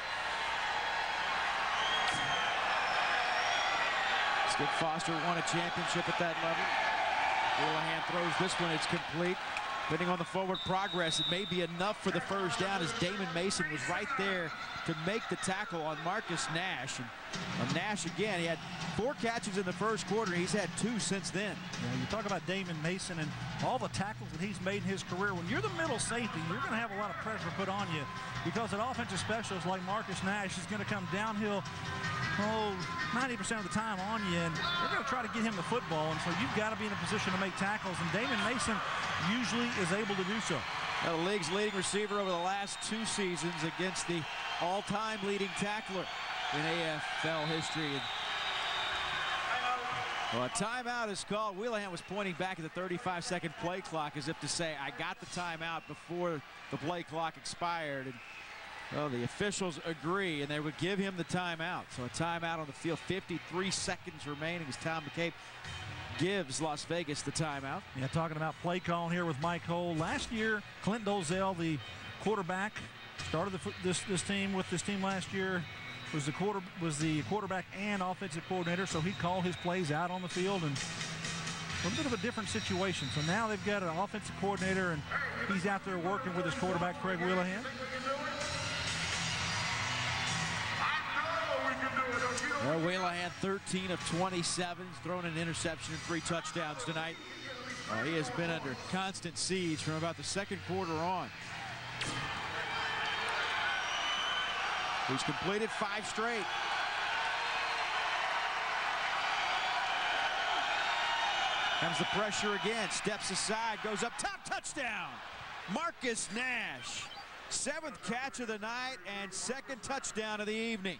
Skip Foster won a championship at that level. Houlihan throws this one, it's complete. Depending on the forward progress, it may be enough for the first down, as Damon Mason was right there to make the tackle on Marcus Nash. And Nash, again, he had 4 catches in the first quarter. He's had 2 since then. Yeah, you talk about Damon Mason and all the tackles that he's made in his career. When you're the middle safety, you're going to have a lot of pressure put on you, because an offensive specialist like Marcus Nash is going to come downhill 90% of the time on you, and they're going to try to get him the football, and so you've got to be in a position to make tackles, and Damon Mason usually is able to do so. Now, the league's leading receiver over the last 2 seasons against the all-time leading tackler in AFL history. And Well, a timeout is called. Wheelahan was pointing back at the 35-second play clock as if to say, I got the timeout before the play clock expired. And well, the officials agree, and they would give him the timeout. So a timeout on the field, 53 seconds remaining as Tom McCabe gives Las Vegas the timeout. Yeah, talking about play calling here with Mike Hull. Last year, Clint Dozell, the quarterback, started this team with this team last year. Was the quarterback and offensive coordinator, so he'd call his plays out on the field, and a bit of a different situation. So now they've got an offensive coordinator, and he's out there working with his quarterback, Craig Wheelahan. Well, Wheelahan 13 of 27. He's thrown an interception and 3 touchdowns tonight. He has been under constant siege from about the second quarter on. He's completed 5 straight. Comes the pressure again. Steps aside. Goes up top. Touchdown. Marcus Nash. 7th catch of the night and 2nd touchdown of the evening.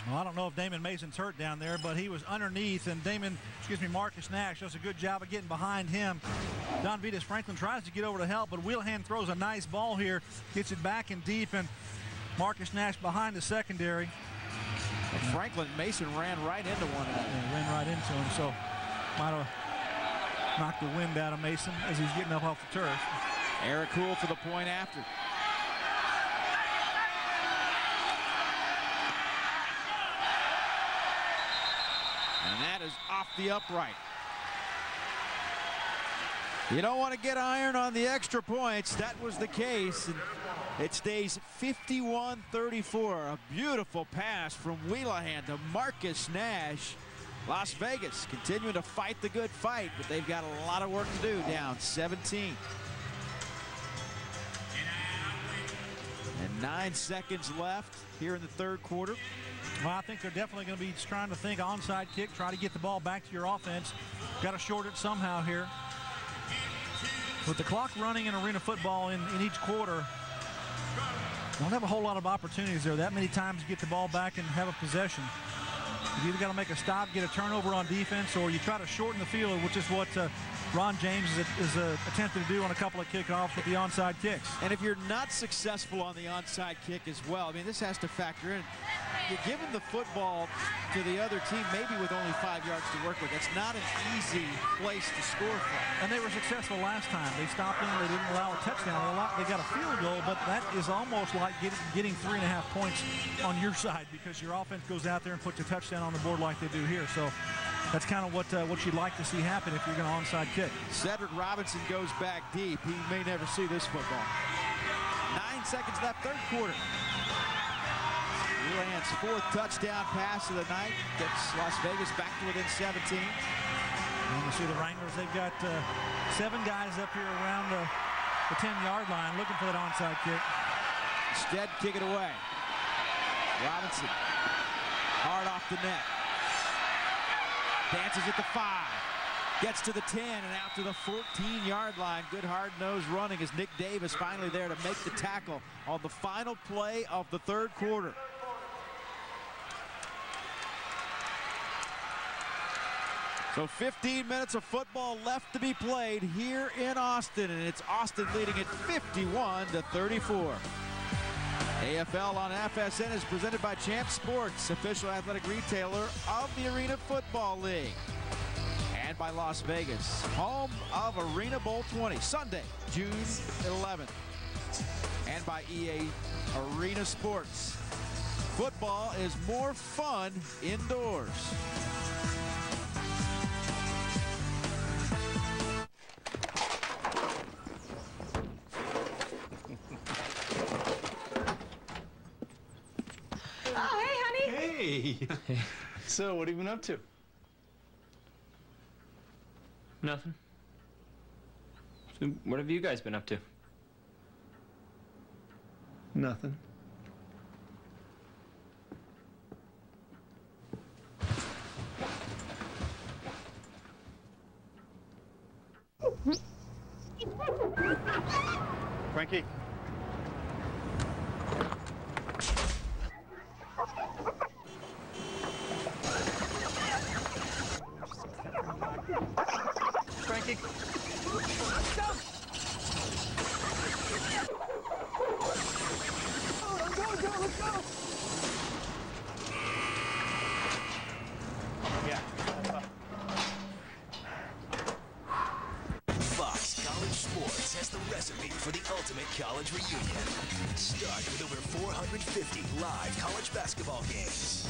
Well, I don't know if Damon Mason's hurt down there, but he was underneath, and Marcus Nash does a good job of getting behind him. Don Vitas Franklin tries to get over to help, but Wheelahan throws a nice ball here, gets it back in deep, and Marcus Nash behind the secondary. Well, Franklin Mason ran right into one. Yeah, ran right into him, so might have knocked the wind out of Mason as he's getting up off the turf. Eric Houle for the point after. And that is off the upright. You don't want to get iron on the extra points. That was the case. And it stays 51-34. A beautiful pass from Wheelahan to Marcus Nash. Las Vegas continuing to fight the good fight, but they've got a lot of work to do, down 17. And 9 seconds left here in the third quarter. Well, I think they're definitely going to be trying to think onside kick, try to get the ball back to your offense. Got to short it somehow here. With the clock running in arena football in each quarter, don't have a whole lot of opportunities there. That many times to get the ball back and have a possession. You either got to make a stop, get a turnover on defense, or you try to shorten the field, which is what Ron James is attempting to do on a couple of kickoffs with the onside kicks. And if you're not successful on the onside kick as well, I mean, this has to factor in. You're giving the football to the other team maybe with only 5 yards to work with. That's not an easy place to score from. And they were successful last time. They stopped them. They didn't allow a touchdown. They got a field goal, but that is almost like getting 3.5 points on your side because your offense goes out there and puts a touchdown on the board like they do here. So that's kind of what you'd like to see happen if you're going to onside kick. Cedric Robinson goes back deep. He may never see this football. 9 seconds left, third quarter. Wheelahan's 4th touchdown pass of the night gets Las Vegas back to within 17. And you see the Wranglers, they've got 7 guys up here around the 10-yard line looking for that onside kick. Instead, kick it away. Robinson, hard off the net. Dances at the 5. Gets to the 10 and out to the 14-yard line. Good hard-nosed running as Nick Davis finally there to make the tackle on the final play of the third quarter. So 15 minutes of football left to be played here in Austin, and it's Austin leading at 51-34. AFL on FSN is presented by Champ Sports, official athletic retailer of the Arena Football League. And by Las Vegas, home of Arena Bowl 20, Sunday, June 11th. And by EA Arena Sports. Football is more fun indoors. Hey. So, what have you been up to? Nothing. So what have you guys been up to? Nothing. Frankie. Let's go! Let's go, let's go! Yeah. Fox College Sports has the recipe for the ultimate college reunion. Start with over 450 live college basketball games.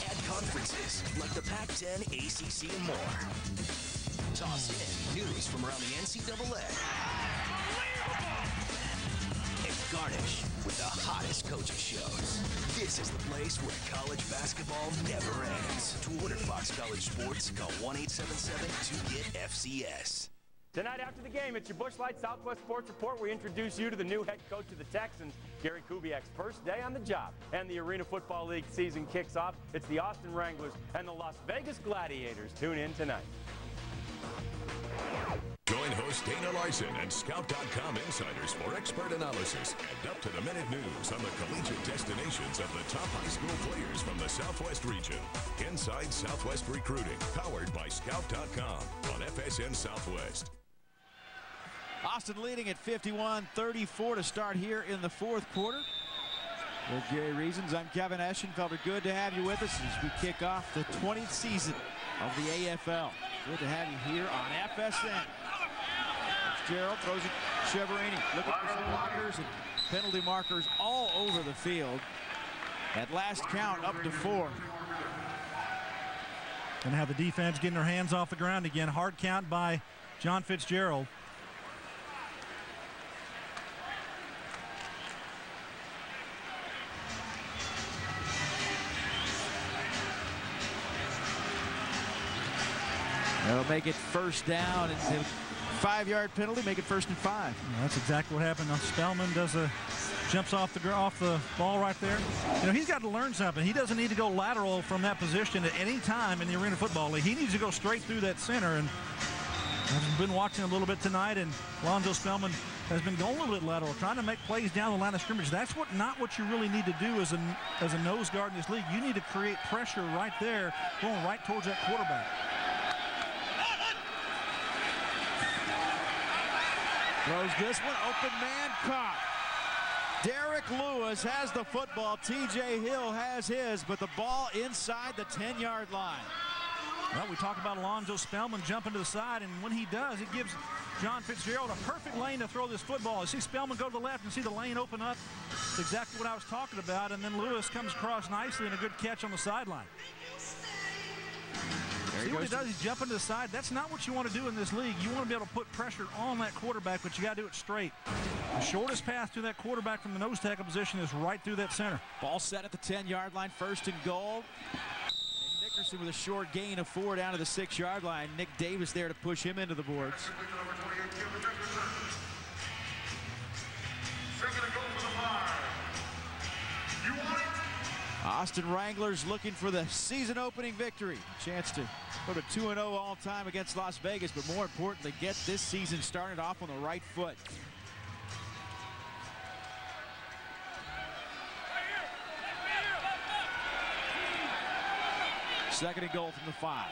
Add conferences like the Pac-10, ACC, and more. Toss in news from around the NCAA. And garnish with the hottest coaching shows. This is the place where college basketball never ends. To order Fox College Sports, call 1-877-2GET-FCS. Tonight after the game, it's your Busch Light Southwest Sports Report. We introduce you to the new head coach of the Texans, Gary Kubiak's first day on the job. And the Arena Football League season kicks off. It's the Austin Wranglers and the Las Vegas Gladiators. Tune in tonight. Join host Dana Larson and Scout.com insiders for expert analysis and up-to-the-minute news on the collegiate destinations of the top high school players from the Southwest region. Inside Southwest Recruiting, powered by Scout.com on FSN Southwest. Austin leading at 51-34 to start here in the fourth quarter. With Gary Reasons, I'm Kevin Eschenfelder. Good to have you with us as we kick off the 20th season of the AFL. Good to have you here on FSN. Gerald throws it Cheverini. Looking for some blockers and penalty markers all over the field. At last count, up to 4. Going to have the defense getting their hands off the ground again. Hard count by John Fitzgerald. They'll make it first down. It's a 5-yard penalty, make it 1st and 5. Yeah, that's exactly what happened. Now Spellman jumps off the ball right there. You know, he's got to learn something. He doesn't need to go lateral from that position at any time in the Arena Football League. He needs to go straight through that center. And I've been watching a little bit tonight, and Lonzo Spellman has been going a little bit lateral, trying to make plays down the line of scrimmage. That's not what you really need to do as a nose guard in this league. You need to create pressure right there, going right towards that quarterback. Throws this one, open man caught. Derek Lewis has the football. TJ Hill has his, but the ball inside the 10-yard line. Well, we talked about Alonzo Spellman jumping to the side, and when he does, it gives John Fitzgerald a perfect lane to throw this football. You see Spellman go to the left and see the lane open up. That's exactly what I was talking about, and then Lewis comes across nicely and a good catch on the sideline. See what he does? He's jumping to the side. That's not what you want to do in this league. You want to be able to put pressure on that quarterback, but you got to do it straight. The shortest path to that quarterback from the nose tackle position is right through that center. Ball set at the 10-yard line, 1st and goal. And Nickerson with a short gain of 4 down to the 6-yard line. Nick Davis there to push him into the boards. Austin Wranglers looking for the season-opening victory. Chance to go to 2-0 all-time against Las Vegas, but more importantly, get this season started off on the right foot. Second and goal from the 5.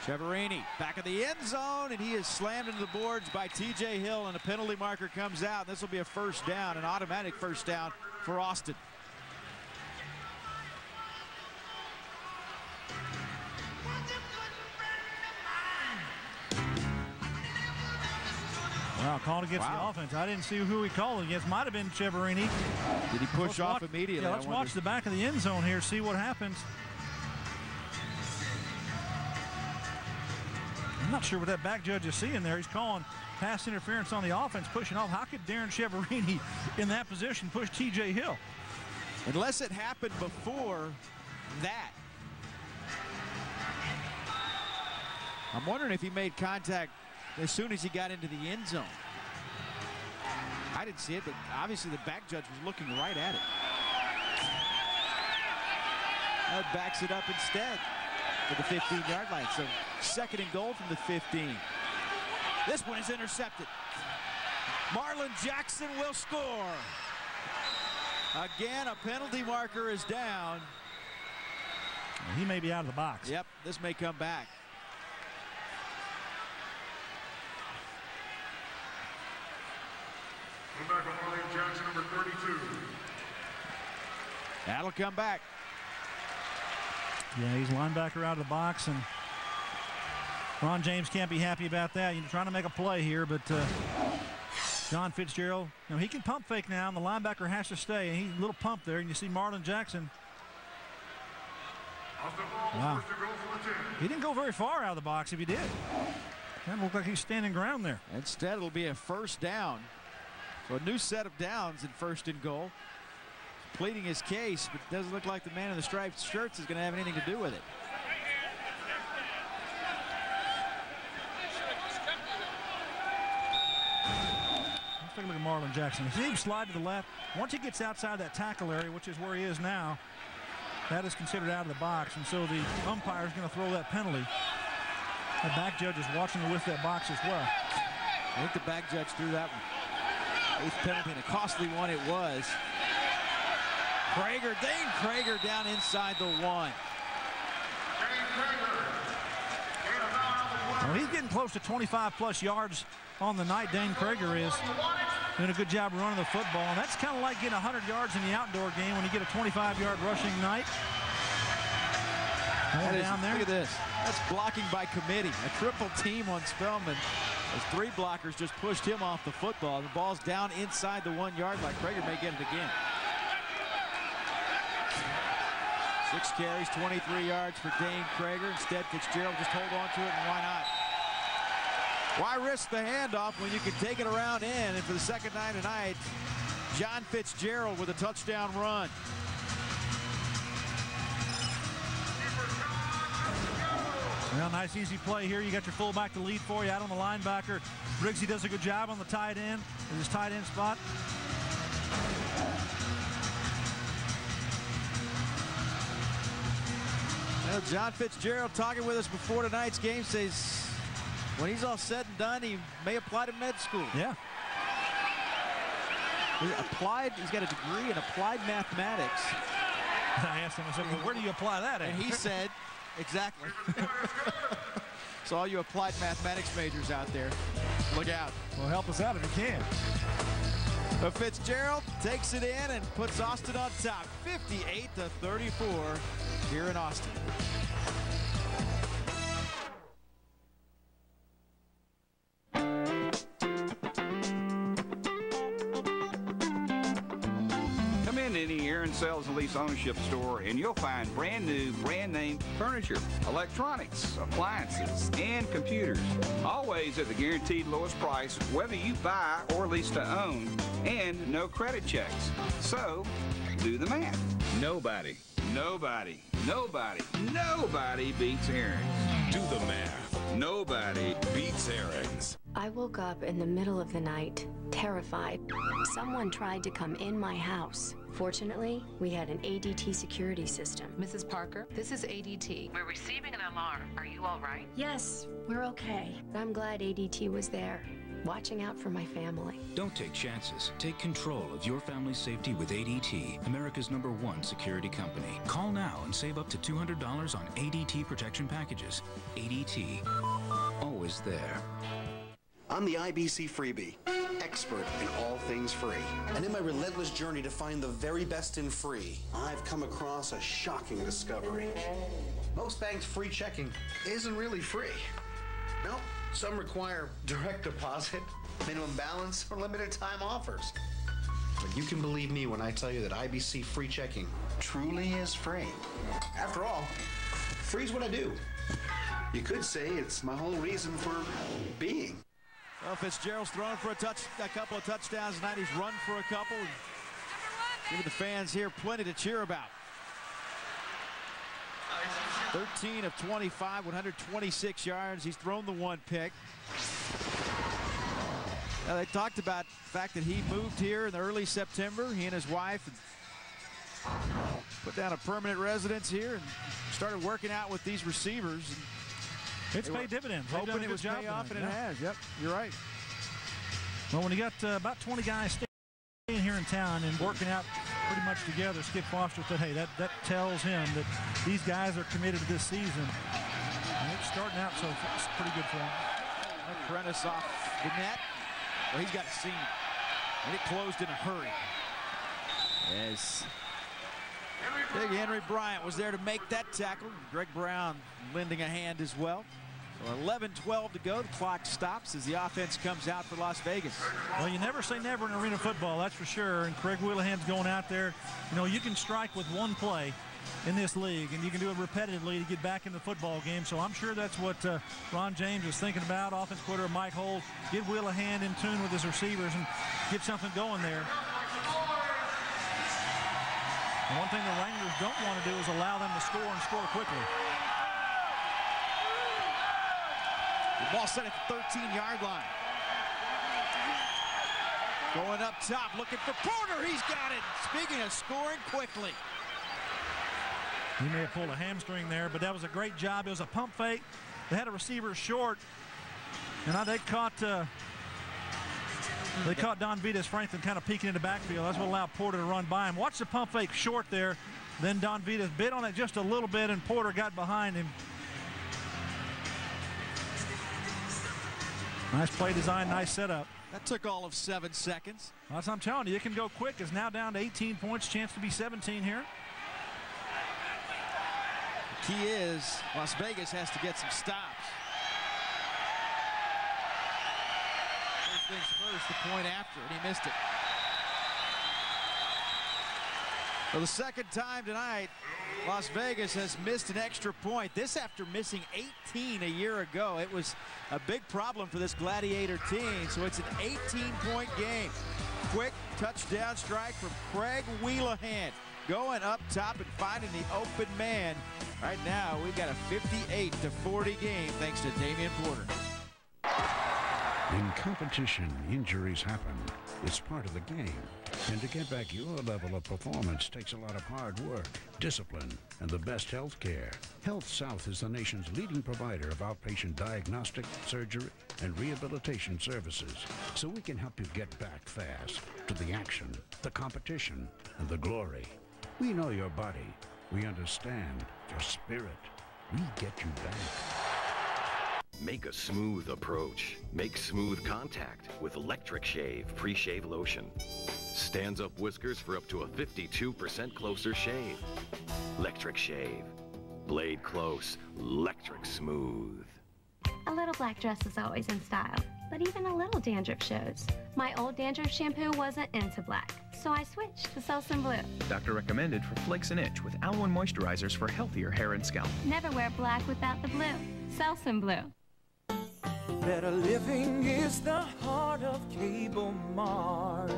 Cheverini back of the end zone, and he is slammed into the boards by TJ Hill, and a penalty marker comes out. This will be a 1st down, an automatic 1st down for Austin. Wow, called against the offense. I didn't see who he called against. Might have been Cheverini. Did he push off immediately? Yeah, let's watch the back of the end zone here, see what happens. I'm not sure what that back judge is seeing there. He's calling pass interference on the offense, pushing off. How could Darren Cheverini in that position push TJ Hill? Unless it happened before that. I'm wondering if he made contact as soon as he got into the end zone. I didn't see it, but obviously the back judge was looking right at it. That backs it up instead to the 15-yard line. So 2nd and goal from the 15. This one is intercepted. Marlon Jackson will score. Again, a penalty marker is down. He may be out of the box. Yep, this may come back. That'll come back. Yeah, he's linebacker out of the box, and Ron James can't be happy about that. He's trying to make a play here, but John Fitzgerald, you know, he can pump fake now, and the linebacker has to stay. And he's a little pump there, and you see Marlon Jackson. Wow. He didn't go very far out of the box if he did. Doesn't look like he's standing ground there. Instead, it'll be a first down. So a new set of downs in 1st and goal. Pleading his case, but it doesn't look like the man in the striped shirts is going to have anything to do with it. Let's take a look at Marlon Jackson. See him slide to the left. Once he gets outside that tackle area, which is where he is now, that is considered out of the box, and so the umpire is going to throw that penalty. The back judge is watching with that box as well. I think the back judge threw that one. 8th penalty, and a costly one it was. Dane Krager down inside the 1. Well, he's getting close to 25+ yards on the night. Dane Krager is doing a good job running the football, and that's kind of like getting 100 yards in the outdoor game when you get a 25-yard rushing night. Down there. Look at this. That's blocking by committee. A triple team on Spellman. As 3 blockers just pushed him off the football. The ball's down inside the 1-yard line. Krager may get it again. 6 carries, 23 yards for Dane Krager. Instead, Fitzgerald just hold on to it, and why not? Why risk the handoff when you can take it around in? And for the second time tonight, John Fitzgerald with a touchdown run. Well, nice easy play here. You got your fullback to lead for you out on the linebacker. Briggsy does a good job on the tight end in his tight end spot. Well, John Fitzgerald talking with us before tonight's game says when he's all said and done, he may apply to med school. Yeah. He's got a degree in applied mathematics. I asked him, I said, well, where do you apply that at? And he said, exactly. So all you applied mathematics majors out there, look out. Well, help us out if you can. But Fitzgerald takes it in and puts Austin on top, 58-34 here in Austin. Come in to any Aaron Sales and Lease ownership store and you'll find brand new, brand name furniture, electronics, appliances, and computers. Always at the guaranteed lowest price, whether you buy or lease to own, and no credit checks. So, do the math. Nobody beats Aaron's. Do the math. Nobody beats Aaron's. I woke up in the middle of the night, terrified. Someone tried to come in my house. Fortunately, we had an ADT security system. Mrs. Parker, this is ADT. We're receiving an alarm. Are you all right? Yes, we're okay. I'm glad ADT was there, watching out for my family. Don't take chances. Take control of your family's safety with ADT, America's #1 security company. Call now and save up to $200 on ADT protection packages. ADT, always there. I'm the IBC freebie, expert in all things free. And in my relentless journey to find the very best in free, I've come across a shocking discovery. Most banks' free checking isn't really free. Nope, some require direct deposit, minimum balance, or limited time offers. But you can believe me when I tell you that IBC free checking truly is free. After all, free's what I do. You could say it's my whole reason for being. Well, Fitzgerald's thrown for a couple of touchdowns tonight. He's run for a couple. Giving the fans here plenty to cheer about. 13 of 25, 126 yards. He's thrown the 1 pick. Now, they talked about the fact that he moved here in early September. He and his wife put down a permanent residence here and started working out with these receivers. It's paid dividends. Hoping it was pay off, and it has. Yep, you're right. Well, when you got about 20 guys staying here in town and working out pretty much together, Skip Foster said, hey, that tells him that these guys are committed to this season. And it's starting out, so it's pretty good for him. Prentice off the net. Well, he's got a seam. And it closed in a hurry. As Big Henry Bryant was there to make that tackle. Greg Brown lending a hand as well. So 11-12 to go. The clock stops as the offense comes out for Las Vegas. Well, you never say never in arena football, that's for sure. And Craig Wheelahan's going out there. You know, you can strike with one play in this league, and you can do it repetitively to get back in the football game. So I'm sure that's what Ron James was thinking about. Offense coordinator Mike Holt, get Wheelahan in tune with his receivers and get something going there. And one thing the Wranglers don't want to do is allow them to score and score quickly. The ball set at the 13-yard line. Going up top, looking for Porter. He's got it. Speaking of scoring quickly. He may have pulled a hamstring there, but that was a great job. It was a pump fake. They had a receiver short, and they caught Don Vitas Franklin kind of peeking in the backfield. That's what allowed Porter to run by him. Watch the pump fake short there. Then Don Vitas bit on it just a little bit, and Porter got behind him. Nice play design, nice setup. That took all of 7 seconds. Well, that's what I'm telling you. It can go quick. It's now down to 18 points. Chance to be 17 here. The key is Las Vegas has to get some stops. First things first, the point after, and he missed it. For the second time tonight, Las Vegas has missed an extra point. This after missing 18 a year ago. It was a big problem for this Gladiator team, so it's an 18-point game. Quick touchdown strike from Craig Wheelahan. Going up top and finding the open man. Right now, we've got a 58-40 game thanks to Damian Porter. In competition, injuries happen. It's part of the game. And to get back your level of performance takes a lot of hard work, discipline, and the best health care. Health South is the nation's leading provider of outpatient diagnostic, surgery, and rehabilitation services. So we can help you get back fast to the action, the competition, and the glory. We know your body. We understand your spirit. We get you back. Make a smooth approach. Make smooth contact with Electric Shave Pre-Shave Lotion. Stands up whiskers for up to a 52% closer shave. Electric Shave. Blade close, electric smooth. A little black dress is always in style, but even a little dandruff shows. My old dandruff shampoo wasn't into black, so I switched to Selsun Blue. Doctor recommended for flakes and itch with aloe moisturizers for healthier hair and scalp. Never wear black without the blue. Selsun Blue. Better living is the heart of Cable Mart.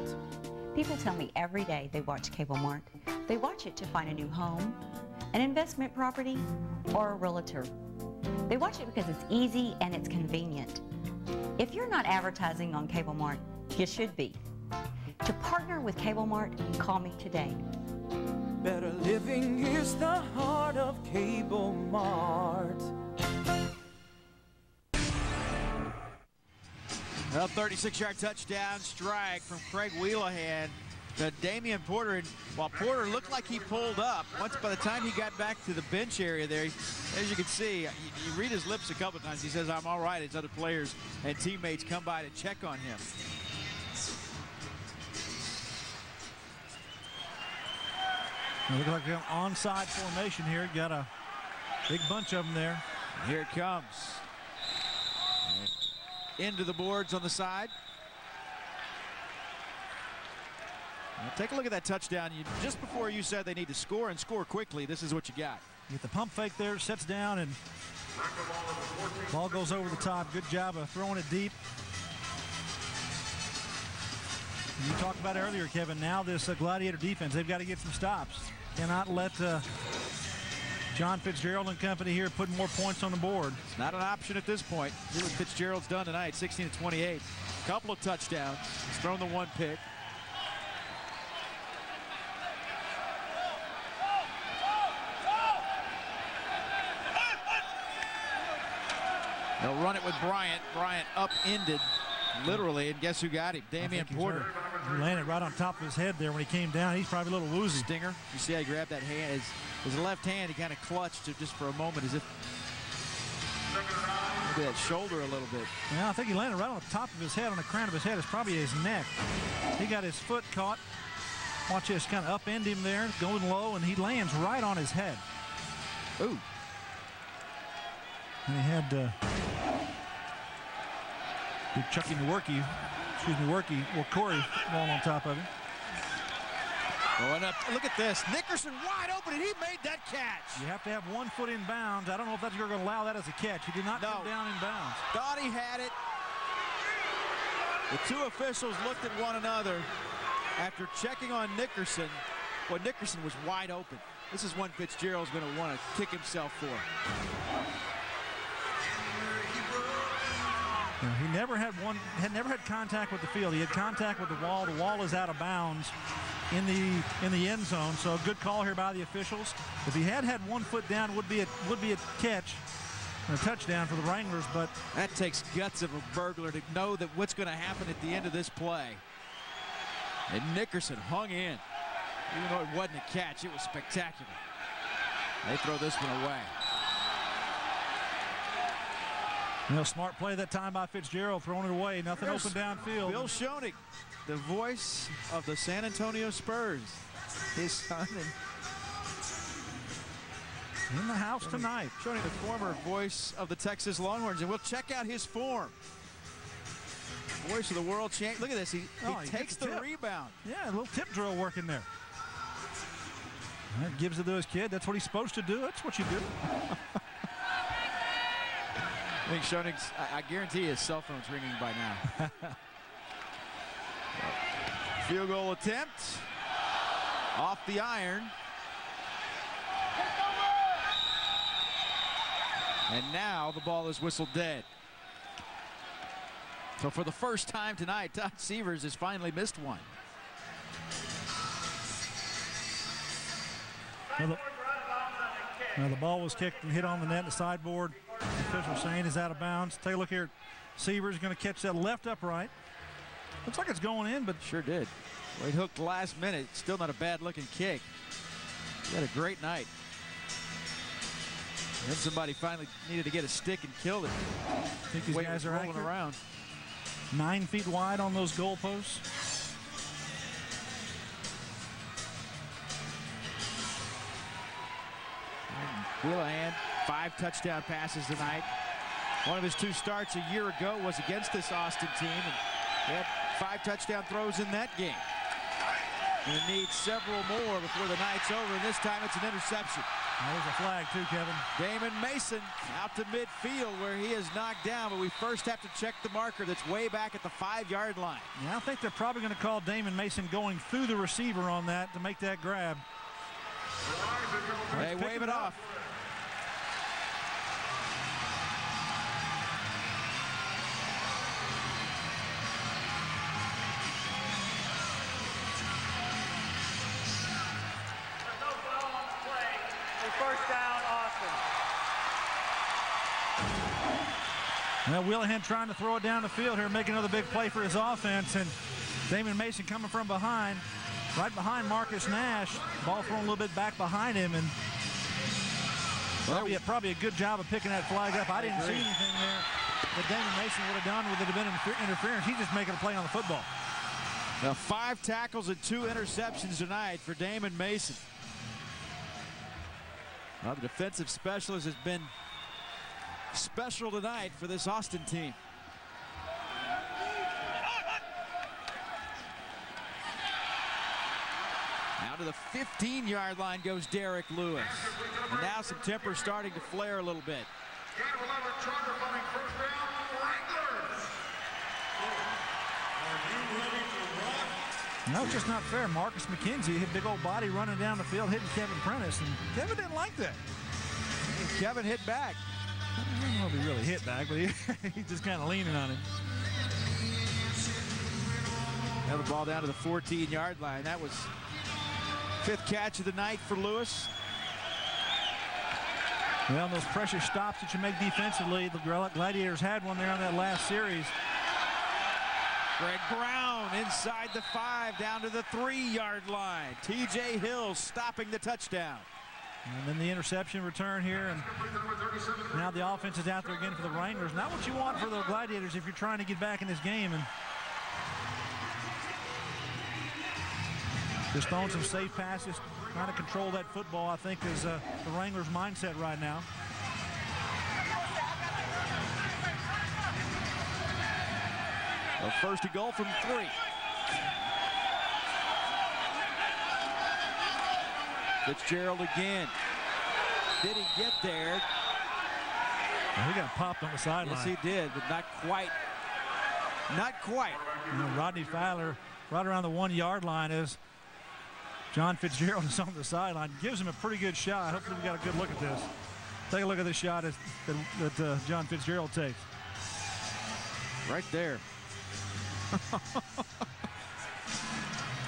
People tell me every day they watch Cable Mart. They watch it to find a new home, an investment property, or a realtor. They watch it because it's easy and it's convenient. If you're not advertising on Cable Mart, you should be. To partner with Cable Mart, call me today. Better living is the heart of Cable Mart. Well, 36-yard touchdown strike from Craig Wheelahan to Damian Porter. And while Porter looked like he pulled up, once by the time he got back to the bench area there, as you can see, you read his lips a couple of times. He says, "I'm all right," as other players and teammates come by to check on him. It looks like an onside formation here. Got a big bunch of them there. And here it comes. Into the boards on the side. Now take a look at that touchdown. Just before you said they need to score and score quickly, this is what you got. Get the pump fake there, sets down, and ball goes over the top. Good job of throwing it deep. You talked about it earlier, Kevin. Now this Gladiator defense, they've got to get some stops. Cannot let John Fitzgerald and company here put more points on the board. It's not an option at this point. See what Fitzgerald's done tonight, 16-28. Couple of touchdowns. He's thrown the one pick. They'll run it with Bryant. Bryant upended, literally, and guess who got him? Damian Porter. He landed right on top of his head there when he came down. He's probably a little woozy. Stinger. You see how he grabbed that hand? His left hand, he kind of clutched it just for a moment as if maybe that shoulder a little bit. Yeah, I think he landed right on the top of his head, on the crown of his head. It's probably his neck. He got his foot caught. Watch this, kind of upend him there, going low, and he lands right on his head. Ooh. And he had Chucky Nworky, well, Corey ball on top of him. Going up, look at this. Nickerson wide open, and he made that catch. You have to have 1 foot in bounds. I don't know if you're going to allow that as a catch. He did not come down in bounds. Thought he had it. The two officials looked at one another after checking on Nickerson. Well, Nickerson was wide open. This is one Fitzgerald's going to want to kick himself for. He never had contact with the field. He had contact with the wall. The wall is out of bounds in the end zone. So a good call here by the officials. If he had 1 foot down, would be a catch and a touchdown for the Wranglers. But that takes guts of a burglar to know that what's going to happen at the end of this play. And Nickerson hung in. Even though it wasn't a catch, it was spectacular. They throw this one away. Smart play that time by Fitzgerald, throwing it away. Nothing open downfield. Bill Schoening, the voice of the San Antonio Spurs. His son in the house tonight. Schoening, the former voice of the Texas Longhorns, and we'll check out his form. Voice of the world champ. Look at this. He takes the rebound. Yeah, a little tip drill working there. That gives it to his kid. That's what he's supposed to do. That's what you do. I think Schoening's, I guarantee his cell phone's ringing by now. Field goal attempt. Off the iron. And now the ball is whistled dead. So for the first time tonight, Todd Severs has finally missed one. Now the ball was kicked and hit on the net and the sideboard. The official saying is out of bounds. Take a look here. Severs going to catch that left upright. Looks like it's going in, but sure did. Well, he hooked last minute. Still not a bad looking kick. He had a great night. Then somebody finally needed to get a stick and killed it. I think these guys are rolling around. 9 feet wide on those goalposts. Wheelahan, 5 touchdown passes tonight. One of his 2 starts a year ago was against this Austin team, and he had 5 touchdown throws in that game. Going to need several more before the night's over, and this time it's an interception. There's a flag too, Kevin. Damon Mason out to midfield where he is knocked down, but we first have to check the marker that's way back at the 5-yard line. Yeah, I think they're probably going to call Damon Mason going through the receiver on that to make that grab. They wave it off. First down, Austin. Now Wheelahan trying to throw it down the field here, make another big play for his offense, and Damon Mason coming from behind, right behind Marcus Nash. Ball thrown a little bit back behind him, and probably a good job of picking that flag up. I didn't see anything there that Damon Mason would have done with it have been interference. He's just making a play on the football. Now 5 tackles and 2 interceptions tonight for Damon Mason. Well, the defensive specialist has been special tonight for this Austin team. Now to the 15-yard line goes Derek Lewis. And now some temper starting to flare a little bit. No, it's just not fair. Marcus McKenzie, his big old body running down the field, hitting Kevin Prentice, and Kevin didn't like that. Kevin hit back. I don't know if he really hit back, but he's just kind of leaning on him. Now the ball down to the 14-yard line. That was 5th catch of the night for Lewis. Well, those pressure stops that you make defensively, the Gladiators had one there on that last series. Greg Brown inside the 5, down to the 3-yard line. T.J. Hill stopping the touchdown. And then the interception return here, and now the offense is out there again for the Wranglers. Not what you want for the Gladiators if you're trying to get back in this game. And Just throwing some safe passes, trying to control that football, I think, is the Wranglers' mindset right now. A first to goal from 3. Fitzgerald again. Did he get there? Well, he got popped on the sideline. Yes, he did, but not quite. Not quite. You know, Rodney Fowler right around the 1-yard line is John Fitzgerald is on the sideline. Gives him a pretty good shot. Hopefully we got a good look at this. Take a look at this shot that John Fitzgerald takes. Right there.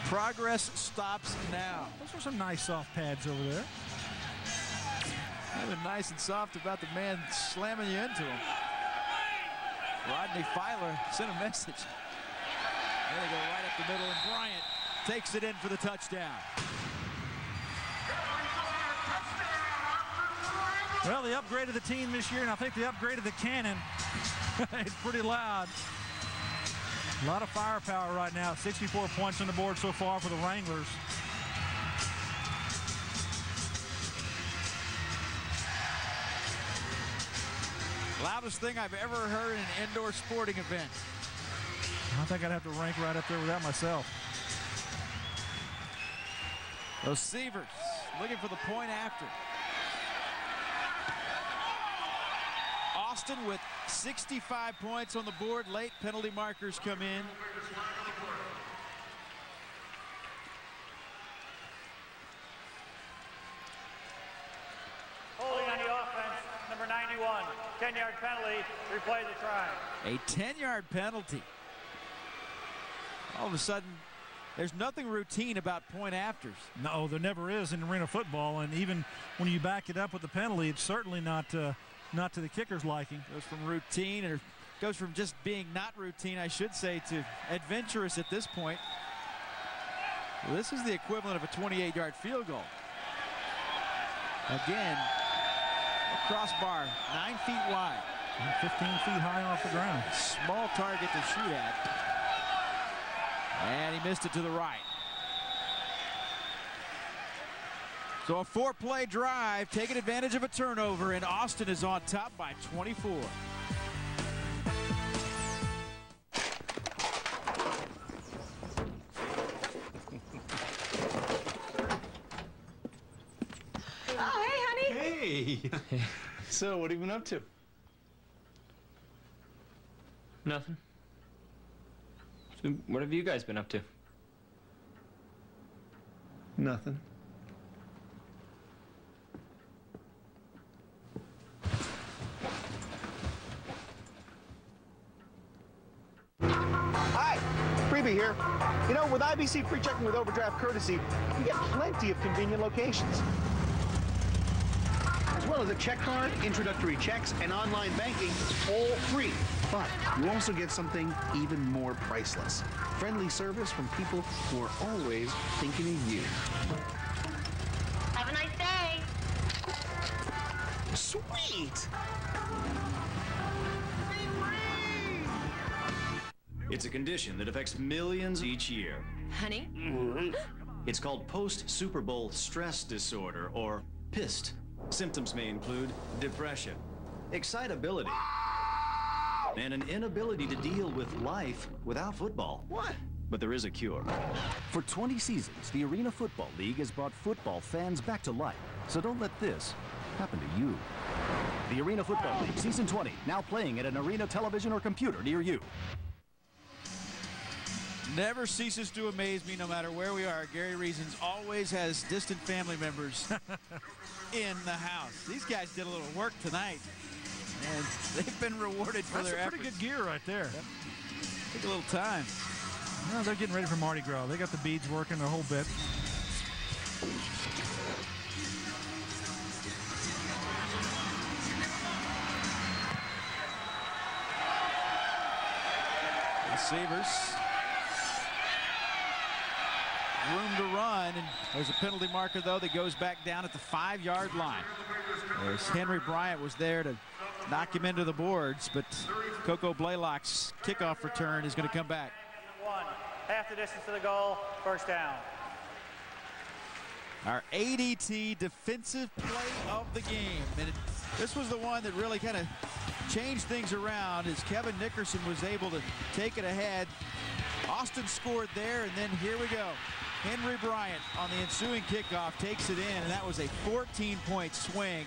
Progress stops now. Those are some nice soft pads over there. They're nice and soft about the man slamming you into him. Rodney Fowler sent a message. There they go right up the middle, and Bryant takes it in for the touchdown. Well, they upgraded the team this year, and I think they upgraded the cannon. It's pretty loud. A lot of firepower right now. 64 points on the board so far for the Wranglers. Loudest thing I've ever heard in an indoor sporting event. I think I'd have to rank right up there with that myself. Those Seavers looking for the point after. Austin with 65 points on the board. Late penalty markers come in. Holding on the offense, number 91, 10-yard penalty, replay the try. A 10-yard penalty. All of a sudden, there's nothing routine about point afters. No, there never is in arena football, and even when you back it up with the penalty, it's certainly not to the kicker's liking. Goes from routine, or goes from just being not routine, I should say, to adventurous at this point. Well, this is the equivalent of a 28-yard field goal. Again, a crossbar, 9 feet wide. And 15 feet high off the ground. Small target to shoot at. And he missed it to the right. So a 4-play drive, taking advantage of a turnover, and Austin is on top by 24. Oh, hey, honey. Hey. So, what have you been up to? Nothing. So what have you guys been up to? Nothing. Hi, Freebie here. You know, with IBC free checking with overdraft courtesy, you get plenty of convenient locations. As well as a check card, introductory checks, and online banking, all free. But you also get something even more priceless. Friendly service from people who are always thinking of you. Have a nice day. Sweet! It's a condition that affects millions each year. Honey? It's called post-Super Bowl stress disorder, or PIST. Symptoms may include depression, excitability, and an inability to deal with life without football. What? But there is a cure. For 20 seasons, the Arena Football League has brought football fans back to life. So don't let this happen to you. The Arena Football League, Season 20, now playing at an arena television or computer near you. Never ceases to amaze me, no matter where we are. Gary Reasons always has distant family members in the house. These guys did a little work tonight, and they've been rewarded for their efforts. That's pretty good gear right there. Yep. Took a little time. Well, they're getting ready for Mardi Gras. They got the beads working a whole bit. Receivers. Room to run, and there's a penalty marker, though, that goes back down at the 5-yard line. As Henry Bryant was there to knock him into the boards, but Coco Blaylock's kickoff return is going to come back. 1, half the distance to the goal, first down. Our ADT defensive play of the game. And this was the one that really kind of changed things around as Kevin Nickerson was able to take it ahead. Austin scored there, and then here we go. Henry Bryant on the ensuing kickoff takes it in, and that was a 14-point swing.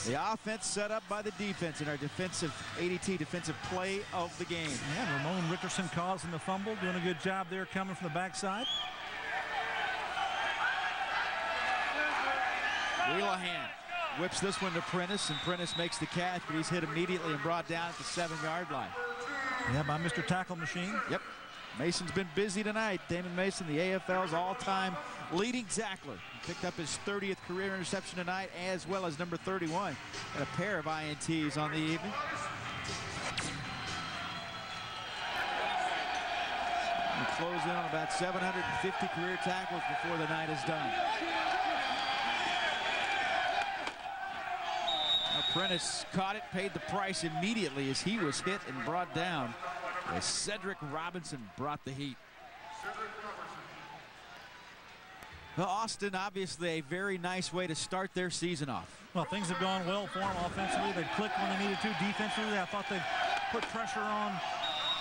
The offense set up by the defense in our defensive ADT defensive play of the game. Yeah, Ramon Richardson causing the fumble, doing a good job there coming from the backside. Wheelahan whips this one to Prentice, and Prentice makes the catch, but he's hit immediately and brought down at the 7-yard line. Yeah, by Mr. Tackle Machine. Yep. Mason's been busy tonight. Damon Mason, the AFL's all-time leading tackler. He picked up his 30th career interception tonight, as well as number 31. And a pair of INTs on the evening. We close in on about 750 career tackles before the night is done. Prentice caught it, paid the price immediately as he was hit and brought down as Cedric Robinson brought the heat. Well, Austin, obviously a very nice way to start their season off. Well, things have gone well for them offensively. They clicked when they needed to. Defensively, I thought they put pressure on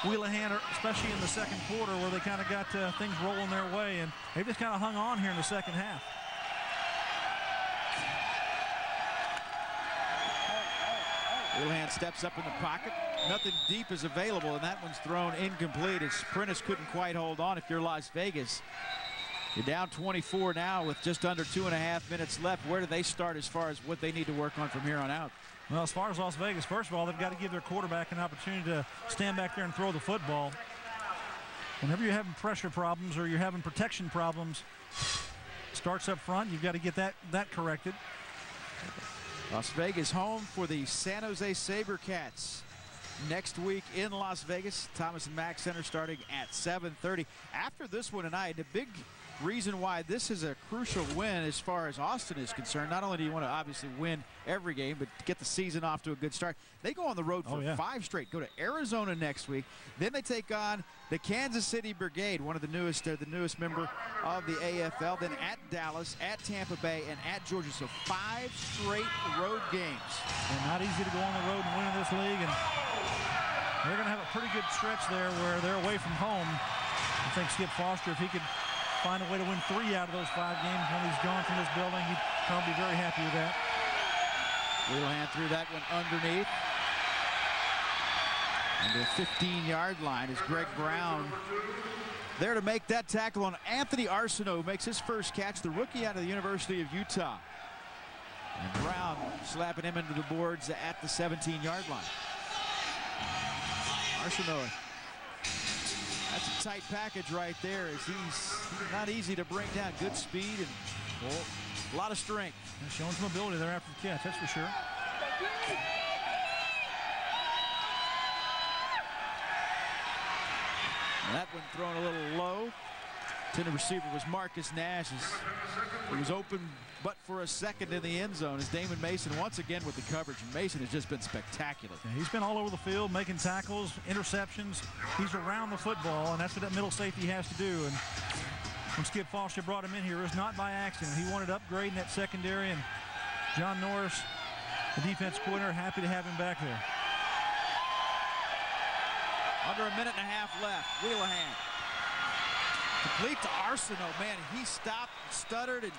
Wheelahan, especially in the second quarter, where they kind of got things rolling their way, and they just kind of hung on here in the second half. Wheelahan steps up in the pocket. Nothing deep is available, and that one's thrown incomplete as Prentice couldn't quite hold on. If you're Las Vegas, you're down 24 now with just under 2.5 minutes left. Where do they start as far as what they need to work on from here on out? Well, as far as Las Vegas, first of all, they've got to give their quarterback an opportunity to stand back there and throw the football. Whenever you're having pressure problems or you're having protection problems, starts up front, you've got to get that corrected. Las Vegas home for the San Jose SaberCats next week in Las Vegas. Thomas and Mack Center starting at 7:30. After this one tonight, the big reason why this is a crucial win as far as Austin is concerned, not only do you want to obviously win every game, but get the season off to a good start. They go on the road for 5 straight. Go to Arizona next week. Then they take on the Kansas City Brigade, one of the newest, the newest member of the AFL. Then at Dallas, at Tampa Bay, and at Georgia. So 5 straight road games. And not easy to go on the road and win in this league. And they're going to have a pretty good stretch there where they're away from home. I think Skip Foster, if he could find a way to win 3 out of those 5 games when he's gone from this building, he'd probably be very happy with that. Wheelahan threw that one underneath. And the 15-yard line is Greg Brown there to make that tackle on Anthony Arsenault, who makes his first catch, the rookie out of the University of Utah. And Brown slapping him into the boards at the 17-yard line. Arsenault, that's a tight package right there, as he's not easy to bring down. Good speed and a lot of strength. And showing some ability there after the catch, that's for sure. And that one thrown a little low. Intended receiver was Marcus Nash. He was open but for a second in the end zone as Damon Mason once again with the coverage. And Mason has just been spectacular. Yeah, he's been all over the field making tackles, interceptions. He's around the football, and that's what that middle safety has to do. And when Skip Foster brought him in here, it was not by accident. He wanted to upgrade in that secondary, and John Norris, the defense coordinator, happy to have him back there. Under a minute and a half left. Wheelahan. Complete to Arsenault. Man, he stopped, stuttered,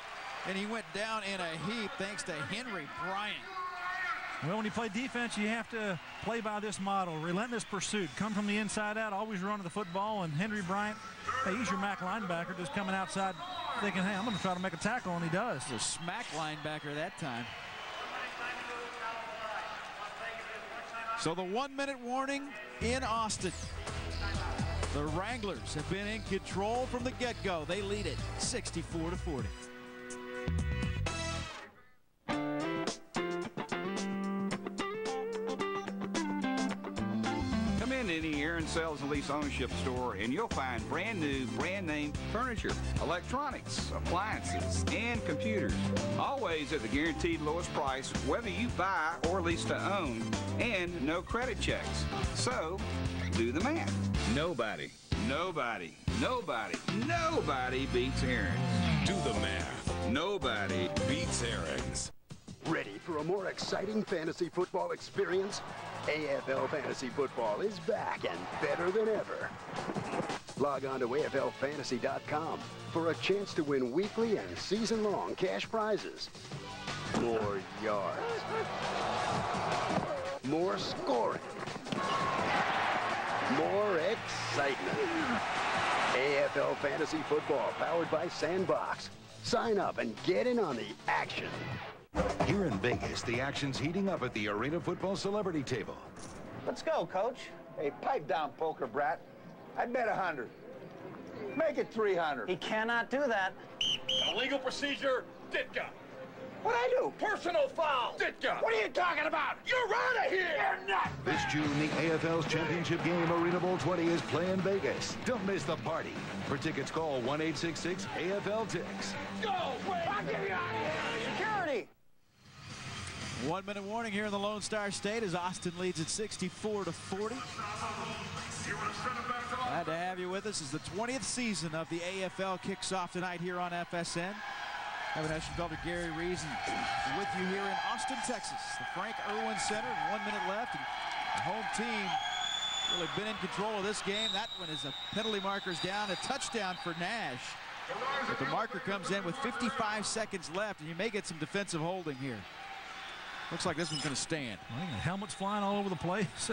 and he went down in a heap thanks to Henry Bryant. Well, when you play defense, you have to play by this model. Relentless pursuit. Come from the inside out, always run to the football. And Henry Bryant, hey, he's your MAC linebacker, just coming outside thinking, hey, I'm going to try to make a tackle, and he does. He's a smack linebacker that time. So the 1-minute warning in Austin. The Wranglers have been in control from the get-go. They lead it 64-40. Come in to any Aaron Sales and Lease Ownership store and you'll find brand new, brand name furniture, electronics, appliances, and computers. Always at the guaranteed lowest price, whether you buy or lease to own, and no credit checks. So, do the math. Nobody beats Aaron's. Do the math. Nobody beats Aaron's. Ready for a more exciting fantasy football experience? AFL Fantasy Football is back and better than ever. Log on to AFLFantasy.com for a chance to win weekly and season-long cash prizes. More yards. More scoring. More excitement. AFL Fantasy Football, powered by Sandbox. Sign up and get in on the action. Here in Vegas, the action's heating up at the Arena Football Celebrity Table. Let's go, Coach. Hey, pipe down, poker brat. I bet 100. Make it 300. He cannot do that. Illegal procedure, Ditka. What'd I do? Personal foul, Ditka. What are you talking about? You're out of here. You're not. This June, the AFL's championship game, Arena Bowl 20, is playing Vegas. Don't miss the party. For tickets, call 1-866-AFL-TICKS. Go, wait. I'll give you out of here. Security. 1 minute warning here in the Lone Star State as Austin leads at 64-40. Glad to have you with us as the 20th season of the AFL kicks off tonight here on FSN. Kevin Eschenfelder, Gary Rees, with you here in Austin, Texas. The Frank Irwin Center, 1 minute left, and the home team really been in control of this game. That one is a penalty marker's down, a touchdown for Nash. But the marker comes in with 55 seconds left, and you may get some defensive holding here. Looks like this one's going to stand. I think the helmet's flying all over the place.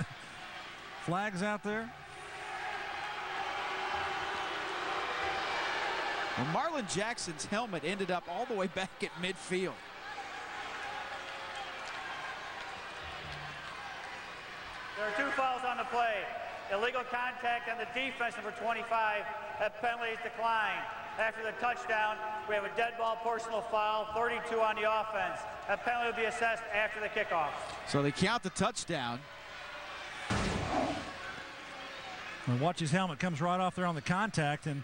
Flags out there. Well, Marlon Jackson's helmet ended up all the way back at midfield. There are 2 fouls on the play. Illegal contact on the defense, number 25. That penalty is declined. After the touchdown, we have a dead ball personal foul, 32 on the offense. That penalty will be assessed after the kickoff. So they count the touchdown. And watch his helmet, comes right off there on the contact, and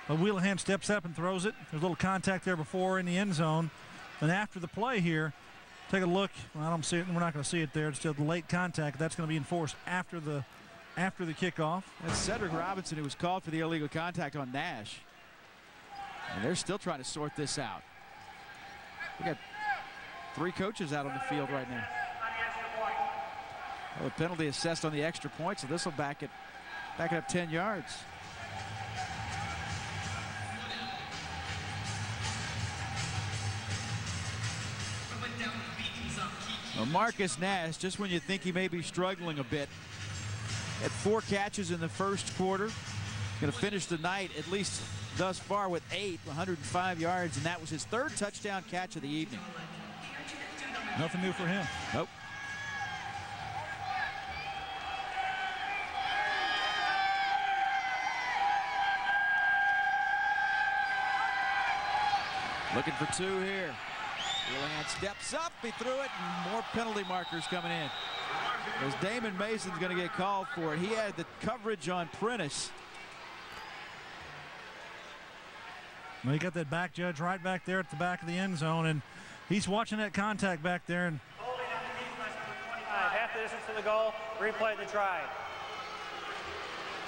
Wheelahan steps up and throws it. There's a little contact there before in the end zone. And after the play here, take a look. Well, I don't see it. We're not going to see it there. It's still the late contact. That's going to be enforced after the kickoff. That's Cedric Robinson who was called for the illegal contact on Nash. And they're still trying to sort this out. We got 3 coaches out on the field right now. Well, the penalty assessed on the extra point, so this will back it up 10 yards. Well, Marcus Nash, just when you think he may be struggling a bit, had 4 catches in the first quarter. Going to finish the night, at least thus far, with 105 yards, and that was his 3rd touchdown catch of the evening. Nothing new for him. Nope. Looking for 2 here. Wheelahan steps up, he threw it, and more penalty markers coming in. As Damon Mason's going to get called for it. He had the coverage on Prentice. Well, you got that back judge right back there at the back of the end zone, and he's watching that contact back there. And half the distance to the goal, replay the try.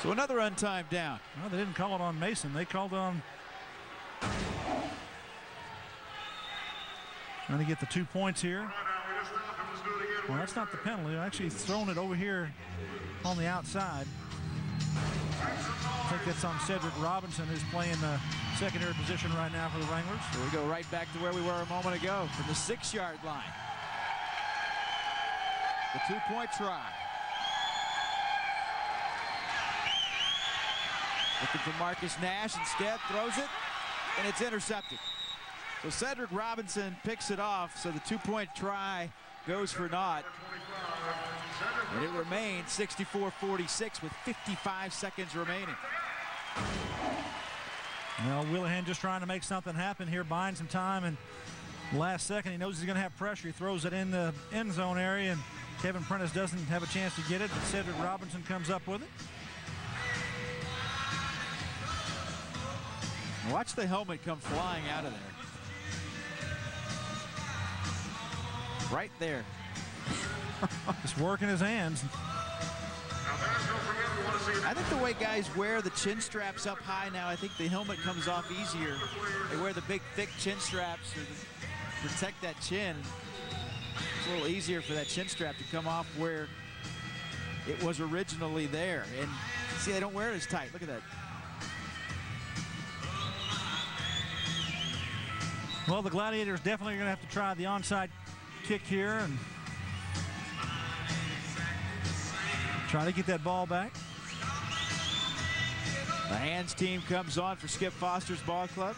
So another untimed down. Well, they didn't call it on Mason. They called it on. Trying to get the 2 points here. Well, that's not the penalty. Actually, he's thrown it over here on the outside. I think that's on Cedric Robinson, who's playing the secondary position right now for the Wranglers. So we go right back to where we were a moment ago, from the 6-yard line. The 2-point try. Looking for Marcus Nash, instead throws it, and it's intercepted. So Cedric Robinson picks it off, so the 2-point try goes for naught. And it remains 64-46 with 55 seconds remaining. Well, Wheelahan just trying to make something happen here, buying some time, and last second he knows he's going to have pressure. He throws it in the end zone area, and Kevin Prentice doesn't have a chance to get it, but Cedric Robinson comes up with it. Watch the helmet come flying out of there. Right there. Just working his hands. Now, fans, don't forget, we want to see I think the way guys wear the chin straps up high now, I think the helmet comes off easier. They wear the big, thick chin straps to protect that chin. It's a little easier for that chin strap to come off where it was originally there. And see, they don't wear it as tight. Look at that. Well, the Gladiators definitely going to have to try the onside kick here and try to get that ball back. The hands team comes on for Skip Foster's ball club.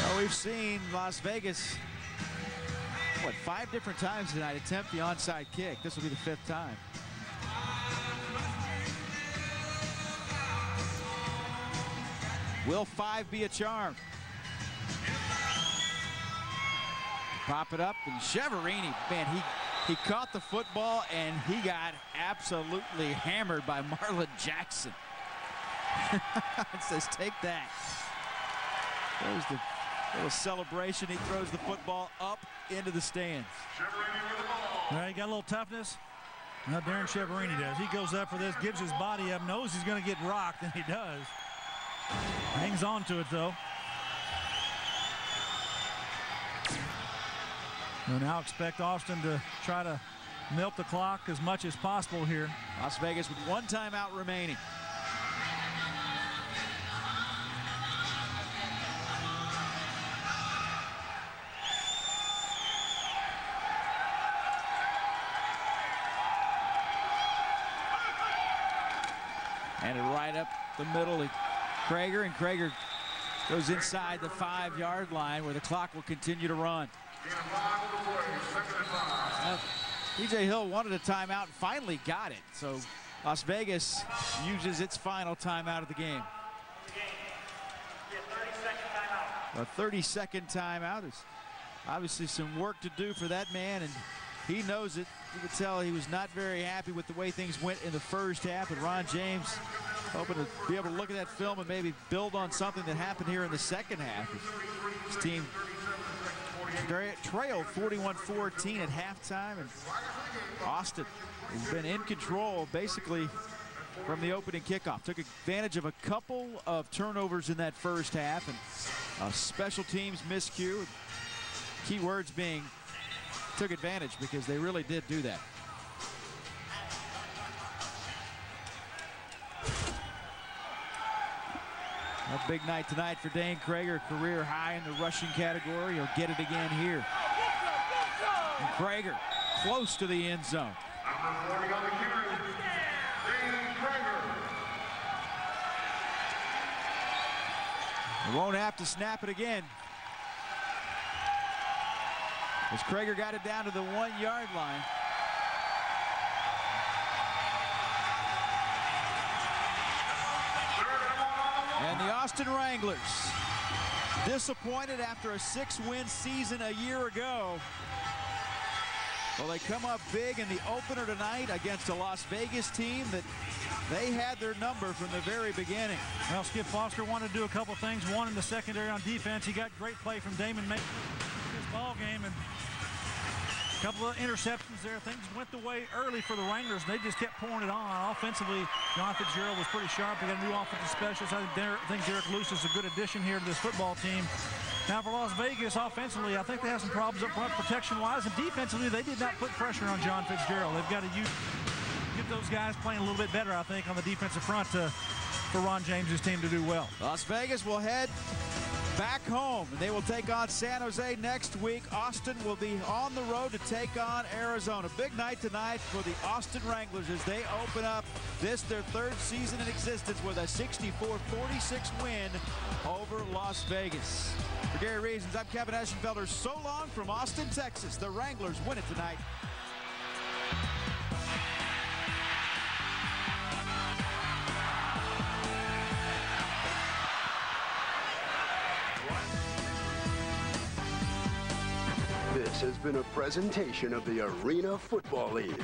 Well, we've seen Las Vegas, what, 5 different times tonight attempt the onside kick. This will be the 5th time. Will 5 be a charm? Pop it up, and Cheverini, man, he caught the football and he got absolutely hammered by Marlon Jackson. It says, take that. There's the little celebration. He throws the football up into the stands. All right, he got a little toughness. Now Darren Cheverini does. He goes up for this, gives his body up, knows he's going to get rocked, and he does. Hangs on to it, though. We'll now expect Austin to try to milk the clock as much as possible here. Las Vegas with 1 timeout remaining. And right up the middle, Krager, and Krager goes inside the 5-yard line where the clock will continue to run. P.J. Hill wanted a timeout and finally got it. So Las Vegas uses its final timeout of the game. A 30-second timeout. Is obviously some work to do for that man, and he knows it. You could tell he was not very happy with the way things went in the first half, and Ron James hoping to be able to look at that film and maybe build on something that happened here in the second half. His team trailed 41-14 at halftime, and Austin has been in control basically from the opening kickoff. Took advantage of a couple of turnovers in that first half, and a special teams miscue. Key words being took advantage, because they really did do that. A big night tonight for Dane Krager, career high in the rushing category. He'll get it again here. And Krager close to the end zone. He won't have to snap it again, as Krager got it down to the 1-yard line. And the Austin Wranglers, disappointed after a 6-win season a year ago. Well, they come up big in the opener tonight against a Las Vegas team that they had their number from the very beginning. Well, Skip Foster wanted to do a couple things. One in the secondary on defense. He got great play from Damon Mason in this ball game, and a couple of interceptions there. Things went the way early for the Wranglers. They just kept pouring it on. Offensively, John Fitzgerald was pretty sharp. They got a new offensive specialist. I think Derek Luce is a good addition here to this football team. Now for Las Vegas, offensively, I think they have some problems up front protection-wise, and defensively, they did not put pressure on John Fitzgerald. They've got to get those guys playing a little bit better, I think, on the defensive front for Ron James's team to do well. Las Vegas will head back home, and they will take on San Jose next week. Austin will be on the road to take on Arizona. Big night tonight for the Austin Wranglers as they open up their 3rd season in existence with a 64-46 win over Las Vegas. For Gary Reasons, I'm Kevin Eschenfelder. So long from Austin, Texas. The Wranglers win it tonight. This has been a presentation of the Arena Football League.